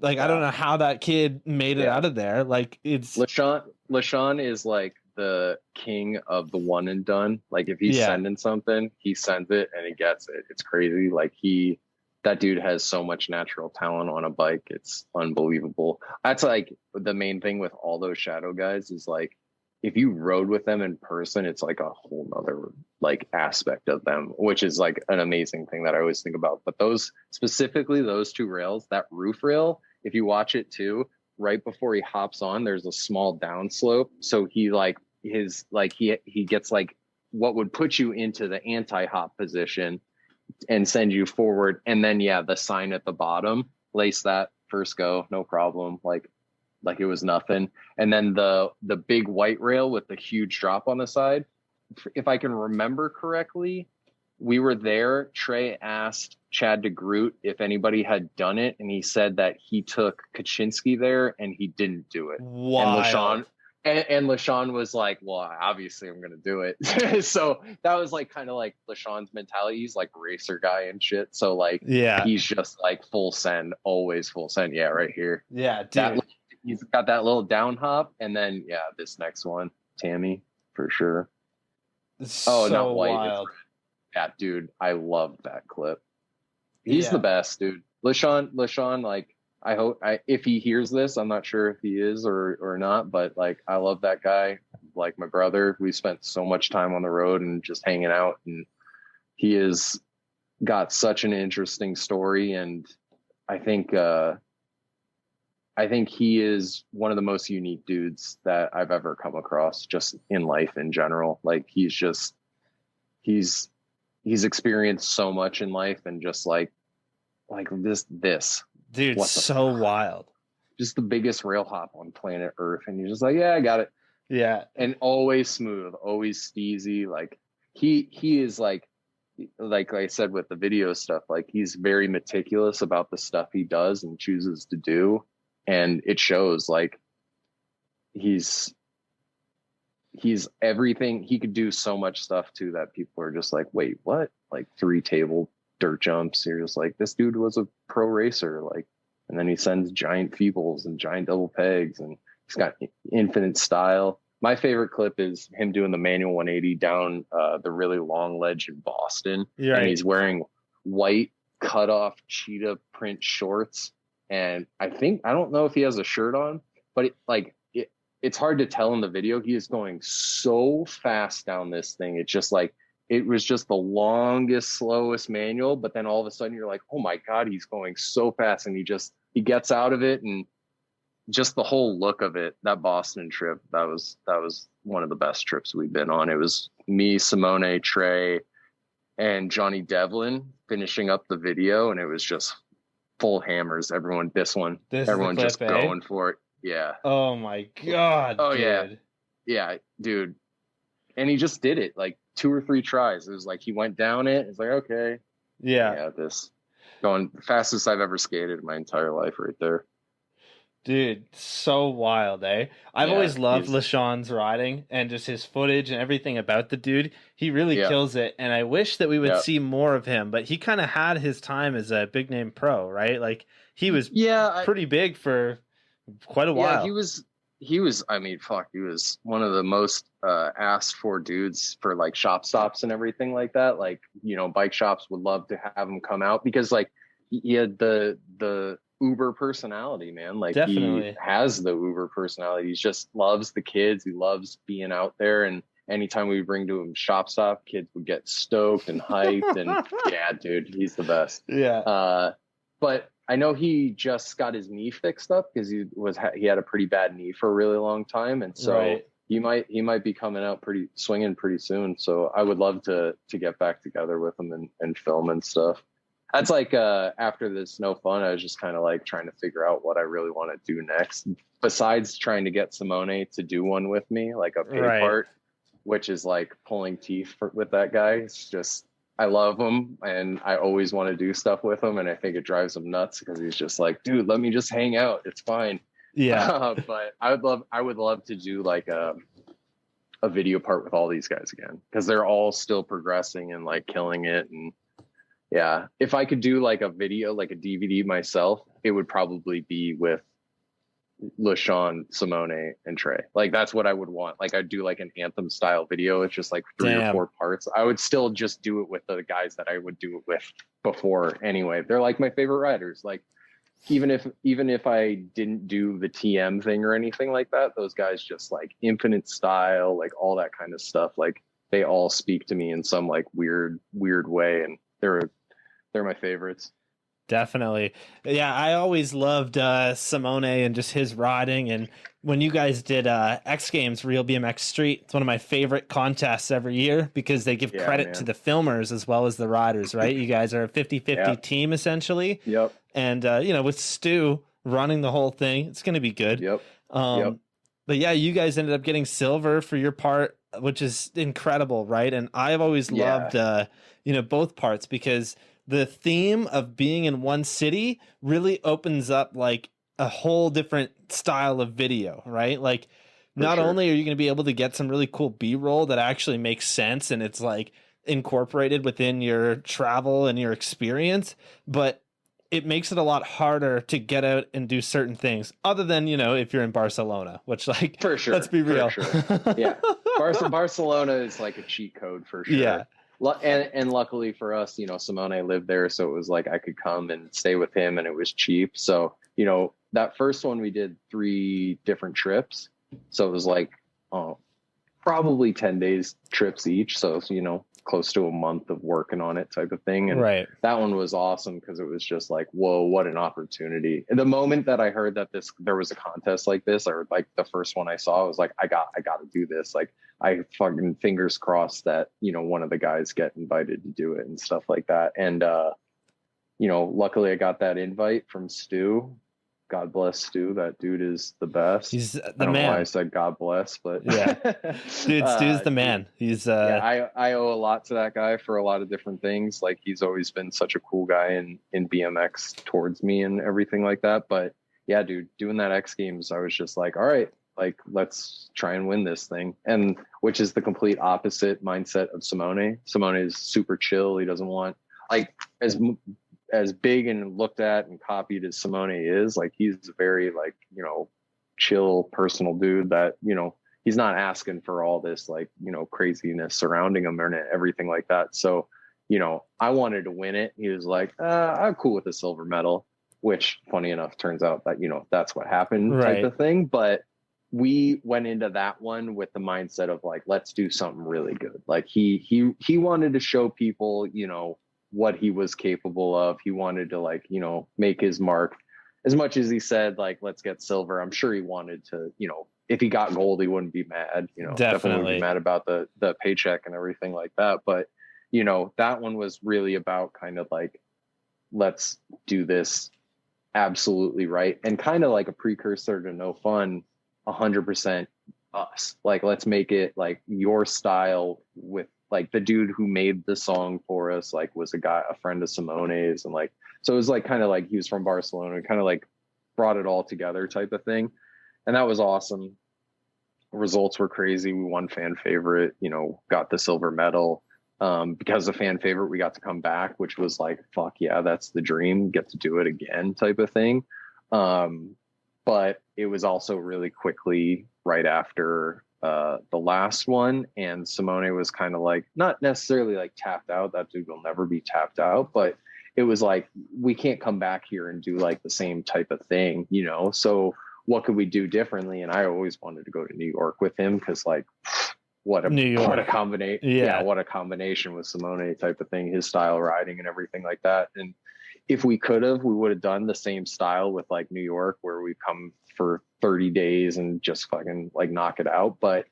like, I don't know how that kid made it out of there. Like, it's
Lahsaan is like the king of the one and done. Like if he's sending something, he sends it and he gets it. It's crazy. Like that dude has so much natural talent on a bike. It's unbelievable. That's like the main thing with all those Shadow guys is like, if you rode with them in person, it's like a whole nother like aspect of them, which is like an amazing thing that I always think about. But specifically those two rails, that roof rail, if you watch it too, right before he hops on, there's a small downslope. So he gets like what would put you into the anti-hop position and send you forward. And then, the sign at the bottom, lace that, first go, no problem. Like it was nothing. And then the big white rail with the huge drop on the side, if I can remember correctly, we were there. Trey asked Chad DeGroot if anybody had done it, and he said that he took Kaczynski there and he didn't do it.
Wild.
And Lahsaan was like, well, obviously I'm gonna do it. So that was like kind of like Lashawn's mentality. He's like racer guy and shit. So like
Yeah.
he's just like full send, always full send. Yeah, right here.
Yeah,
That
dude.
he's got that little down hop, and then yeah, this next one, Tammy, for sure.
It's
Oh,
so
not white.
wild.
Yeah, dude, I love that clip. He's the
Yeah.
best, dude. Lahsaan, like I hope if he hears this, I'm not sure if he is or not, but like I love that guy, like my brother. We spent so much time on the road and just hanging out, and he has got such an interesting story, and I think I think he is one of the most unique dudes that I've ever come across just in life in general. Like he's experienced so much in life, and just like this
Dude,
what the
so
fuck?
wild.
Just the biggest rail hop on planet Earth, and you're just like, yeah, I got it.
Yeah.
And always smooth, always steezy. Like he is like I said with the video stuff, like he's very meticulous about the stuff he does and chooses to do, and it shows. Like he's everything. He could do so much stuff too that people are just like, wait, what? Like 3 table dirt jumps. You're just like, this dude was a pro racer. Like, and then he sends giant feebles and giant double pegs, and he's got infinite style. My favorite clip is him doing the manual 180 down the really long ledge in Boston.
You're
and
right.
he's wearing white cut off cheetah print shorts. And I don't know if he has a shirt on, but it's hard to tell in the video. He is going so fast down this thing. It's just like, it was just the longest, slowest manual. But then all of a sudden you're like, oh my God, he's going so fast. And he gets out of it, and just the whole look of it. That Boston trip, that was one of the best trips we've been on. It was me, Simone, Trey, and Johnny Devlin finishing up the video. And it was just full hammers. Everyone just going for it. Yeah.
Oh my God.
Oh
dude.
yeah, dude. And he just did it like 2 or 3 tries. It was like he went down it. It's like, okay,
Yeah.
this going fastest I've ever skated in my entire life, right there.
Dude, so wild, eh? I've
Yeah,
always loved Lashawn's riding and just his footage and everything about the dude. He really kills it, and I wish that we would see more of him, but he kind of had his time as a big name pro, right? Like he was pretty big for quite a while.
He was I mean, fuck, he was one of the most asked for dudes for like shop stops and everything like that. Like, you know, bike shops would love to have him come out because like he had the Uber personality, man. Like
Definitely.
He has the Uber personality. He just loves the kids. He loves being out there, and anytime we bring to him shop stop, kids would get stoked and hyped. And yeah, dude, he's the best.
Yeah.
But I know he just got his knee fixed up because he had a pretty bad knee for a really long time, and so he might be coming out swinging pretty soon. So I would love to get back together with him and film and stuff. That's like after this No Fun, I was just kind of like trying to figure out what I really want to do next, besides trying to get Simone to do one with me, like a pay part, which is like pulling teeth with that guy. It's just, I love him, and I always want to do stuff with him, and I think it drives him nuts because he's just like, dude, let me just hang out. It's fine.
Yeah.
But I would love to do like a video part with all these guys again, because they're all still progressing and like killing it. And yeah, if I could do like a video, like a DVD myself, it would probably be with Lahsaan, Simone, and Trey. Like that's what I would want. Like I'd do like an anthem style video. It's just like 3 or 4 parts. I would still just do it with the guys that I would do it with before anyway. They're like my favorite riders. Like even if I didn't do the TM thing or anything like that, those guys just like infinite style, like all that kind of stuff. Like they all speak to me in some like weird way, and they're my favorites.
Definitely. Yeah, I always loved Simone and just his riding. And when you guys did X Games Real BMX Street, it's one of my favorite contests every year because they give credit to the filmers as well as the riders, right? You guys are a 50-50 team essentially.
Yep.
And with Stu running the whole thing, it's going to be good.
Yep.
But yeah, you guys ended up getting silver for your part, which is incredible, right? And I've always loved both parts because the theme of being in one city really opens up like a whole different style of video, right? Like not
sure.
only are you going to be able to get some really cool B-roll that actually makes sense and it's like incorporated within your travel and your experience, but it makes it a lot harder to get out and do certain things other than, you know, if you're in Barcelona, which like,
For sure.
let's be real.
For sure. Yeah. Barcelona is like a cheat code for sure.
Yeah.
And luckily for us, you know, Simone lived there. So it was like I could come and stay with him and it was cheap. So, you know, that first one we did 3 different trips. So it was like probably 10 days trips each. So, you know, close to a month of working on it type of thing. And
right.
that one was awesome because it was just like, whoa, what an opportunity. And the moment that I heard that there was a contest like this, or like the first one I saw, I was like, I got to do this. Like I fucking fingers crossed that, you know, one of the guys get invited to do it and stuff like that. And, you know, luckily I got that invite from Stu. God bless Stu. That dude is the best.
He's the
I don't
man.
know why I said God bless, but
yeah, dude, Stu's the man. He's
yeah, I owe a lot to that guy for a lot of different things. Like he's always been such a cool guy in BMX towards me and everything like that. But yeah, dude, doing that X Games, I was just like, all right, like let's try and win this thing. And which is the complete opposite mindset of Simone. Simone is super chill. He doesn't want like as big and looked at and copied as Simone is, like he's a very like, you know, chill personal dude that, you know, he's not asking for all this like, you know, craziness surrounding him or everything like that. So, you know, I wanted to win it. He was like, I'm cool with the silver medal, which funny enough turns out that, you know, that's what happened type of thing. But we went into that one with the mindset of like, let's do something really good. Like he wanted to show people, you know, what he was capable of. He wanted to like, you know, make his mark. As much as he said like, let's get silver, I'm sure he wanted to, you know, if he got gold, he wouldn't be mad, you know, definitely wouldn't be mad about the paycheck and everything like that. But, you know, that one was really about kind of like, let's do this absolutely right. And kind of like a precursor to No Fun, 100% us. Like, let's make it like your style with, like the dude who made the song for us, like was a friend of Simone's. And like, so it was like, kind of like he was from Barcelona, kind of like brought it all together type of thing. And that was awesome. Results were crazy. We won fan favorite, you know, got the silver medal. Because of fan favorite, we got to come back, which was like, fuck yeah, that's the dream, get to do it again type of thing. But it was also really quickly right after the last one, and Simone was kind of like, not necessarily like tapped out, that dude will never be tapped out, but it was like, we can't come back here and do like the same type of thing, you know? So what could we do differently? And I always wanted to go to New York with him because like, what a combination. Yeah, what a combination with Simone type of thing, his style riding and everything like that. And if we could have, we would have done the same style with like New York, where we come for 30 days and just fucking like knock it out. But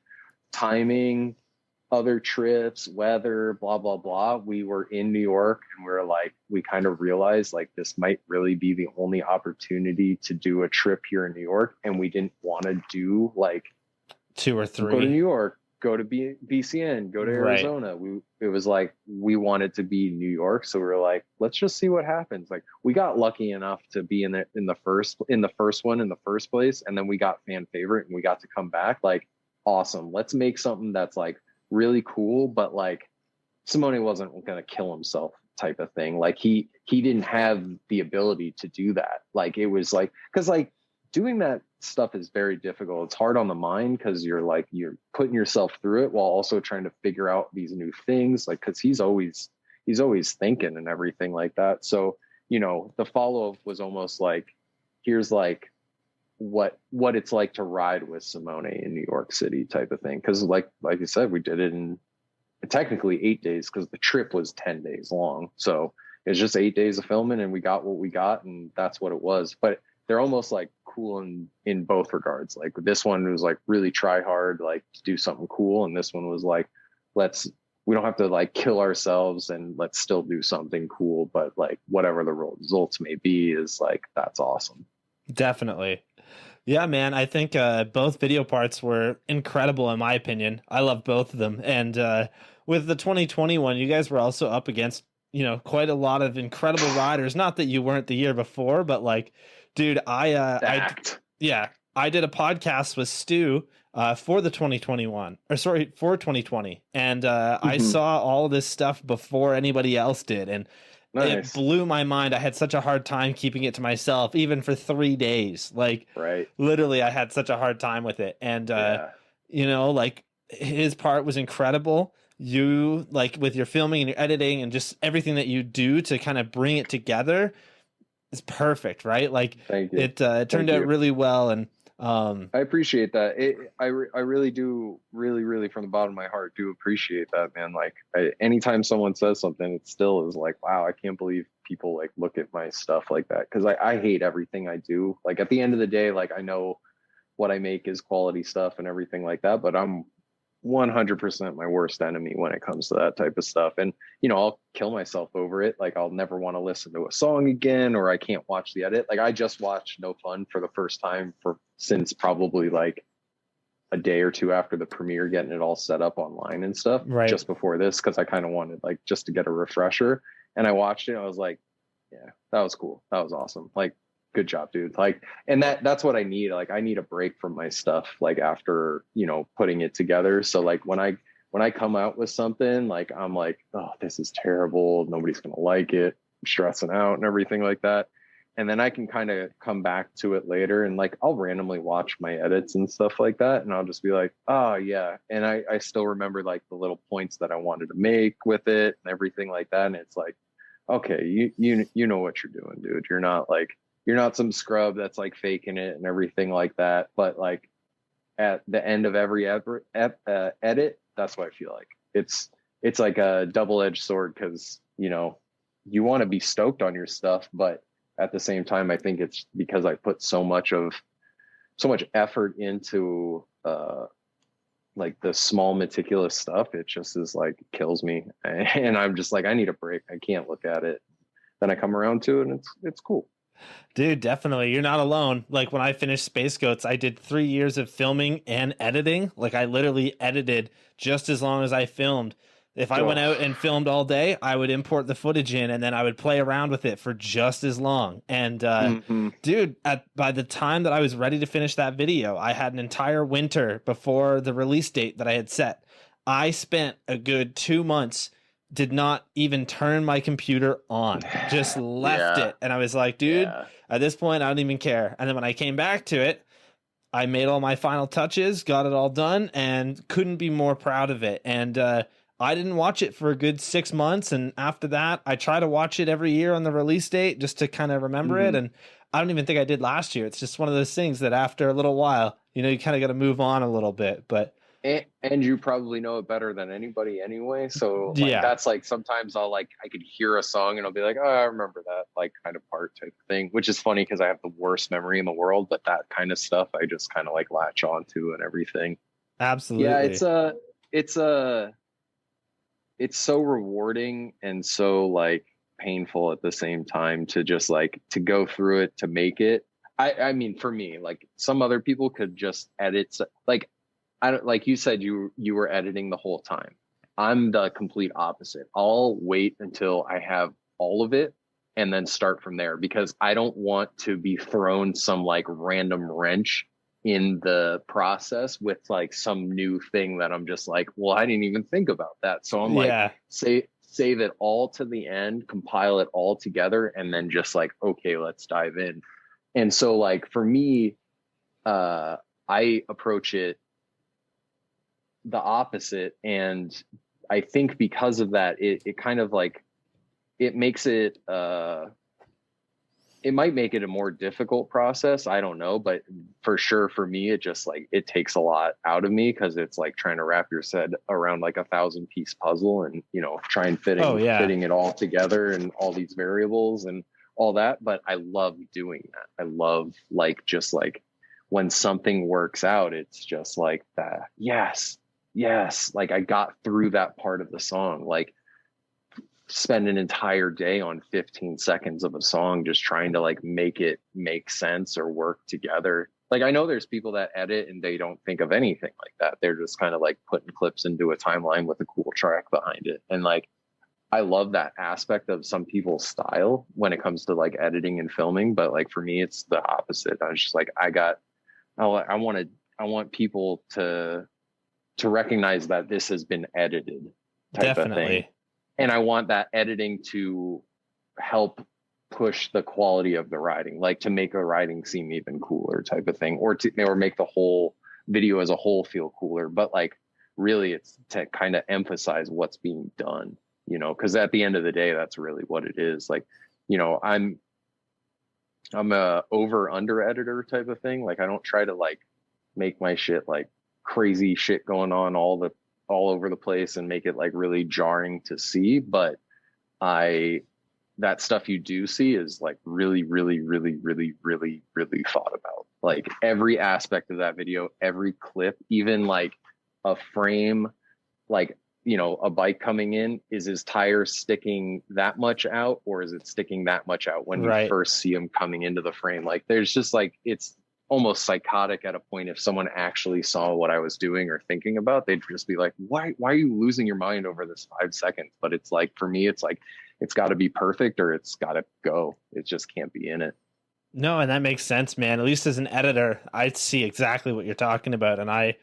timing, other trips, weather, blah, blah, blah. We were in New York and we kind of realized like this might really be the only opportunity to do a trip here in New York. And we didn't want to do like
2 or 3.
Go to New York, go to BCN, go to Arizona. It was like, we wanted to be New York. So we were like, let's just see what happens. Like we got lucky enough to be in the first one in the first place. And then we got fan favorite and we got to come back. Like, awesome. Let's make something that's like really cool. But like Simone wasn't going to kill himself type of thing. Like he didn't have the ability to do that. Like it was like, cause like doing that stuff is very difficult. It's hard on the mind because you're putting yourself through it while also trying to figure out these new things. Like, cause he's always thinking and everything like that. So, you know, the follow-up was almost like, here's like what it's like to ride with Simone in New York City type of thing. Cause like you said, we did it in technically 8 days because the trip was 10 days long. So it's just 8 days of filming and we got what we got and that's what it was. But they're almost like cool in both regards. Like this one was like really try hard, like to do something cool. And this one was like, we don't have to like kill ourselves and let's still do something cool. But like whatever the results may be is like, that's awesome.
Definitely. Yeah, man. I think both video parts were incredible in my opinion. I love both of them. And with the 2021, you guys were also up against, you know, quite a lot of incredible riders. Not that you weren't the year before, but like, dude, yeah, I did a podcast with Stu for the 2021, or sorry, for 2020. And I
Mhm.
saw all this stuff before anybody else did. And it
Nice.
blew my mind. I had such a hard time keeping it to myself, even for 3 days. Like,
Right.
literally, I had such a hard time with it. And,
Yeah.
you know, like, his part was incredible. You, like, with your filming and your editing and just everything that you do to kind of bring it together is perfect, right? Like,
Thank you.
it turned
Thank
out
you.
really well. And,
I appreciate that. I really do, really from the bottom of my heart, do appreciate that, man. Like, anytime someone says something, it still is like, wow, I can't believe people like look at my stuff like that. Cause I hate everything I do. Like, at the end of the day, like, I know what I make is quality stuff and everything like that, but I'm 100% my worst enemy when it comes to that type of stuff. And, I'll kill myself over it. Like, I'll never want to listen to a song again, or I can't watch the edit. Like, I just watched No Fun for the first time since probably like a day or two after the premiere, getting it all set up online and stuff
right.
just before this. Cause I kind of wanted like just to get a refresher, and I watched it. And I was like, yeah, that was cool. That was awesome. Like, good job, dude. Like, and that's what I need. Like, I need a break from my stuff, like, after, putting it together. So like, when I come out with something, like, I'm like, oh, this is terrible. Nobody's going to like it. I'm stressing out and everything like that. And then I can kind of come back to it later, and like, I'll randomly watch my edits and stuff like that. And I'll just be like, oh yeah. And I still remember like the little points that I wanted to make with it and everything like that. And it's like, okay, you know what you're doing, dude. You're not some scrub that's like faking it and everything like that. But like, at the end of every edit, that's what I feel like. It's like a double-edged sword, because you want to be stoked on your stuff, but at the same time, I think it's because I put so much effort into like the small meticulous stuff. It just is like, kills me, and I'm just like, I need a break. I can't look at it. Then I come around to it, and it's cool.
Dude, definitely. You're not alone. Like, when I finished Space Goats, I did 3 years of filming and editing. Like, I literally edited just as long as I filmed. If I went out and filmed all day, I would import the footage in, and then I would play around with it for just as long. And dude, by the time that I was ready to finish that video, I had an entire winter before the release date that I had set. I spent a good 2 months, did not even turn my computer on, just left
Yeah.
it. And I was like, dude,
Yeah.
at this point, I don't even care. And then when I came back to it, I made all my final touches, got it all done, and couldn't be more proud of it. And I didn't watch it for a good 6 months. And after that, I try to watch it every year on the release date just to kind of remember it. And I don't even think I did last year. It's just one of those things that after a little while, you kind of got to move on a little bit. But
and you probably know it better than anybody anyway. So like,
yeah,
that's like, sometimes I could hear a song and I'll be like, oh, I remember that, like, kind of part type of thing, which is funny because I have the worst memory in the world, but that kind of stuff I just kind of like latch onto and everything.
absolutely.
Yeah, it's so rewarding and so like painful at the same time to just like to go through it to make it. I mean, for me, like, some other people could just edit, like, I don't, like you said, you were editing the whole time. I'm the complete opposite. I'll wait until I have all of it and then start from there, because I don't want to be thrown some like random wrench in the process with like some new thing that I'm just like, well, I didn't even think about that. So I'm like,
Yeah.
save it all to the end, compile it all together, and then just like, okay, let's dive in. And so like, for me, I approach it the opposite. And I think because of that, it kind of like, it makes it, it might make it a more difficult process. I don't know, but for sure for me, it just like, it takes a lot out of me, because it's like trying to wrap your head around like 1,000-piece puzzle, and try and fitting it all together and all these variables and all that. But I love doing that. I love like, just like, when something works out, it's just like that. Yes, like, I got through that part of the song. Like, spend an entire day on 15 seconds of a song just trying to like make it make sense or work together. Like, I know there's people that edit and they don't think of anything like that. They're just kind of like putting clips into a timeline with a cool track behind it. And like, I love that aspect of some people's style when it comes to like editing and filming. But like, for me, it's the opposite. I was just like, I got I want people to recognize that this has been edited type of thing.
Definitely.
And I want that editing to help push the quality of the writing, like to make a writing seem even cooler type of thing, or make the whole video as a whole feel cooler. But like really it's to kind of emphasize what's being done, you know, because at the end of the day, that's really what it is. Like, you know, I'm a over under editor type of thing. Like I don't try to like make my shit like crazy shit going on all over the place and make it like really jarring to see. But that stuff you do see is like really, really, really, really, really, really thought about. Like every aspect of that video, every clip, even like a frame, like, you know, a bike coming in, is his tire sticking that much out or is it sticking that much out when you first see him coming into the frame? Like there's just like, it's almost psychotic at a point. If someone actually saw what I was doing or thinking about, they'd just be like, why are you losing your mind over this 5 seconds? But it's like, for me, it's like, it's got to be perfect or it's got to go. It just can't be in it.
No, and that makes sense, man. At least as an editor, I see exactly what you're talking about. And I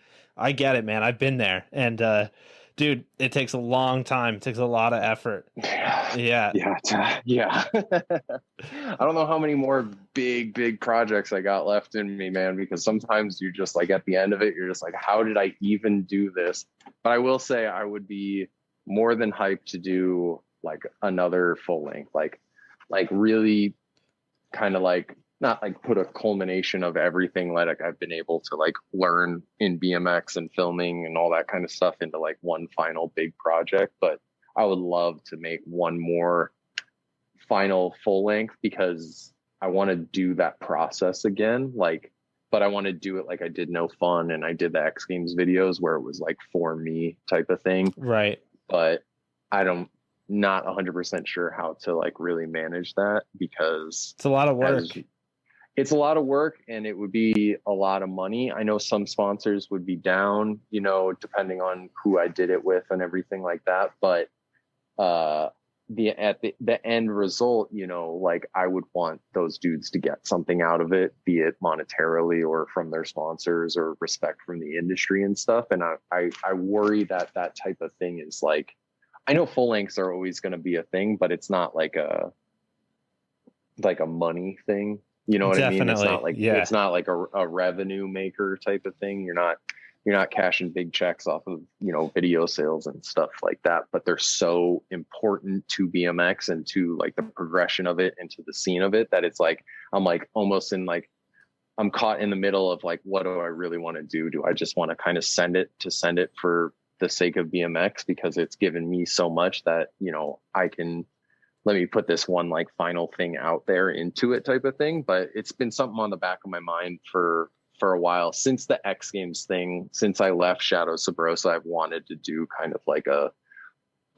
get it, man. I've been there. And, dude, it takes a long time. It takes a lot of effort. Yeah.
I don't know how many more big projects I got left in me, man, because sometimes you just like at the end of it, you're just like, how did I even do this? But I will say I would be more than hyped to do like another full length, like really kind of like, not like put a culmination of everything like I've been able to like learn in BMX and filming and all that kind of stuff into like one final big project. But I would love to make one more final full length because I want to do that process again. Like, but I want to do it like I did No Fun and I did the X Games videos where it was like for me type of thing.
Right.
But not 100% sure how to like really manage that because
it's a lot of work.
It's a lot of work and it would be a lot of money. I know some sponsors would be down, you know, depending on who I did it with and everything like that. But the end result, you know, like I would want those dudes to get something out of it, be it monetarily or from their sponsors or respect from the industry and stuff. And I worry that type of thing is like, I know full lengths are always going to be a thing, but it's not like a money thing. You know what
Definitely.
I mean? It's not like, it's not like a revenue maker type of thing. You're not cashing big checks off of, you know, video sales and stuff like that, but they're so important to BMX and to like the progression of it and to the scene of it that it's like, I'm like almost in like, I'm caught in the middle of like, what do I really want to do? Do I just want to kind of send it for the sake of BMX because it's given me so much that, you know, I can let me put this one like final thing out there into it type of thing. But it's been something on the back of my mind for a while since the X Games thing. Since I left Shadow Subrosa, I've wanted to do kind of like a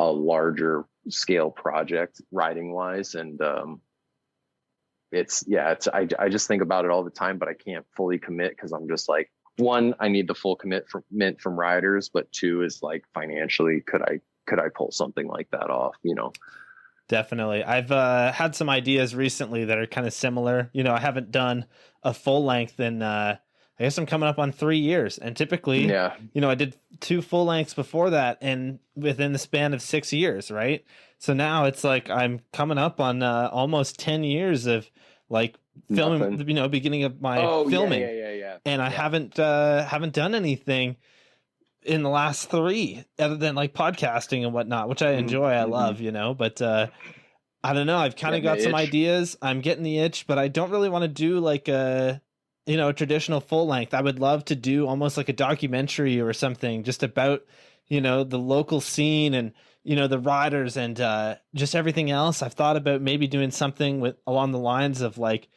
larger scale project riding wise. And I just think about it all the time, but I can't fully commit because I'm just like, one, I need the full commitment from riders, but two is like financially, could I pull something like that off, you know?
Definitely. I've had some ideas recently that are kind of similar. You know, I haven't done a full length in, I guess I'm coming up on 3 years. And typically, you know, I did 2 full lengths before that and within the span of 6 years, right? So now it's like I'm coming up on almost 10 years of like filming, you know, beginning of my filming. And I haven't done anything in the last 3 other than like podcasting and whatnot, which I enjoy. I love, you know, but I don't know. I've kind of got some ideas. I'm getting the itch, but I don't really want to do like a, you know, a traditional full length. I would love to do almost like a documentary or something just about, you know, the local scene and, you know, the riders and just everything else. I've thought about maybe doing something along the lines of like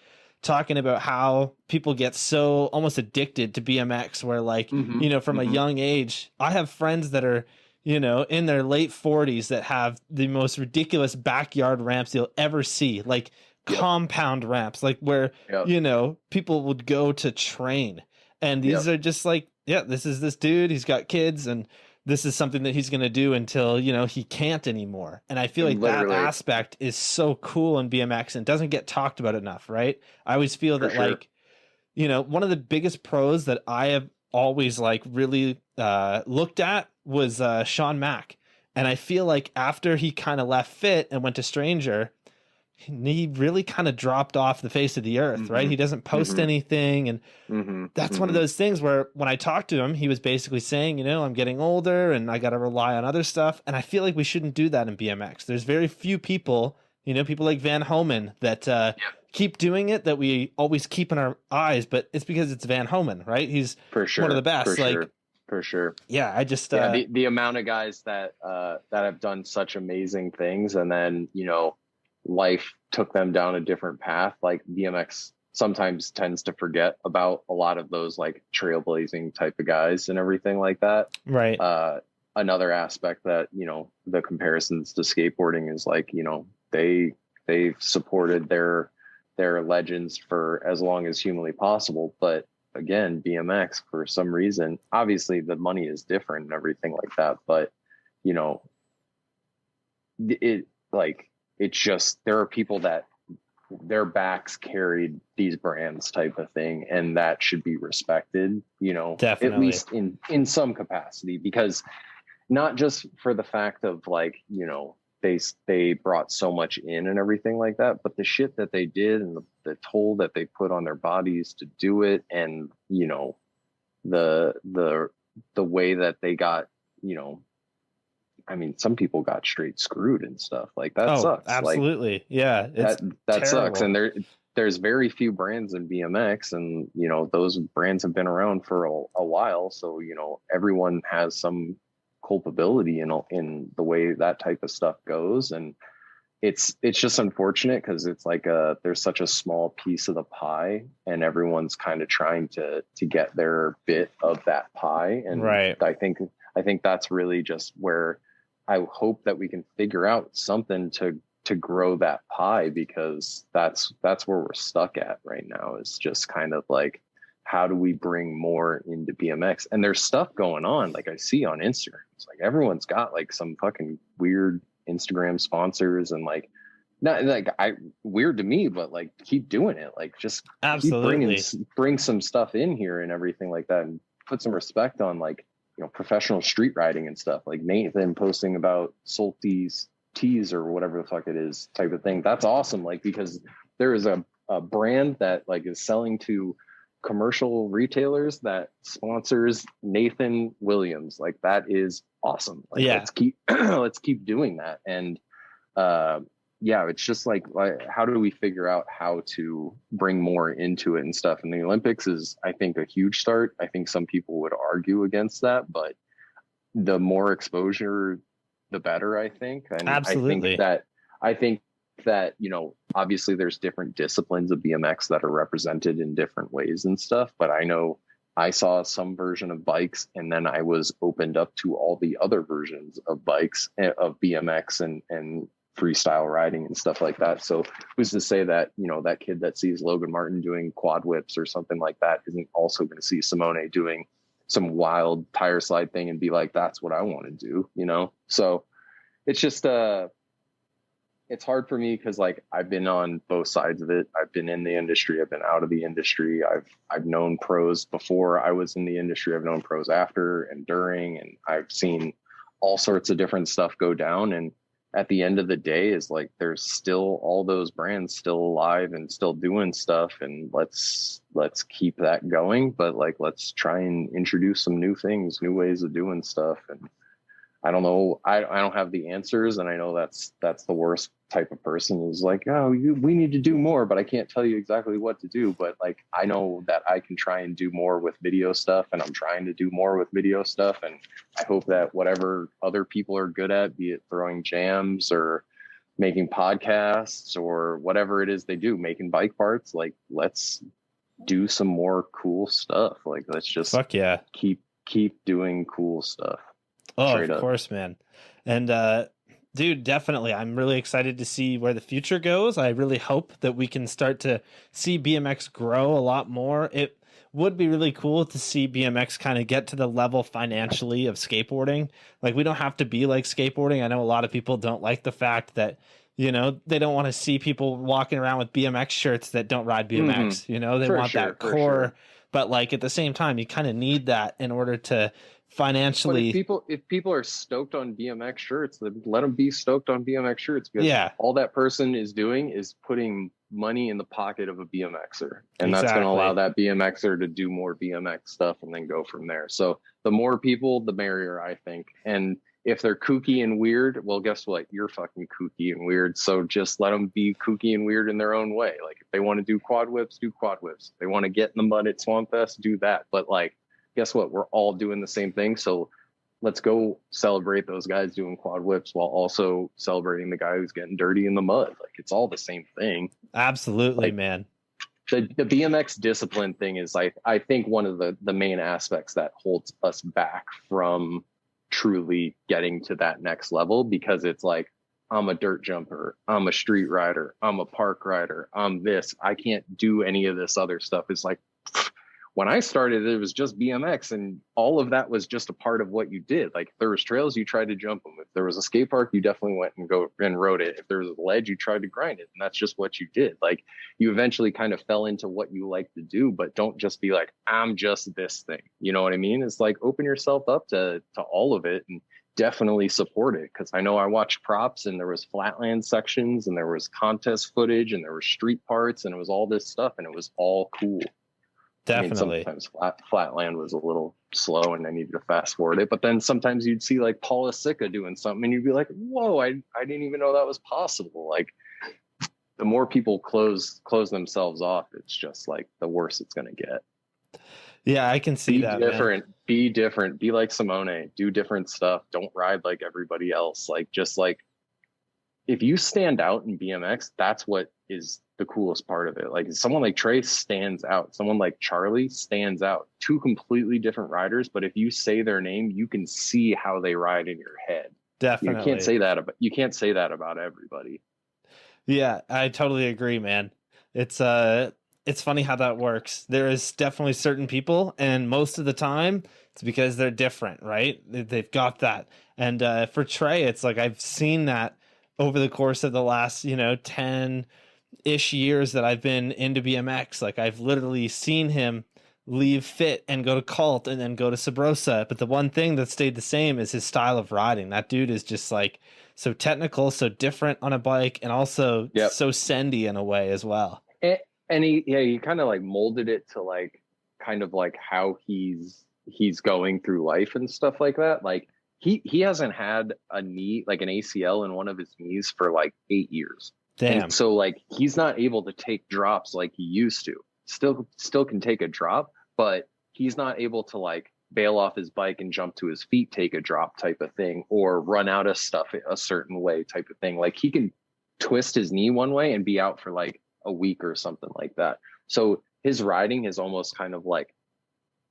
talking about how people get so almost addicted to BMX where like, you know, from a young age, I have friends that are, you know, in their late 40s that have the most ridiculous backyard ramps you'll ever see, like compound ramps, like where, you know, people would go to train. And these are just like, this is this dude, he's got kids and this is something that he's going to do until, you know, he can't anymore. And I feel like that aspect is so cool in BMX and doesn't get talked about enough, right? I always feel that like you know, one of the biggest pros that I have always like really looked at was Sean Mack. And I feel like after he kind of left Fit and went to Stranger, he really kind of dropped off the face of the earth, right? He doesn't post anything. And that's one of those things where when I talked to him, he was basically saying, you know, I'm getting older and I got to rely on other stuff. And I feel like we shouldn't do that in BMX. There's very few people, you know, people like Van Homan that keep doing it, that we always keep in our eyes, but it's because it's Van Homan, right? He's
For sure.
one of the best.
For
like,
sure. For sure.
Yeah, I just
the amount of guys that have done such amazing things, and then, you know, life took them down a different path. Like BMX sometimes tends to forget about a lot of those like trailblazing type of guys and everything like that.
Right.
Another aspect that, you know, the comparisons to skateboarding is like, you know, they've supported their legends for as long as humanly possible, but again, BMX, for some reason, obviously the money is different and everything like that, but you know, it's just, there are people that their backs carried these brands type of thing, and that should be respected, you know,
Definitely.
at least in some capacity, because not just for the fact of like, you know, they brought so much in and everything like that, but the shit that they did and the toll that they put on their bodies to do it, and you know, the way that they got, you know, I mean, some people got straight screwed and stuff like that. Sucks.
Absolutely.
Like,
yeah.
That sucks. And there's very few brands in BMX, and you know, those brands have been around for a while. So, you know, everyone has some culpability in the way that type of stuff goes. And it's just unfortunate because it's like there's such a small piece of the pie, and everyone's kind of trying to get their bit of that pie. And
right.
I think that's really just where I hope that we can figure out something to grow that pie, because that's where we're stuck at right now, is just kind of like, how do we bring more into BMX? And there's stuff going on, like I see on Instagram. It's like everyone's got like some fucking weird Instagram sponsors, and like, not like weird to me, but like keep doing it. Like just
absolutely
bring some stuff in here and everything like that, and put some respect on like, you know, professional street riding and stuff. Like Nathan posting about Salty's teas or whatever the fuck it is type of thing. That's awesome. Like, because there is a brand that like is selling to commercial retailers that sponsors Nathan Williams. Like, that is awesome. Like,
yeah,
let's keep doing that. And yeah, it's just like how do we figure out how to bring more into it and stuff? And the Olympics is, I think, a huge start. I think some people would argue against that, but the more exposure, the better, I think. And
absolutely.
I think that, you know, obviously there's different disciplines of BMX that are represented in different ways and stuff, but I know I saw some version of bikes, and then I was opened up to all the other versions of bikes, of BMX and freestyle riding and stuff like that. So who's to say that, you know, that kid that sees Logan Martin doing quad whips or something like that isn't also going to see Simone doing some wild tire slide thing and be like, that's what I want to do, you know? So it's just, it's hard for me because like I've been on both sides of it. I've been in the industry. I've been out of the industry. I've known pros before I was in the industry. I've known pros after and during, and I've seen all sorts of different stuff go down. And at the end of the day is like, there's still all those brands still alive and still doing stuff. And let's keep that going. But like, let's try and introduce some new things, new ways of doing stuff. And I don't know. I don't have the answers, and I know that's the worst type of person, is like, oh, we need to do more, but I can't tell you exactly what to do. But like, I know that I can try and do more with video stuff, and I'm trying to do more with video stuff. And I hope that whatever other people are good at, be it throwing jams or making podcasts or whatever it is they do, making bike parts, like let's do some more cool stuff. Like, let's just
fuck yeah,
keep doing cool stuff.
Oh, of course, man. And dude, definitely. I'm really excited to see where the future goes. I really hope that we can start to see BMX grow a lot more. It would be really cool to see BMX kind of get to the level financially of skateboarding. Like, we don't have to be like skateboarding. I know a lot of people don't like the fact that You know, they don't want to see people walking around with BMX shirts that don't ride BMX. You know, they
For
want
sure,
that
for
core,
sure.
but like at the same time, you kind of need that in order to
But
financially.
if people are stoked on BMX shirts, then let them be stoked on BMX shirts, because
Yeah,
all that person is doing is putting money in the pocket of a BMXer, and that's going to allow
exactly.
that BMXer to do more BMX stuff and then go from there. So the more people, the merrier, I think. And if they're kooky and weird, well, guess what? You're fucking kooky and weird. So just let them be kooky and weird in their own way. Like if they want to do quad whips, do quad whips. If they want to get in the mud at Swampfest, do that. But like, guess what? We're all doing the same thing. So let's go celebrate those guys doing quad whips while also celebrating the guy who's getting dirty in the mud. Like it's all the same thing.
Absolutely,
Like
man.
the BMX discipline thing is like, I think one of the main aspects that holds us back from truly getting to that next level, because it's like, I'm a dirt jumper, I'm a street rider, I'm a park rider, I'm this, I can't do any of this other stuff. It's like, when I started, it was just BMX, and all of that was just a part of what you did. Like if there was trails, you tried to jump them. If there was a skate park, you definitely went and go and rode it. If there was a ledge, you tried to grind it, and that's just what you did. Like you eventually kind of fell into what you like to do, but don't just be like, I'm just this thing. You know what I mean? It's like open yourself up to all of it, and definitely support it. Because I know I watched props, and there was flatland sections, and there was contest footage, and there were street parts, and it was all this stuff, and it was all cool. I mean,
Definitely.
sometimes flatland was a little slow and I needed to fast forward it. But then sometimes you'd see like Paula Sicca doing something and you'd be like, whoa, I didn't even know that was possible. Like the more people close themselves off, it's just like the worse it's going to get.
Yeah, I can see
Be
that,
different,
man.
be different, be like Simone, do different stuff. Don't ride like everybody else. Like, just like, if you stand out in BMX, that's what is the coolest part of it. Like someone like Trey stands out. Someone like Charlie stands out. Two completely different riders, but if you say their name, you can see how they ride in your head. You can't
Definitely.
say that about everybody.
Yeah, I totally agree, man. It's funny how that works. There is definitely certain people, and most of the time it's because they're different, right? They've got that. And for Trey, it's like I've seen that over the course of the last, 10-ish years that I've been into BMX. Like I've literally seen him leave Fit and go to Cult and then go to Subrosa. But the one thing that stayed the same is his style of riding. That dude is just like so technical, so different on a bike, and also
Yep.
so sendy in a way as well.
And he kind of like molded it to like kind of like how he's going through life and stuff like that. Like he hasn't had a knee, like an ACL in one of his knees for like 8 years. And
Damn.
so like he's not able to take drops like he used to. Still can take a drop, but he's not able to like bail off his bike and jump to his feet, take a drop type of thing, or run out of stuff a certain way type of thing. Like he can twist his knee one way and be out for like a week or something like that. So his riding has almost kind of like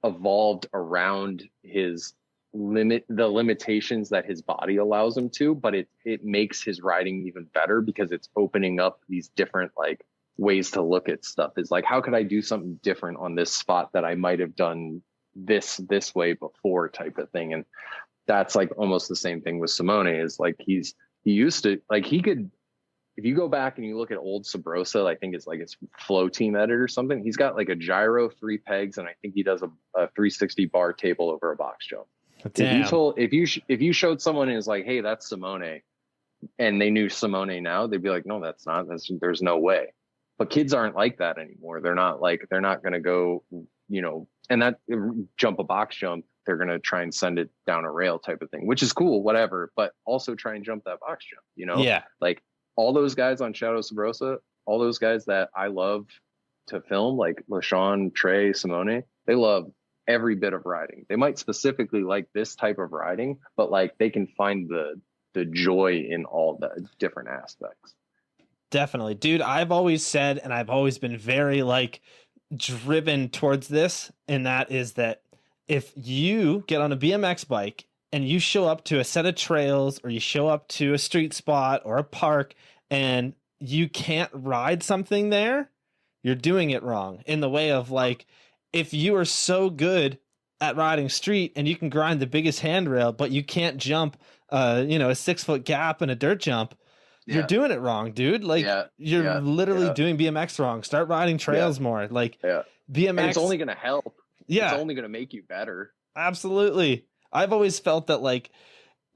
evolved around the limitations that his body allows him to, but it makes his riding even better because it's opening up these different like ways to look at stuff. Is like, how could I do something different on this spot that I might have done this way before type of thing. And that's like almost the same thing with Simone. Is like he used to, like, he could, if you go back and you look at old Subrosa, I think it's like his flow team edit or something, he's got like a gyro, 3 pegs, and I think he does a 360 bar table over a box jump.
Damn.
If you showed someone and is like, hey, that's Simone, and they knew Simone now, they'd be like, no, that's not. There's no way. But kids aren't like that anymore. They're not going to go, and that jump a box jump, they're going to try and send it down a rail type of thing, which is cool, whatever, but also try and jump that box jump,
Yeah.
like all those guys on Shadow Subrosa, all those guys that I love to film, like Lahsaan, Trey, Simone, they love every bit of riding. They might specifically like this type of riding, but like they can find the joy in all the different aspects.
Definitely. Dude, I've always said, and I've always been very like driven towards this, and that is that if you get on a BMX bike and you show up to a set of trails or you show up to a street spot or a park and you can't ride something there, you're doing it wrong. In the way of like, if you are so good at riding street and you can grind the biggest handrail, but you can't jump a 6-foot gap in a dirt jump, you're
Yeah.
doing it wrong, dude. Like
Yeah.
you're
Yeah.
literally
Yeah.
doing BMX wrong. Start riding trails more. Like
Yeah.
BMX.
And it's only going to help. It's
Yeah,
only going to make you better.
absolutely. I've always felt that, like,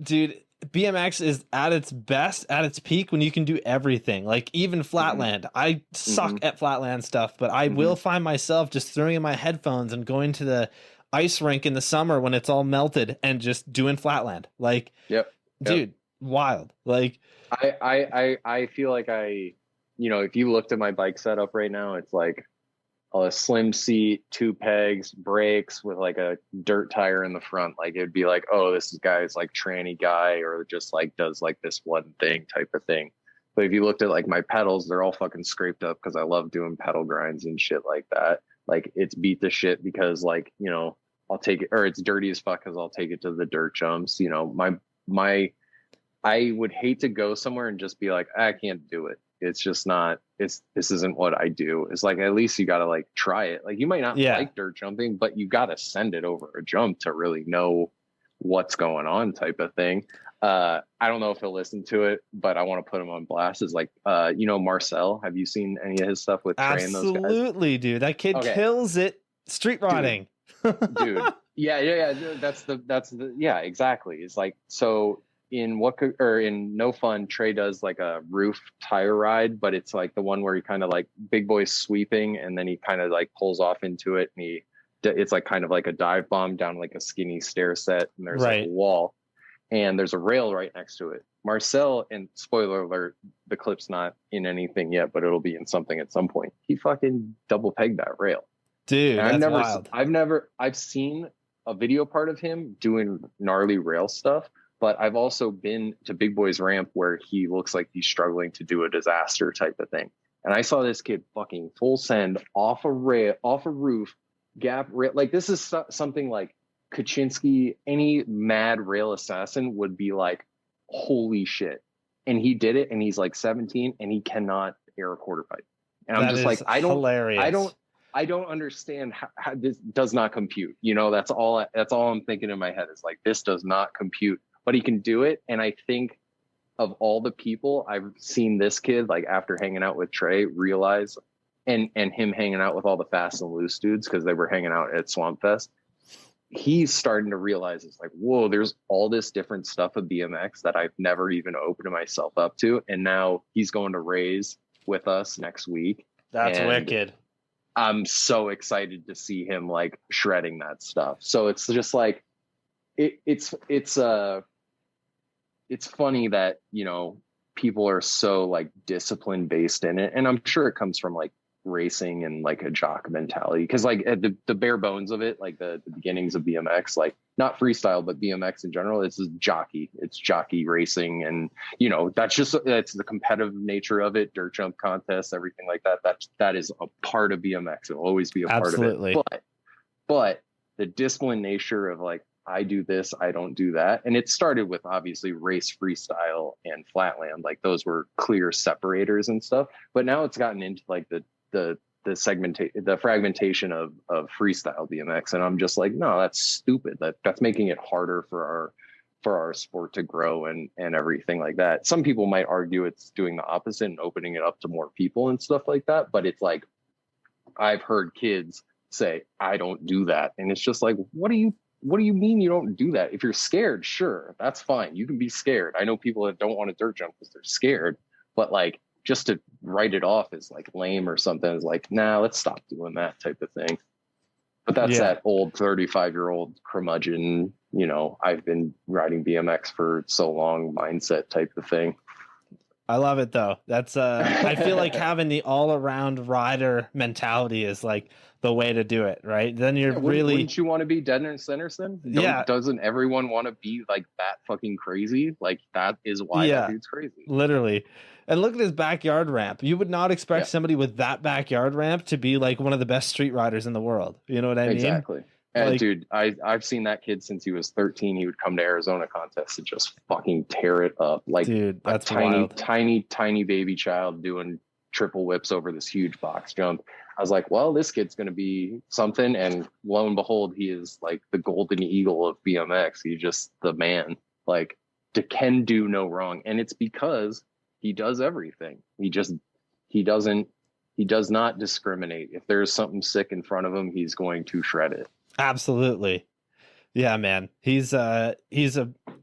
dude, BMX is at its best, at its peak when you can do everything. Like even flatland. I suck at flatland stuff, but I will find myself just throwing in my headphones and going to the ice rink in the summer when it's all melted and just doing flatland. Like,
Yep.
dude, wild. Like,
I feel like if you looked at my bike setup right now, it's like a slim seat, 2 pegs, brakes with like a dirt tire in the front. Like it'd be like, oh, this guy's like tranny guy, or just like does like this one thing type of thing. But if you looked at like my pedals, they're all fucking scraped up because I love doing pedal grinds and shit like that. Like it's beat to shit because like, I'll take it, or it's dirty as fuck because I'll take it to the dirt jumps. I would hate to go somewhere and just be like, I can't do it. It's just not, this isn't what I do. It's like, at least you got to like try it. Like you might not like dirt jumping, but you got to send it over a jump to really know what's going on type of thing. I don't know if he'll listen to it, but I want to put him on blast. Is like, Marcel, have you seen any of his stuff with Trey and those guys?
Absolutely, dude. That kid kills it. Street riding.
Dude. Yeah. That's the, yeah, exactly. It's like, so in No Fun, Trey does like a roof tire ride, but it's like the one where he kind of like big boy sweeping and then he kind of like pulls off into it, and it's like kind of like a dive bomb down like a skinny stair set, and there's like a wall and there's a rail right next to it. Marcel, and spoiler alert, the clip's not in anything yet, but it'll be in something at some point. He fucking double pegged that rail.
Dude, that's wild.
I've seen a video part of him doing gnarly rail stuff, but I've also been to Big Boy's ramp where he looks like he's struggling to do a disaster type of thing. And I saw this kid fucking full send off a roof, gap rail. Like this is something like Kaczynski, any mad rail assassin would be like, holy shit. And he did it, and he's like 17 and he cannot air a quarter pipe. And I'm just like, I don't understand how this does not compute. That's all I'm thinking in my head is like, this does not compute, but he can do it. And I think of all the people I've seen this kid, like after hanging out with Trey, realize, and him hanging out with all the fast and loose dudes, because they were hanging out at Swampfest, he's starting to realize it's like, whoa, there's all this different stuff of BMX that I've never even opened myself up to. And now he's going to Raise with us next week.
That's wicked.
I'm so excited to see him like shredding that stuff. So it's just like, it's funny that, people are so like discipline based in it. And I'm sure it comes from like racing and like a jock mentality. Cause like at the bare bones of it, like the beginnings of BMX, like not freestyle, but BMX in general, it's jockey racing. And, that's the competitive nature of it. Dirt jump contests, everything like that. That is a part of BMX. It'll always be a part of it. But the discipline nature of like, I do this, I don't do that. And it started with obviously race freestyle and flatland. Like those were clear separators and stuff. But now it's gotten into like the fragmentation of freestyle BMX. And I'm just like, no, that's stupid. That's making it harder for our sport to grow and everything like that. Some people might argue it's doing the opposite and opening it up to more people and stuff like that. But it's like, I've heard kids say, I don't do that. And it's just like, what do you mean you don't do that? If you're scared, sure, that's fine. You can be scared. I know people that don't want to dirt jump because they're scared, but like just to write it off as like lame or something is like, nah, let's stop doing that type of thing. But that's that old 35-year-old curmudgeon, I've been riding BMX for so long mindset type of thing.
I love it though. That's I feel like having the all around rider mentality is like the way to do it, right? Then you're
wouldn't you want to be dead and Centerson? Doesn't everyone want to be like that fucking crazy? Like that is why that dude's crazy.
Literally. And look at his backyard ramp. You would not expect somebody with that backyard ramp to be like one of the best street riders in the world. You know what I mean?
Exactly. And like, dude, I've seen that kid since he was 13. He would come to Arizona contests and just fucking tear it up. Like, dude, that's tiny baby child doing triple whips over this huge box jump. I was like, well, this kid's going to be something. And lo and behold, he is like the golden eagle of BMX. He's just the man, like can do no wrong. And it's because he does everything. He does not discriminate. If there's something sick in front of him, he's going to shred it.
Absolutely. Yeah, man. He's a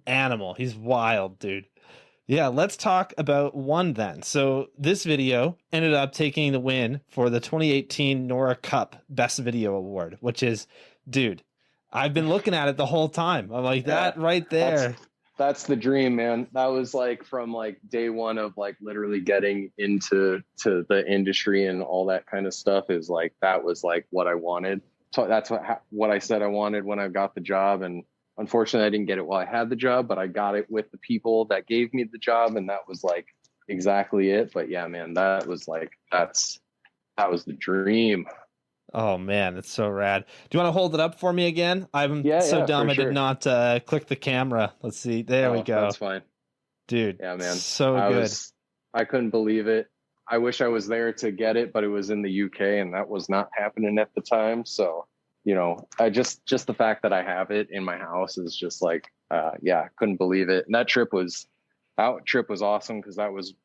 animal. He's wild, dude. Yeah, let's talk about one then. So this video ended up taking the win for the 2018 NORA Cup Best Video Award, which is, dude, I've been looking at it the whole time. I'm like, that right there.
That's the dream, man. That was like from like day one of like literally getting into the industry and all that kind of stuff, is like, that was like what I wanted. So that's what I said I wanted when I got the job. And unfortunately I didn't get it while I had the job, but I got it with the people that gave me the job. And that was like exactly it. But yeah, man, that was like, that was the dream.
Oh man, it's so rad. Do you want to hold it up for me again? I'm so dumb I did not click the camera. Let's see. There we go.
That's fine.
Dude.
Yeah, man.
So good.
I couldn't believe it. I wish I was there to get it, but it was in the UK and that was not happening at the time. So, you know, I just the fact that I have it in my house is just like, yeah, couldn't believe it. And that trip was awesome, because that was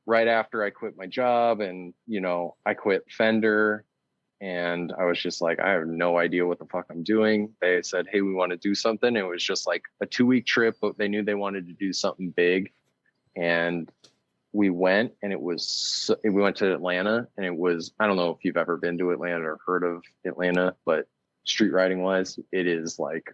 right after I quit my job, and, you know, I quit Fender. And I was just like, I have no idea what the fuck I'm doing. They said, hey, we want to do something. It was just like a 2-week trip, but they knew they wanted to do something big. And we went, and we went to Atlanta, and it was, I don't know if you've ever been to Atlanta or heard of Atlanta, but street riding wise, it is like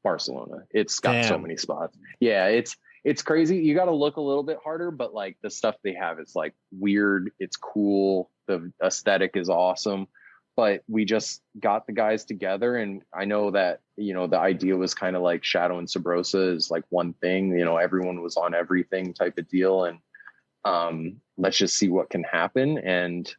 Barcelona. It's got so many spots. Yeah, it's crazy. You got to look a little bit harder, but like the stuff they have is like weird. It's cool. The aesthetic is awesome. But we just got the guys together, and I know that, you know, the idea was kind of like Shadow and Subrosa is like one thing, you know, everyone was on everything type of deal. And let's just see what can happen. And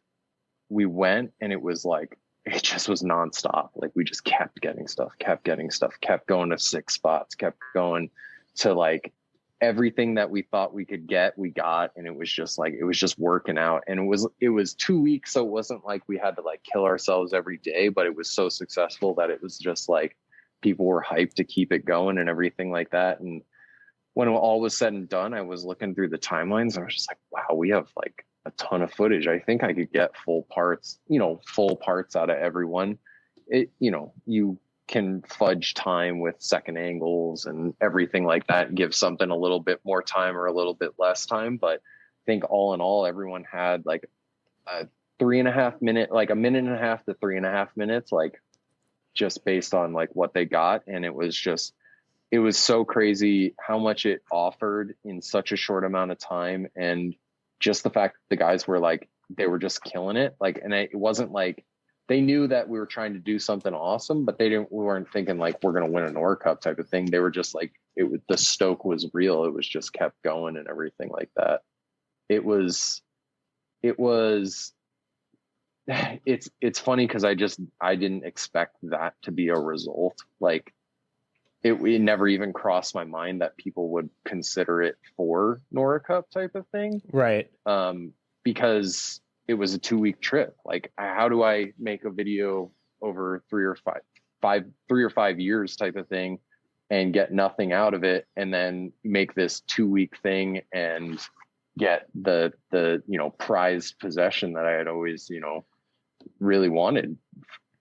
we went, and it was like, it just was nonstop. Like we just kept getting stuff, kept going to 6 spots, kept going to like everything that we thought we could get, we got. And it was just like, it was just working out. And it was 2 weeks. So it wasn't like we had to like kill ourselves every day, but it was so successful that it was just like people were hyped to keep it going and everything like that. And when all was said and done, I was looking through the timelines. I was just like, wow, we have like a ton of footage. I think I could get full parts out of everyone. You can fudge time with second angles and everything like that, and give something a little bit more time or a little bit less time. But I think all in all, everyone had like a 3.5 minute, like a 1.5 to 3.5 minutes, like just based on like what they got. And it was so crazy how much it offered in such a short amount of time. And just the fact that the guys were like, they were just killing it. Like, and it wasn't like, they knew that we were trying to do something awesome, but we weren't thinking like we're going to win a NORA Cup type of thing. They were just like, the stoke was real. It was just kept going and everything like that. It's funny because I didn't expect that to be a result. Like it never even crossed my mind that people would consider it for NORA Cup type of thing.
Right.
Because it was a 2-week trip. Like, how do I make a video over 3 or 5 years type of thing and get nothing out of it, and then make this 2-week thing and get the prized possession that I had always, really wanted.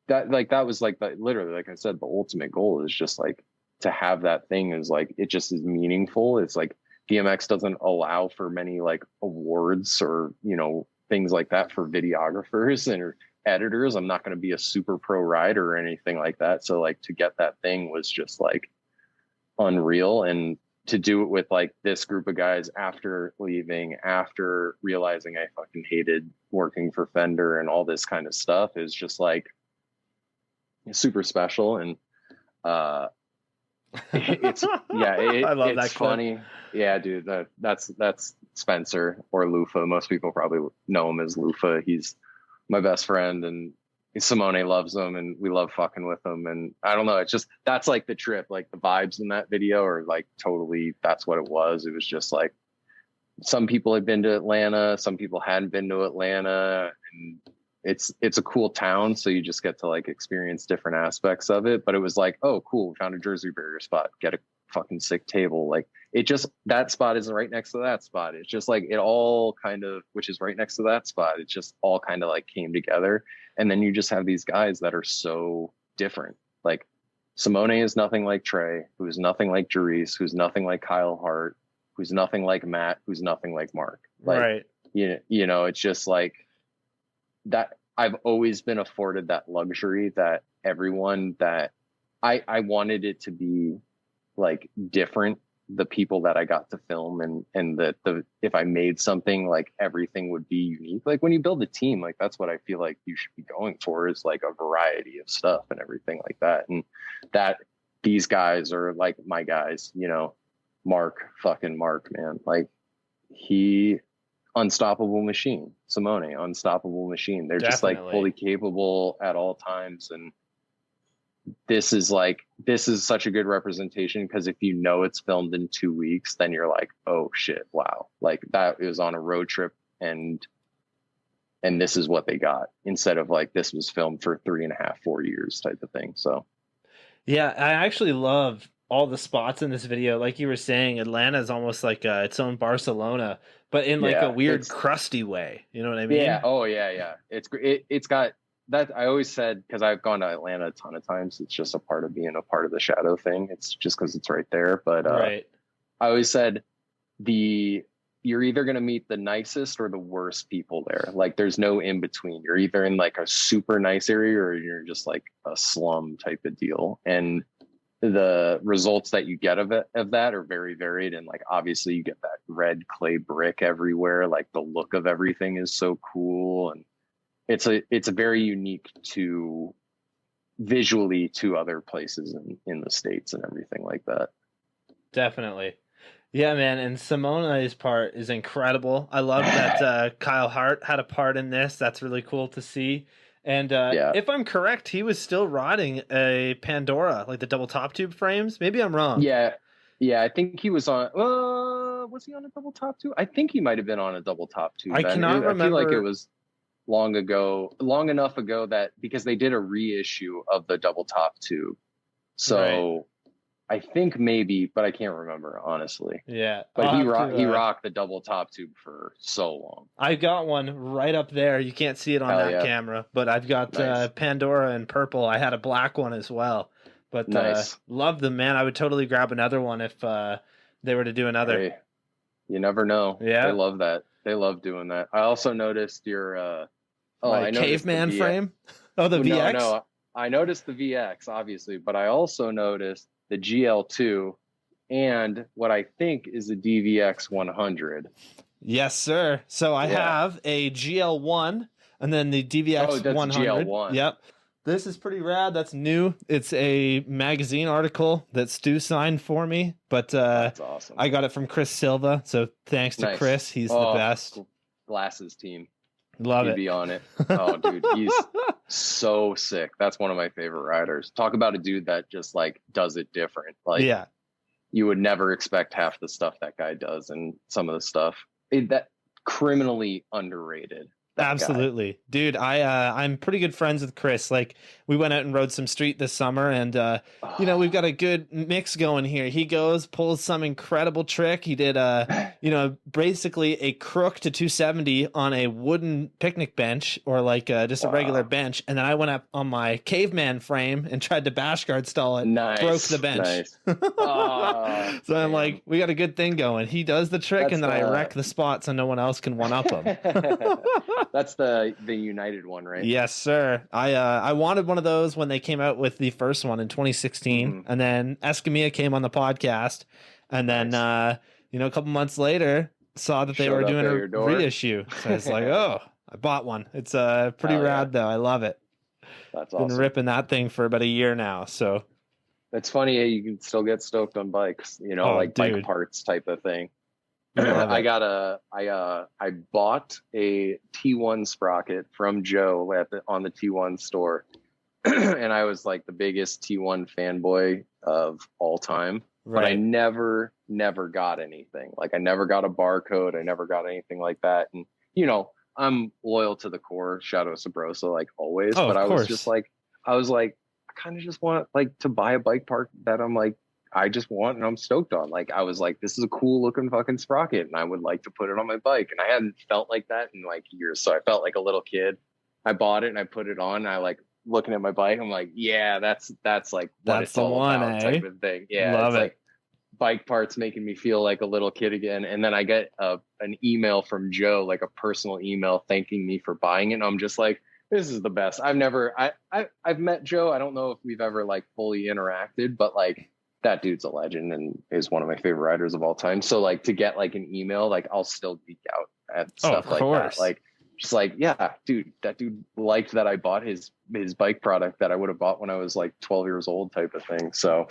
That was like literally, like I said, the ultimate goal is just like to have that thing is like, it just is meaningful. It's like BMX doesn't allow for many like awards or, things like that for videographers and editors. I'm not going to be a super pro rider or anything like that. So like to get that thing was just like unreal. And to do it with like this group of guys after realizing I fucking hated working for Fender and all this kind of stuff is just like super special. And it's I love that funny clip. Yeah, dude, that's Spencer, or Lufa. Most people probably know him as Lufa. He's my best friend, and Simone loves him, and we love fucking with him. And I don't know, it's just, that's like the trip. Like the vibes in that video are like totally, that's what it was. It was just like, some people had been to Atlanta, some people hadn't been to Atlanta, and it's a cool town, so you just get to like experience different aspects of it. But it was like, oh cool, we found a Jersey barrier spot, fucking sick table. Like it just, that spot isn't right next to that spot. It's just like it all kind of, which is right next to that spot. It just all kind of like came together. And then you just have these guys that are so different. Like Simone is nothing like Trey, who's nothing like Jerice, who's nothing like Kyle Hart, who's nothing like Matt, who's nothing like Mark. Like,
Right.
You know, it's just like that. I've always been afforded that luxury that everyone that I wanted it to be like different, the people that I got to film, and that if I made something, like everything would be unique. Like when you build a team, like that's what I feel like you should be going for, is like a variety of stuff and everything like that. And that these guys are like my guys, you know. Fucking Mark, man. Like he unstoppable machine. Simone, unstoppable machine. They're just like fully capable at all times. And this is such a good representation, because if you know it's filmed in 2 weeks, then you're like, oh shit, wow. Like that was on a road trip, and this is what they got, instead of like this was filmed for 3.5, 4 years type of thing. So
yeah, I actually love all the spots in this video. Like you were saying, Atlanta is almost like its own Barcelona, but in like a weird crusty way. You know what I mean?
Yeah. Oh yeah. It's got that. I always said, because I've gone to Atlanta a ton of times, it's just a part of being a part of the Shadow thing. It's just because it's right there. But right. I always said you're either going to meet the nicest or the worst people there. Like there's no in between. You're either in like a super nice area, or you're just like a slum type of deal. And the results that you get of that are very varied. And like obviously you get that red clay brick everywhere. Like the look of everything is so cool, and it's a very unique to visually to other places in the States and everything like that.
Definitely. Yeah, man. And Simone's part is incredible. I love that Kyle Hart had a part in this. That's really cool to see. And if I'm correct, he was still riding a Pandora, like the double top tube frames. Maybe I'm wrong.
Yeah. I think he was on. Was he on a double top tube? I think he might have been on a double top tube.
I cannot remember.
I feel like it was long enough ago that, because they did a reissue of the double top tube. So. Right. I think maybe, but I can't remember, honestly.
Yeah.
But he rocked the double top tube for so long.
I've got one right up there. You can't see it on that camera, but I've got Pandora in purple. I had a black one as well. But love them, man. I would totally grab another one if they were to do another.
Hey, you never know.
Yeah.
They love that. They love doing that. I also noticed your
caveman frame? Oh, the VX? No,
I noticed the VX, obviously, but I also noticed the GL2, and what I think is a DVX 100.
Yes, sir. So I have a GL1 and then the DVX 100.
GL1.
Yep. This is pretty rad. That's new. It's a magazine article that Stu signed for me, but
that's awesome.
I got it from Chris Silva. So thanks to Chris. He's the best.
Glasses team.
Love it.
Be on it. Oh, dude, he's so sick. That's one of my favorite riders. Talk about a dude that just like does it different. Like, you would never expect half the stuff that guy does, and some of the stuff that criminally underrated.
Absolutely, dude. I'm pretty good friends with Chris. Like, we went out and rode some street this summer, and we've got a good mix going here. He pulls some incredible trick. He did basically a crook to 270 on a wooden picnic bench, or like just a regular bench, and then I went up on my caveman frame and tried to bash guard stall it. Broke the bench. So I'm like, we got a good thing going. He does the trick, and then I wreck the spot so no one else can one up him.
That's the United one, right?
Yes, sir. I wanted one of those when they came out with the first one in 2016, and then Escamilla came on the podcast, and then a couple months later saw that they were doing a reissue. So I was like, oh, I bought one. It's pretty rad though. I love it.
That's awesome.
Been ripping that thing for about a year now. So
it's funny, you can still get stoked on bikes. Bike parts type of thing. I bought a T1 sprocket from Joe on the T1 store, and I was like the biggest T1 fanboy of all time. Right. But I never got anything. Like, I never got a barcode. I never got anything like that. And I'm loyal to the core Shadow Subrosa, like always. But I was like, I kind of just want like to buy a bike part that I'm like I just want and I'm stoked on. Like, I was like, this is a cool looking fucking sprocket, and I would like to put it on my bike. And I hadn't felt like that in like years. So I felt like a little kid. I bought it and I put it on. And I like looking at my bike. I'm like, yeah, that's like what
That's
it's
the
all
one,
about, type of thing. Yeah,
Love
it's
it.
like bike parts making me feel like a little kid again. And then I get an email from Joe, like a personal email thanking me for buying it. And I'm just like, this is the best. I've met Joe. I don't know if we've ever like fully interacted, but like that dude's a legend and is one of my favorite riders of all time. So like to get like an email, like I'll still geek out at stuff like that. Like just like, yeah, dude, that dude liked that I bought his bike product that I would have bought when I was like 12 years old, type of thing. So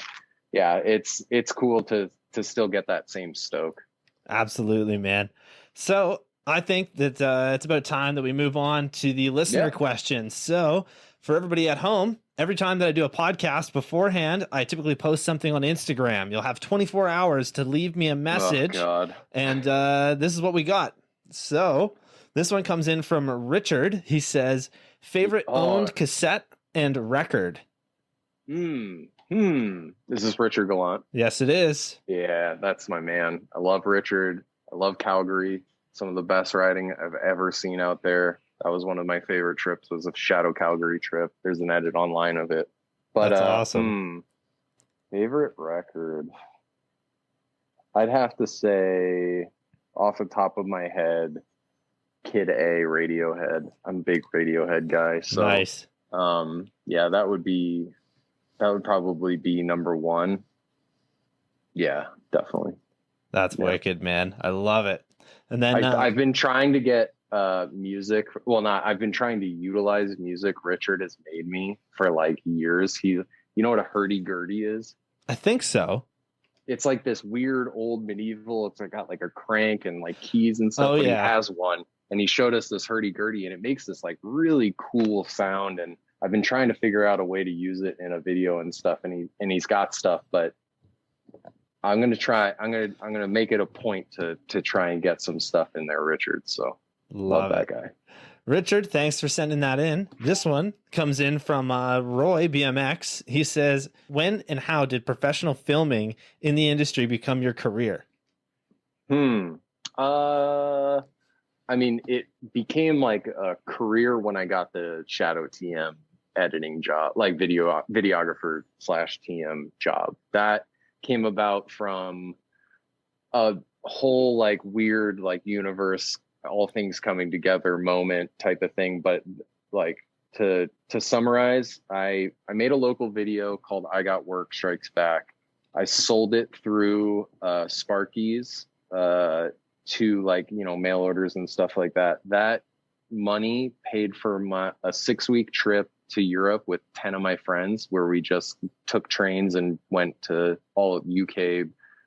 yeah, it's cool to still get that same stoke.
Absolutely, man. So I think that it's about time that we move on to the listener questions. So for everybody at home, every time that I do a podcast beforehand, I typically post something on Instagram. You'll have 24 hours to leave me a message.
Oh, God.
And this is what we got. So this one comes in from Richard. He says, favorite owned cassette and record.
This is Richard Gallant.
Yes, it is.
Yeah, that's my man. I love Richard. I love Calgary. Some of the best riding I've ever seen out there. That was one of my favorite trips, was a Shadow Calgary trip. There's an edit online of it. But
that's awesome.
Favorite record. I'd have to say, off the top of my head, Kid A, Radiohead. I'm a big Radiohead guy. So
nice.
Yeah, that would probably be number one. Yeah, definitely.
That's wicked, man. I love it. And then
I've been trying to get music. Well, I've been trying to utilize music Richard has made me for like years. You know what a hurdy-gurdy is?
I think so.
It's like this weird old medieval. It's like got like a crank and like keys and stuff.
Oh,
but
yeah.
He has one, and he showed us this hurdy-gurdy, and it makes this like really cool sound. And I've been trying to figure out a way to use it in a video and stuff. And he's got stuff, but I'm gonna make it a point to try and get some stuff in there, Richard. So love that guy.
Richard, thanks for sending that in. This one comes in from Roy BMX. He says, when and how did professional filming in the industry become your career?
I mean, it became like a career when I got the Shadow TM editing job, like videographer / TM job. That came about from a whole like weird like universe, all things coming together moment type of thing. But like to summarize, I made a local video called I Got Work Strikes Back. I sold it through Sparky's to like, you know, mail orders and stuff like that. That money paid for a 6-week trip to Europe with 10 of my friends, where we just took trains and went to all of UK,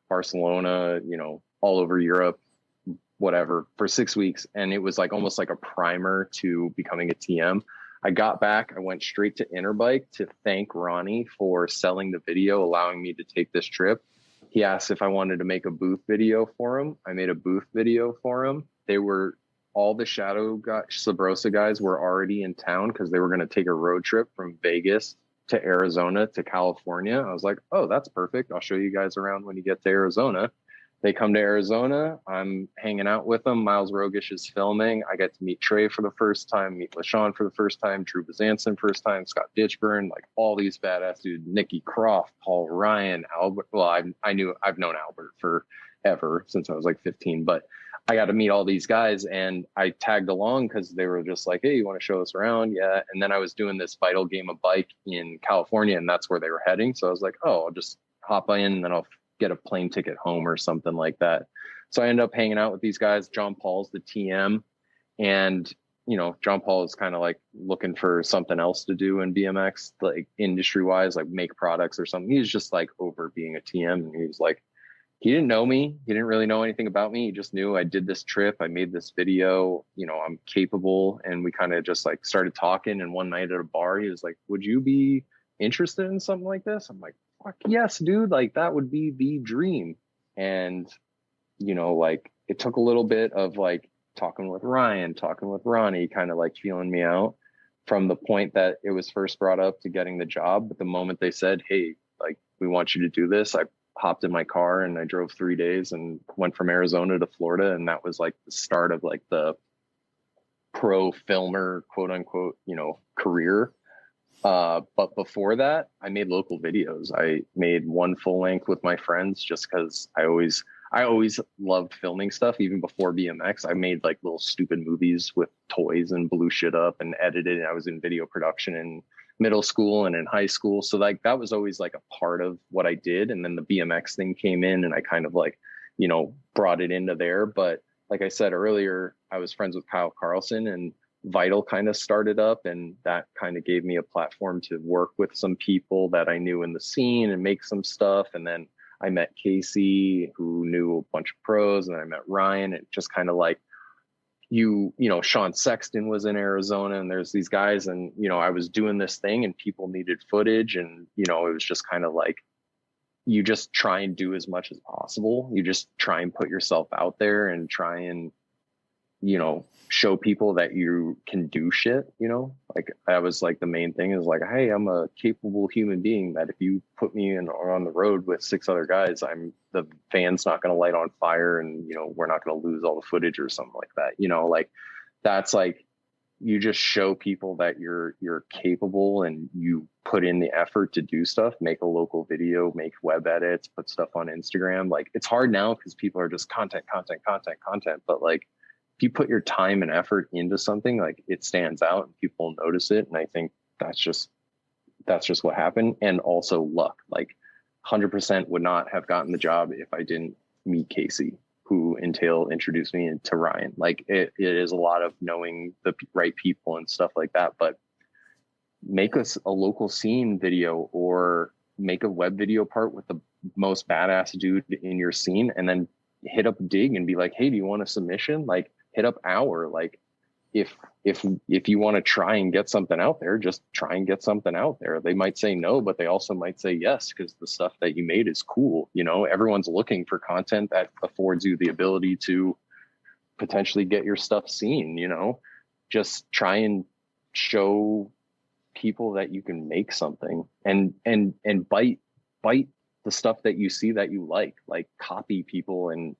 Barcelona, you know, all over Europe, whatever, for 6 weeks. And it was like almost like a primer to becoming a TM. I got back, I went straight to Interbike to thank Ronnie for selling the video, allowing me to take this trip. He asked if I wanted to make a booth video for him. I made a booth video for him. All the Shadow Subrosa guys were already in town because they were going to take a road trip from Vegas to Arizona to California. I was like, oh, that's perfect. I'll show you guys around when you get to Arizona. They come to Arizona. I'm hanging out with them. Miles Rogish is filming. I get to meet Trey for the first time, meet Lahsaan for the first time, Drew Bazanson first time, Scott Ditchburn, like all these badass dudes, Nikki Croft, Paul Ryan, Albert. Well, I've known Albert forever since I was like 15, but I got to meet all these guys, and I tagged along because they were just like, hey, you want to show us around? Yeah. And then I was doing this Vital Game of Bike in California, and that's where they were heading. So I was like, oh, I'll just hop in and then I'll get a plane ticket home or something like that. So I ended up hanging out with these guys. John Paul's the TM, and you know, John Paul is kind of like looking for something else to do in BMX, like industry wise, like make products or something. He's just like over being a TM, and he was like, he didn't know me. He didn't really know anything about me. He just knew I did this trip. I made this video, you know, I'm capable. And we kind of just like started talking. And one night at a bar, he was like, would you be interested in something like this? I'm like, fuck yes, dude. Like that would be the dream. And, you know, like it took a little bit of like talking with Ryan, talking with Ronnie, kind of like feeling me out from the point that it was first brought up to getting the job. But the moment they said, hey, like, we want you to do this, I hopped in my car and I drove 3 days and went from Arizona to Florida. And that was like the start of like the pro filmer, quote unquote, career. But before that, I made local videos. I made one full length with my friends just because I always loved filming stuff. Even before BMX, I made like little stupid movies with toys and blew shit up and edited. And I was in video production in middle school and in high school. So like that was always like a part of what I did. And then the BMX thing came in and I kind of like, brought it into there. But like I said earlier, I was friends with Kyle Carlson and Vital kind of started up, and that kind of gave me a platform to work with some people that I knew in the scene and make some stuff. And then I met Casey, who knew a bunch of pros, and then I met Ryan. It just kind of like Sean Sexton was in Arizona, and there's these guys, and I was doing this thing and people needed footage, and it was just kind of like you just try and do as much as possible. You just try and put yourself out there and try and show people that you can do shit, like that was like the main thing is like, hey, I'm a capable human being that if you put me in or on the road with 6 other guys, the van's not going to light on fire and, we're not going to lose all the footage or something like that. Like that's like, you just show people that you're capable and you put in the effort to do stuff, make a local video, make web edits, put stuff on Instagram. Like it's hard now because people are just content. But like, if you put your time and effort into something, like it stands out and people notice it. And I think that's just what happened. And also luck, like 100% would not have gotten the job if I didn't meet Casey, who introduced me to Ryan. Like it is a lot of knowing the right people and stuff like that, but make us a local scene video or make a web video part with the most badass dude in your scene. And then hit up Dig and be like, hey, do you want a submission? Like, hit up Hour. Like if you want to try and get something out there, just try and get something out there. They might say no, but they also might say yes, because the stuff that you made is cool. Everyone's looking for content that affords you the ability to potentially get your stuff seen. Just try and show people that you can make something and bite the stuff that you see that you like copy people and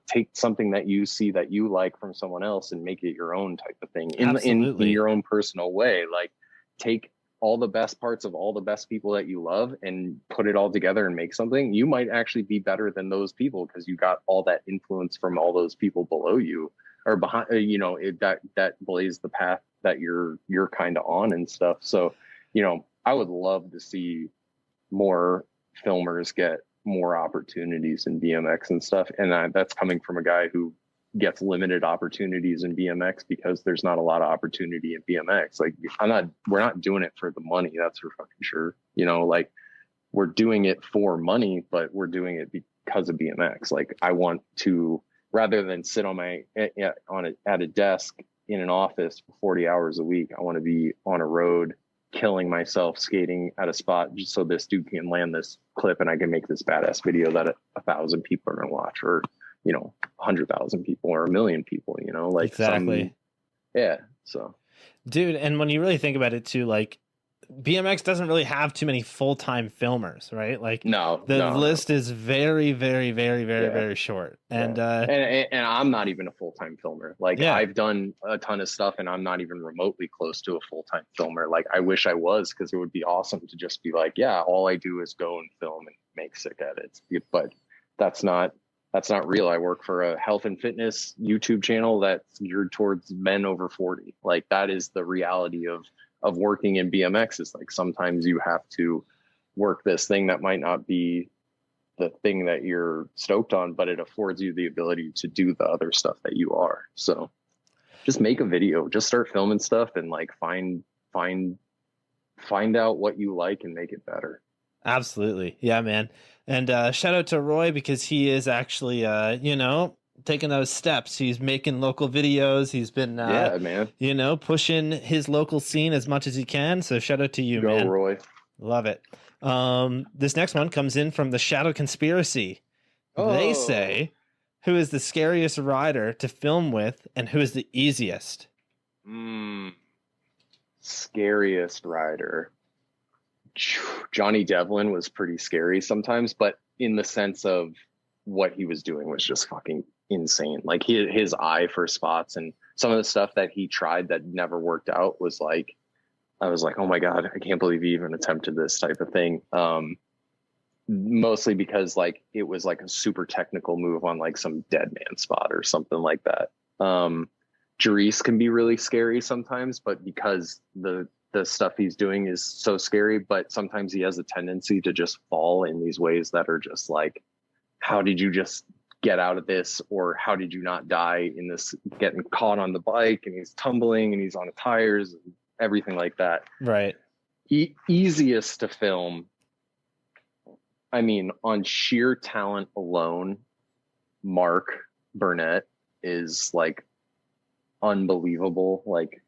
take something that you see that you like from someone else and make it your own type of thing in your own personal way. Like take all the best parts of all the best people that you love and put it all together and make something. You might actually be better than those people because you got all that influence from all those people below you or behind, that blaze the path that you're kind of on and stuff. So, I would love to see more filmers get more opportunities in BMX and stuff. And that's coming from a guy who gets limited opportunities in BMX because there's not a lot of opportunity in BMX. Like we're not doing it for the money. That's for fucking sure. Like we're doing it for money, but we're doing it because of BMX. Like I want to, rather than sit at a desk in an office for 40 hours a week, I want to be on a road killing myself skating at a spot just so this dude can land this clip and I can make this badass video that 1,000 people are going to watch, or 100,000 people or 1,000,000 people, like
exactly.
So
dude, and when you really think about it too, like BMX doesn't really have too many full-time filmers, right? Like the list is very, very, very, very, very short. And
and I'm not even a full-time filmer. Like I've done a ton of stuff and I'm not even remotely close to a full-time filmer. Like I wish I was, because it would be awesome to just be like, all I do is go and film and make sick edits. But that's not real. I work for a health and fitness YouTube channel that's geared towards men over 40. Like that is the reality of working in BMX. Is like sometimes you have to work this thing that might not be the thing that you're stoked on, but it affords you the ability to do the other stuff that you are. So just make a video, just start filming stuff and like find out what you like and make it better.
Absolutely. Yeah, man. And shout out to Roy, because he is actually taking those steps. He's making local videos. He's been, man, pushing his local scene as much as he can. So shout out to you, man.
Go, Roy.
Love it. This next one comes in from the Shadow Conspiracy. They say, who is the scariest rider to film with and who is the easiest?
Scariest rider. Johnny Devlin was pretty scary sometimes, but in the sense of what he was doing was just fucking insane. Like his eye for spots and some of the stuff that he tried that never worked out was like, I was like, oh my God, I can't believe he even attempted this type of thing. Mostly because like it was like a super technical move on like some dead man spot or something like that. Jerice can be really scary sometimes, but because the stuff he's doing is so scary, but sometimes he has a tendency to just fall in these ways that are just like, how did you just get out of this? Or how did you not die in this, getting caught on the bike and he's tumbling and he's on the tires and everything like that.
Right.
Easiest to film. I mean, on sheer talent alone, Mark Burnett is like unbelievable. Like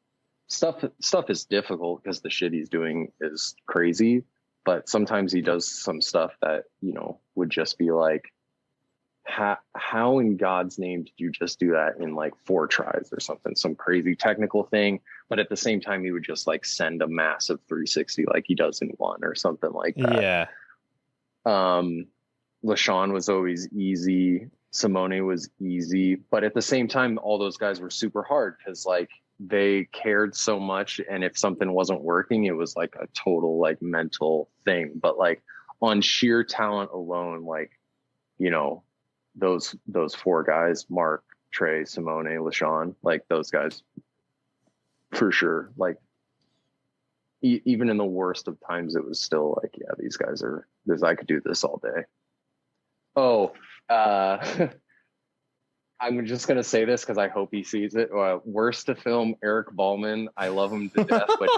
stuff is difficult because the shit he's doing is crazy, but sometimes he does some stuff that, you know, would just be like, how in God's name did you just do that in like 4 tries or something, some crazy technical thing, but at the same time he would just like send a massive 360 like he does in 1 or something like that.
Yeah.
Lahsaan was always easy. Simone was easy, but at the same time, all those guys were super hard because like they cared so much. And if something wasn't working, it was like a total like mental thing. But like on sheer talent alone, like, you know, those 4 guys, Mark, Trey, Simone, Lahsaan, like those guys for sure. Like even in the worst of times, it was still like, yeah, these guys are this. I could do this all day. Oh, I'm just gonna say this because I hope he sees it. Worst to film, Eric Ballman. I love him to death, but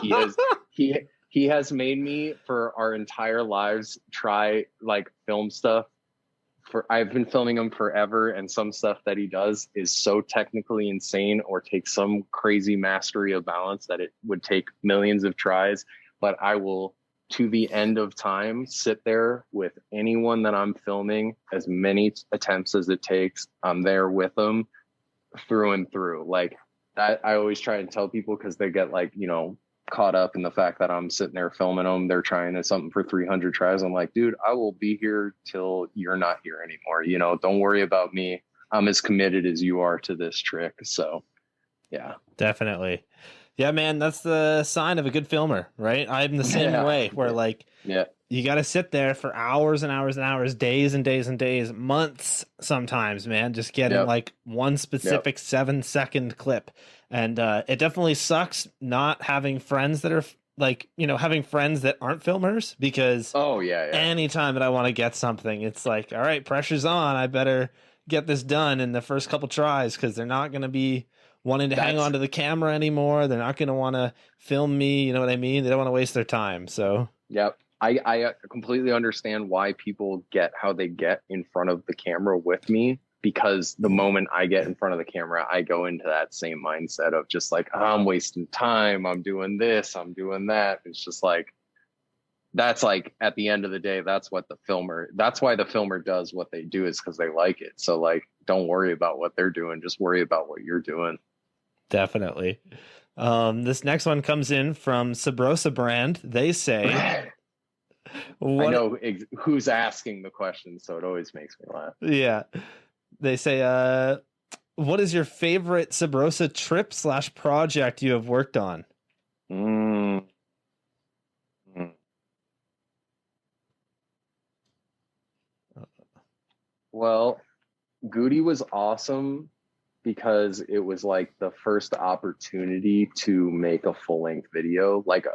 he has made me for our entire lives try like film stuff. I've been filming him forever, and some stuff that he does is so technically insane or takes some crazy mastery of balance that it would take millions of tries. But I will, to the end of time, sit there with anyone that I'm filming, as many attempts as it takes. I'm there with them through and through. Like that, I always try and tell people because they get like, you know, caught up in the fact that I'm sitting there filming them. They're trying something for 300 tries. I'm like, dude, I will be here till you're not here anymore. You know, don't worry about me. I'm as committed as you are to this trick. So yeah,
definitely. Yeah, man, that's the sign of a good filmer, right? I'm the same way where like, you got to sit there for hours and hours and hours, days and days and days, months sometimes, man, just getting like one specific 7-second clip. And it definitely sucks not having friends that are like, you know, having friends that aren't filmers because anytime that I want to get something, it's like, all right, pressure's on. I better get this done in the first couple tries because they're not going to be wanting to hang on to the camera anymore. They're not going to want to film me. You know what I mean? They don't want to waste their time. So,
yep. I completely understand why people get how they get in front of the camera with me, because the moment I get in front of the camera, I go into that same mindset of just like, oh, I'm wasting time. I'm doing this, I'm doing that. It's just like, that's like, at the end of the day, that's why the filmer does what they do, is because they like it. So like, don't worry about what they're doing. Just worry about what you're doing.
Definitely. This next one comes in from Subrosa brand. They say,
I know who's asking the question, so it always makes me laugh.
Yeah. They say, what is your favorite Subrosa trip / project you have worked on?
Well, Goody was awesome because it was like the first opportunity to make a full-length video, like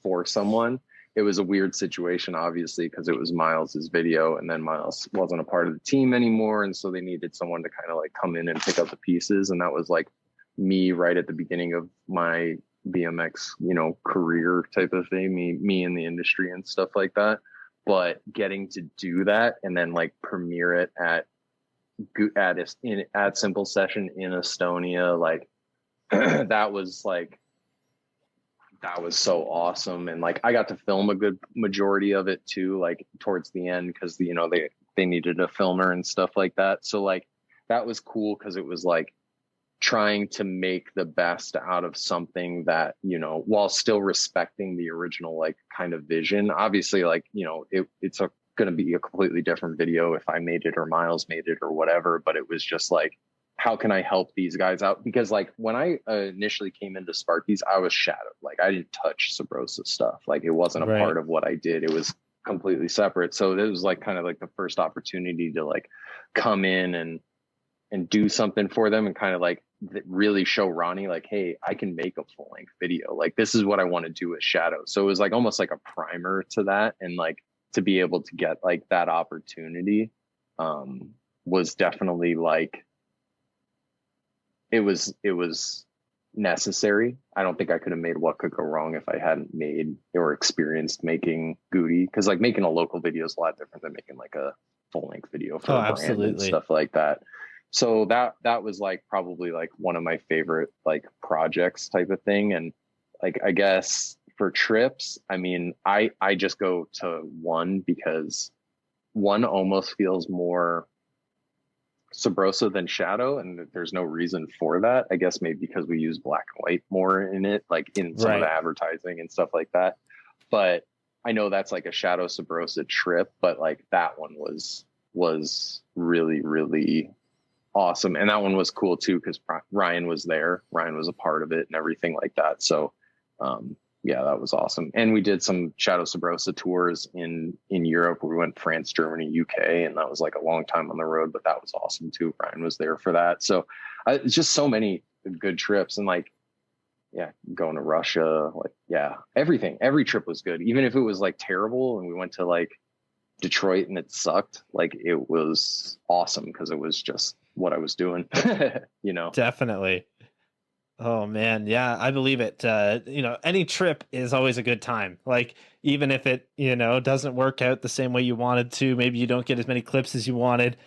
for someone. It was a weird situation, obviously, because it was Miles's video, and then Miles wasn't a part of the team anymore, and so they needed someone to kind of like come in and pick up the pieces, and that was like me right at the beginning of my BMX, you know, career type of thing, me in the industry and stuff like that. But getting to do that and then like premiere it at Simple Session in Estonia, like that was so awesome. And like I got to film a good majority of it too, like towards the end, because you know they needed a filmer and stuff like that. So like that was cool because it was like trying to make the best out of something that, you know, while still respecting the original like kind of vision. Obviously, like, you know, it's going to be a completely different video if I made it or Miles made it or whatever, but it was just like, how can I help these guys out? Because like when I initially came into Sparky's, I was Shadow. Like I didn't touch Subrosa stuff. Like it wasn't a
Right.
part of what I did. It was completely separate. So it was like kind of like the first opportunity to like come in and do something for them and kind of like really show Ronnie like, hey, I can make a full length video. Like this is what I want to do with Shadow. So it was like almost like a primer to that, and like to be able to get like that opportunity was definitely like it was necessary. I don't think I could have made What Could Go Wrong if I hadn't made or experienced making Goody, because like making a local video is a lot different than making like a full length video for a brand and stuff like that. So that was like probably like one of my favorite like projects type of thing. And like I guess for trips, I mean, I just go to one because one almost feels more Subrosa than Shadow, and there's no reason for that. I guess maybe because we use black and white more in it, like in some of the advertising and stuff like that. But I know that's like a Shadow Subrosa trip, but like that one was really, really awesome. And that one was cool too, because Ryan was there. Ryan was a part of it and everything like that. So yeah, that was awesome. And we did some Shadow Subrosa tours in Europe. We went France, Germany, UK, and that was like a long time on the road, but that was awesome too. Ryan was there for that. So it's just so many good trips. And like, yeah, going to Russia, like, yeah, everything, every trip was good. Even if it was like terrible and we went to like Detroit and it sucked, like it was awesome because it was just what I was doing, you know?
Definitely. Oh man, yeah, I believe it. You know, any trip is always a good time. Like even if it, you know, doesn't work out the same way you wanted to, maybe you don't get as many clips as you wanted.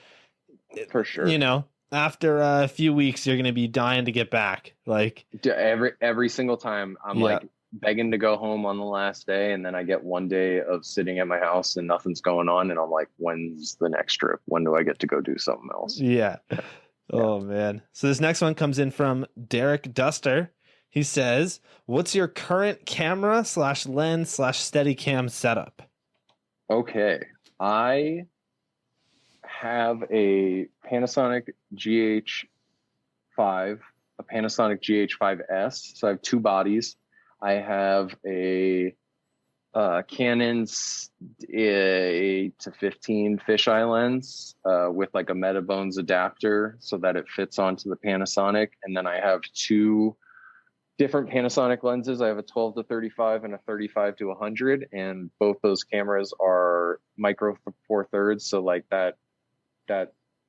For sure.
You know, after a few weeks, you're going to be dying to get back. Like
every single time I'm like begging to go home on the last day. And then I get one day of sitting at my house and nothing's going on. And I'm like, when's the next trip? When do I get to go do something else?
Yeah. Oh man. So this next one comes in from Derek Duster. He says, what's your current camera /lens /Steadicam setup?
Okay. I have a Panasonic GH5, a Panasonic GH5S. So I have two bodies. I have a Canon's 8 to 15 fisheye lens with like a Metabones adapter so that it fits onto the Panasonic. And then I have two different Panasonic lenses. I have a 12 to 35 and a 35 to 100. And both those cameras are micro four thirds. So like that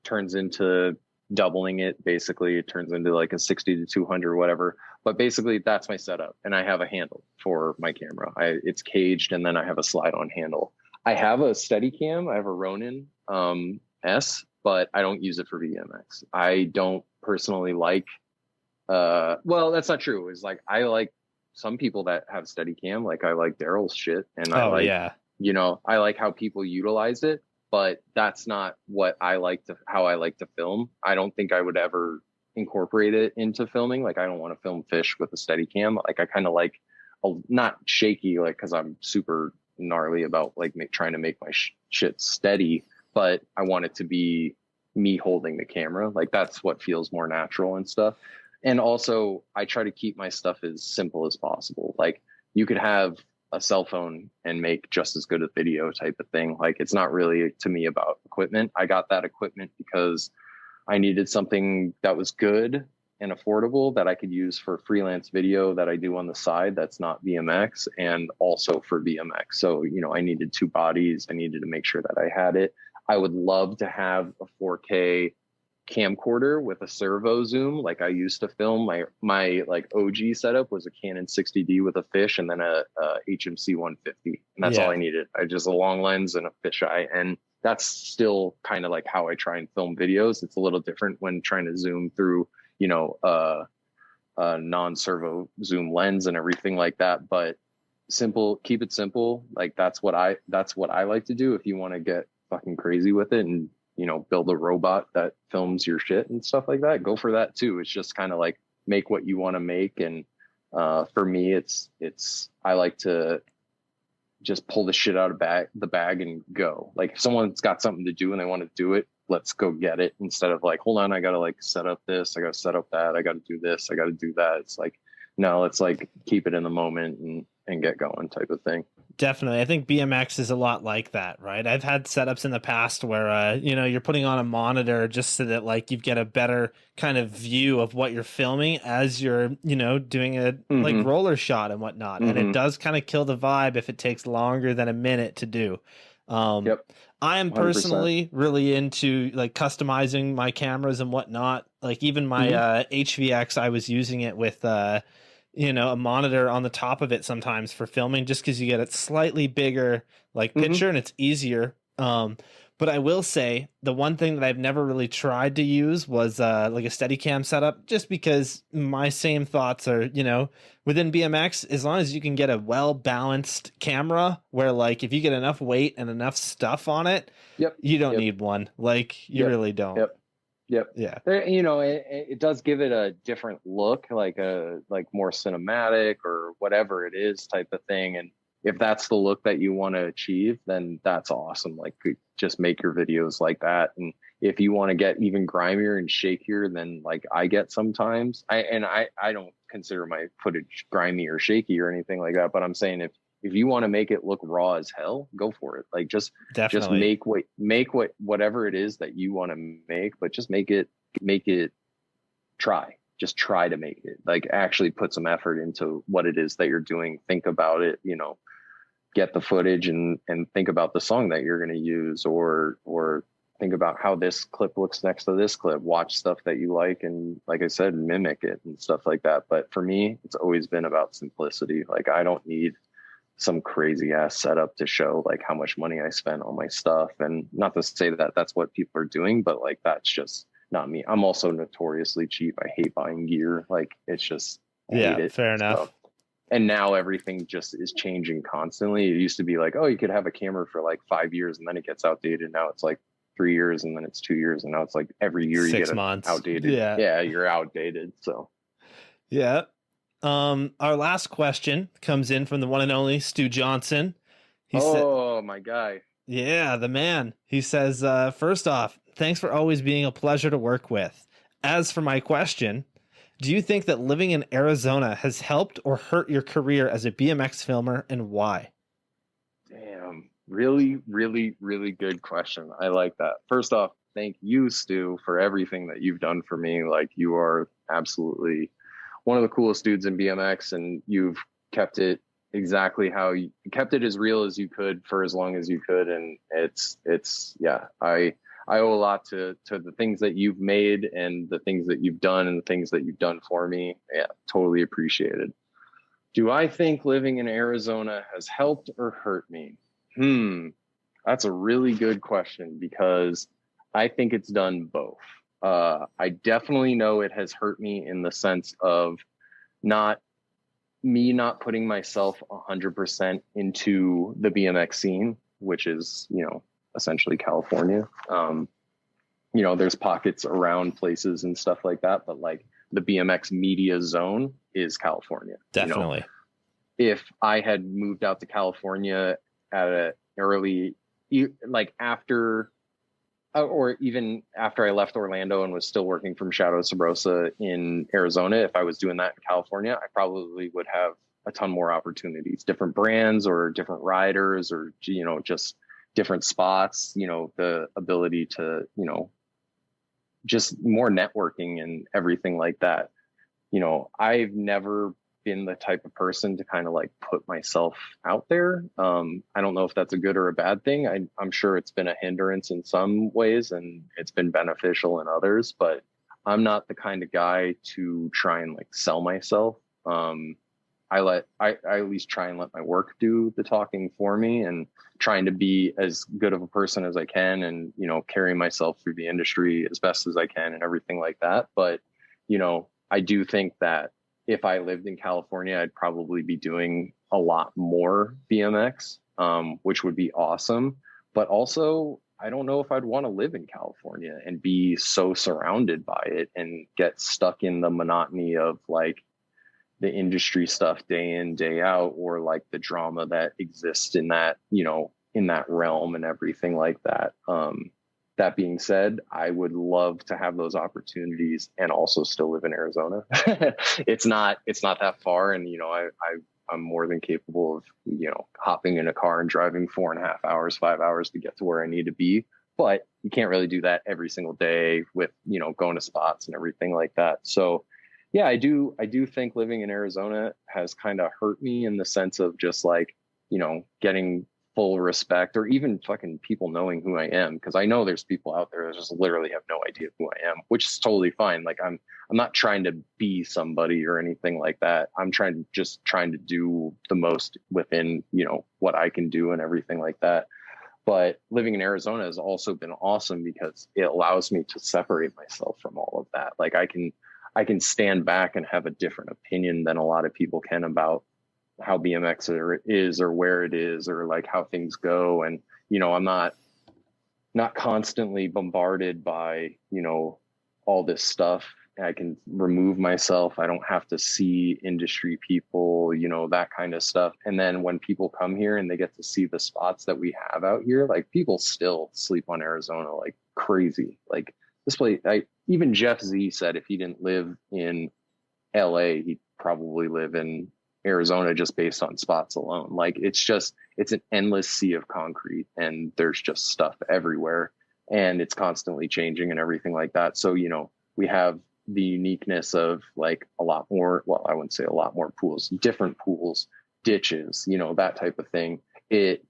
turns into doubling it. Basically it turns into like a 60 to 200 or whatever. But basically that's my setup. And I have a handle for my camera. It's caged and then I have a slide on handle. I have a Steadicam. I have a Ronin S, but I don't use it for VMX. I don't personally like, well, that's not true. It's like, I like some people that have Steadicam. Like I like Daryl's shit. And I like, you know, I like how people utilize it, but that's not what I like to, how I like to film. I don't think I would ever incorporate it into filming. Like I don't want to film fish with a Steadicam. Like I kind of like not shaky, like because I'm super gnarly about like trying to make my shit steady, but I want it to be me holding the camera. Like that's what feels more natural and stuff. And also I try to keep my stuff as simple as possible. Like you could have a cell phone and make just as good a video type of thing. Like it's not really to me about equipment. I got that equipment because I needed something that was good and affordable that I could use for freelance video that I do on the side that's not VMX, and also for VMX. So, you know, I needed two bodies. I needed to make sure that I had it. I would love to have a 4K camcorder with a servo zoom. Like I used to film my like OG setup was a Canon 60D with a fish and then a HMC 150. And that's all I needed. I just a long lens and a fisheye. And that's still kind of like how I try and film videos. It's a little different when trying to zoom through, you know, a non-servo zoom lens and everything like that. But simple, keep it simple. Like that's what I like to do. If you want to get fucking crazy with it and build a robot that films your shit and stuff like that, go for that too. It's just kind of like make what you want to make. And for me, it's I like to just pull the shit out of the bag and go. Like if someone's got something to do and they want to do it, let's go get it, instead of like, hold on, I gotta like set up this, I gotta set up that, I gotta do this, I gotta do that. It's like, no, let's like keep it in the moment and get going type of thing.
Definitely. I think BMX is a lot like that, right? I've had setups in the past where, you're putting on a monitor just so that like you get a better kind of view of what you're filming as you're, doing a like roller shot and whatnot. And it does kind of kill the vibe if it takes longer than a minute to do.
Yep.
I am
100%.
personally really into like customizing my cameras and whatnot. Like even my HVX, I was using it with a monitor on the top of it sometimes for filming, just because you get a slightly bigger like picture and it's easier. But I will say the one thing that I've never really tried to use was like a Steadicam setup, just because my same thoughts are, within BMX, as long as you can get a well-balanced camera where like if you get enough weight and enough stuff on it, you don't need one. Like you really don't.
Yep.
Yeah.
There, it does give it a different look, like more cinematic or whatever it is type of thing. And if that's the look that you want to achieve, then that's awesome. Like just make your videos like that. And if you want to get even grimier and shakier than like I get sometimes, I don't consider my footage grimy or shaky or anything like that. But I'm saying if you want to make it look raw as hell, go for it. Like just make whatever it is that you want to make, but just make it just try to make it, like actually put some effort into what it is that you're doing. Think about it, get the footage and think about the song that you're going to use, or think about how this clip looks next to this clip, watch stuff that you like. And like I said, mimic it and stuff like that. But for me, it's always been about simplicity. Like I don't need some crazy ass setup to show like how much money I spent on my stuff. And not to say that that's what people are doing, but like, that's just not me. I'm also notoriously cheap. I hate buying gear. Like it's just, I hate it.
Fair enough.
And now everything just is changing constantly. It used to be like, oh, you could have a camera for like 5 years and then it gets outdated. Now it's like 3 years and then it's 2 years. And now it's like every year
6
you
months.
get outdated. Yeah, you're outdated. So
yeah. Our last question comes in from the one and only Stu Johnson.
My guy.
Yeah, the man. He says, first off, thanks for always being a pleasure to work with. As for my question, do you think that living in Arizona has helped or hurt your career as a BMX filmer, and why?
Damn, really, really, really good question. I like that. First off, thank you, Stu, for everything that you've done for me. Like you are absolutely one of the coolest dudes in BMX, and you've kept it exactly how you kept it, as real as you could for as long as you could. And I owe a lot to the things that you've made and the things that you've done and the things that you've done for me. Yeah, totally appreciated. Do I think living in Arizona has helped or hurt me? That's a really good question, because I think it's done both. I definitely know it has hurt me in the sense of not putting myself 100% into the BMX scene, which is, essentially California. There's pockets around places and stuff like that, but like the BMX media zone is California.
Definitely.
If I had moved out to California at an early, like after, or even after I left Orlando and was still working from Shadow Subrosa in Arizona, if I was doing that in California, I probably would have a ton more opportunities, different brands or different riders, or, just different spots, the ability to, just more networking and everything like that. I've never been the type of person to kind of like put myself out there. I don't know if that's a good or a bad thing. I'm sure it's been a hindrance in some ways and it's been beneficial in others, but I'm not the kind of guy to try and like sell myself. I at least try and let my work do the talking for me, and trying to be as good of a person as I can, and, carry myself through the industry as best as I can and everything like that. But, I do think that if I lived in California, I'd probably be doing a lot more BMX, which would be awesome. But also I don't know if I'd want to live in California and be so surrounded by it and get stuck in the monotony of like the industry stuff day in, day out, or like the drama that exists in that, in that realm and everything like that. That being said, I would love to have those opportunities and also still live in Arizona. It's not that far. And, I'm more than capable of, hopping in a car and driving 4.5 hours, 5 hours to get to where I need to be. But you can't really do that every single day with, going to spots and everything like that. So yeah, I do think living in Arizona has kind of hurt me in the sense of just like, getting full respect, or even fucking people knowing who I am. Cause I know there's people out there that just literally have no idea who I am, which is totally fine. Like I'm not trying to be somebody or anything like that. I'm trying to do the most within, what I can do and everything like that. But living in Arizona has also been awesome because it allows me to separate myself from all of that. Like I can stand back and have a different opinion than a lot of people can about how BMX is or where it is or like how things go. And, I'm not constantly bombarded by, all this stuff. I can remove myself. I don't have to see industry people, that kind of stuff. And then when people come here and they get to see the spots that we have out here, like people still sleep on Arizona like crazy. Like this place, even Jeff Z said if he didn't live in LA, he'd probably live in Arizona just based on spots alone. Like it's an endless sea of concrete and there's just stuff everywhere and it's constantly changing and everything like that. So, we have the uniqueness of like a lot more, well, I wouldn't say a lot more pools, different pools, ditches, that type of thing. It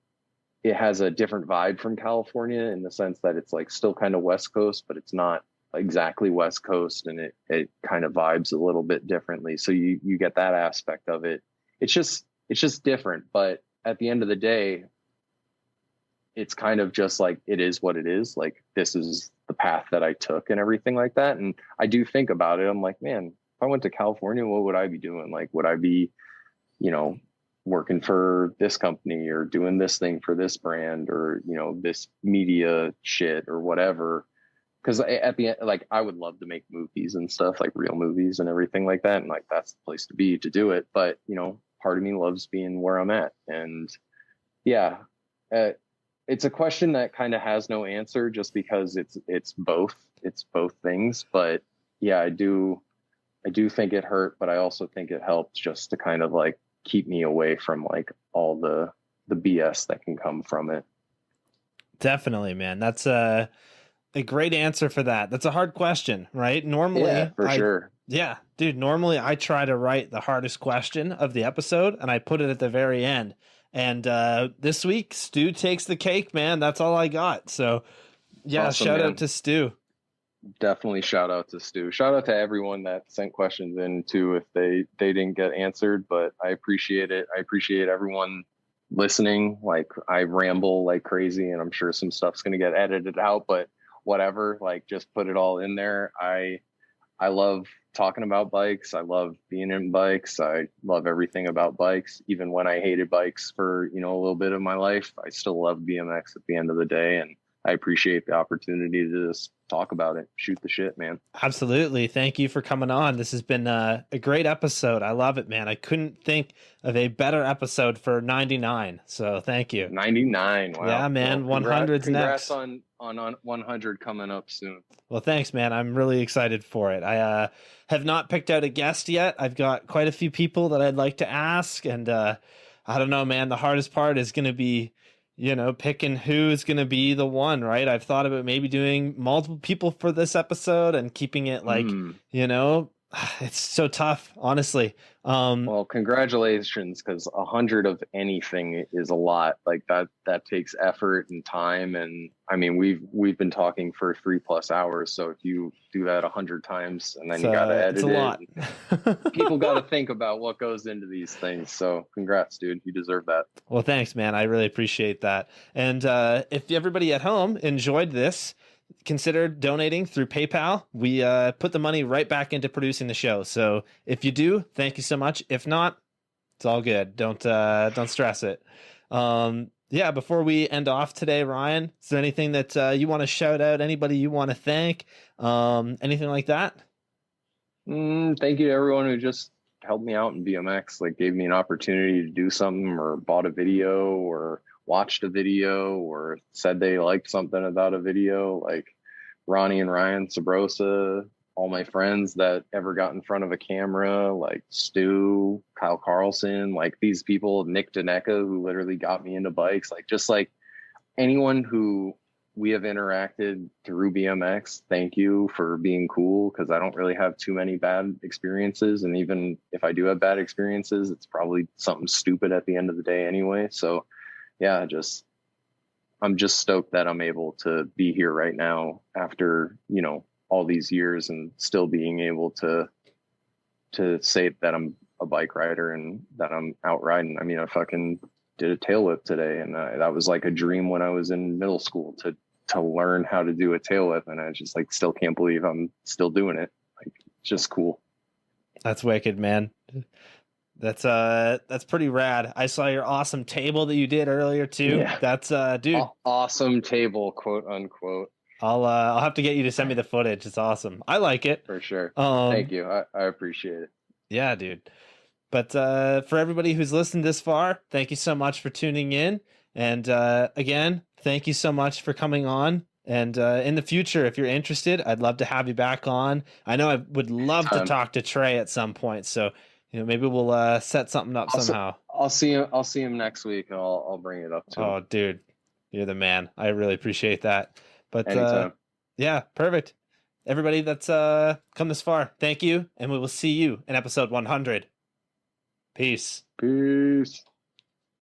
has a different vibe from California in the sense that it's like still kind of West Coast, but it's not exactly West Coast, and it kind of vibes a little bit differently. So you get that aspect of it. It's just different. But at the end of the day, it's kind of just like, it is what it is. Like, this is the path that I took and everything like that. And I do think about it. I'm like, man, if I went to California, what would I be doing? Like, would I be, working for this company or doing this thing for this brand or, this media shit or whatever? Because at the end, like, I would love to make movies and stuff, like real movies and everything like that. And like, that's the place to be to do it. But, part of me loves being where I'm at. And yeah, it's a question that kind of has no answer just because it's both things. But yeah, I do think it hurt, but I also think it helped just to kind of like keep me away from like all the BS that can come from it.
Definitely, man. That's a great answer for that. That's a hard question, right? Normally,
yeah, for sure.
Yeah, dude, normally I try to write the hardest question of the episode and I put it at the very end. And this week, Stu takes the cake, man. That's all I got. So yeah,
awesome,
shout
man.
out to Stu.
Definitely shout out to Stu. Shout out to everyone that sent questions in too if they didn't get answered, but I appreciate it. I appreciate everyone listening. Like, I ramble like crazy and I'm sure some stuff's going to get edited out, but whatever, like, just put it all in there. I love talking about bikes. I love being in bikes. I love everything about bikes. Even when I hated bikes for, a little bit of my life, I still love BMX at the end of the day. And I appreciate the opportunity to just talk about it, shoot the shit, man.
Absolutely. Thank you for coming on. This has been a great episode. I love it, man. I couldn't think of a better episode for 99. So thank you.
99. Wow.
Yeah, man.
Well,
100's
next.
Congrats
on 100 coming up soon.
Well, thanks, man. I'm really excited for it. I have not picked out a guest yet. I've got quite a few people that I'd like to ask. And I don't know, man. The hardest part is going to be, picking who's going to be the one, right? I've thought about maybe doing multiple people for this episode and keeping it like, it's so tough, honestly.
Well, congratulations, because 100 of anything is a lot. Like that takes effort and time. And I mean, we've been talking for 3+ hours. So if you do that 100 times and then you got to edit
it's a lot.
People got to think about what goes into these things. So congrats, dude. You deserve that.
Well, thanks, man. I really appreciate that. And if everybody at home enjoyed this, consider donating through PayPal. We put the money right back into producing the show. So if you do, thank you so much. If not, it's all good. Don't stress it. Yeah, before we end off today, Ryan, is there anything that you want to shout out? Anybody you want to thank? Anything like that?
Thank you to everyone who just helped me out in BMX, like gave me an opportunity to do something or bought a video or watched a video or said they liked something about a video, like Ronnie and Ryan Subrosa, all my friends that ever got in front of a camera, like Stu, Kyle Carlson, like these people, Nick Daneka, who literally got me into bikes, like just like anyone who we have interacted through BMX, thank you for being cool, because I don't really have too many bad experiences. And even if I do have bad experiences, it's probably something stupid at the end of the day anyway. So yeah, I'm just stoked that I'm able to be here right now after, all these years and still being able to say that I'm a bike rider and that I'm out riding. I mean, I fucking did a tail whip today, and that was like a dream when I was in middle school to learn how to do a tail whip, and I just like still can't believe I'm still doing it. Like, just cool.
That's wicked, man. That's pretty rad. I saw your awesome table that you did earlier too.
Yeah.
That's dude.
Awesome table, quote unquote.
I'll have to get you to send me the footage. It's awesome. I like it.
For sure. Thank you. I appreciate it.
Yeah, dude. But for everybody who's listened this far, thank you so much for tuning in. And again, thank you so much for coming on. And in the future, if you're interested, I'd love to have you back on. I know I would love to talk to Trey at some point. So, maybe we'll set something up somehow.
I'll see him next week, and I'll bring it up to him.
Oh, dude, you're the man. I really appreciate that. But
anytime.
Yeah, perfect. Everybody that's come this far, thank you. And we will see you in episode 100. Peace.
Peace.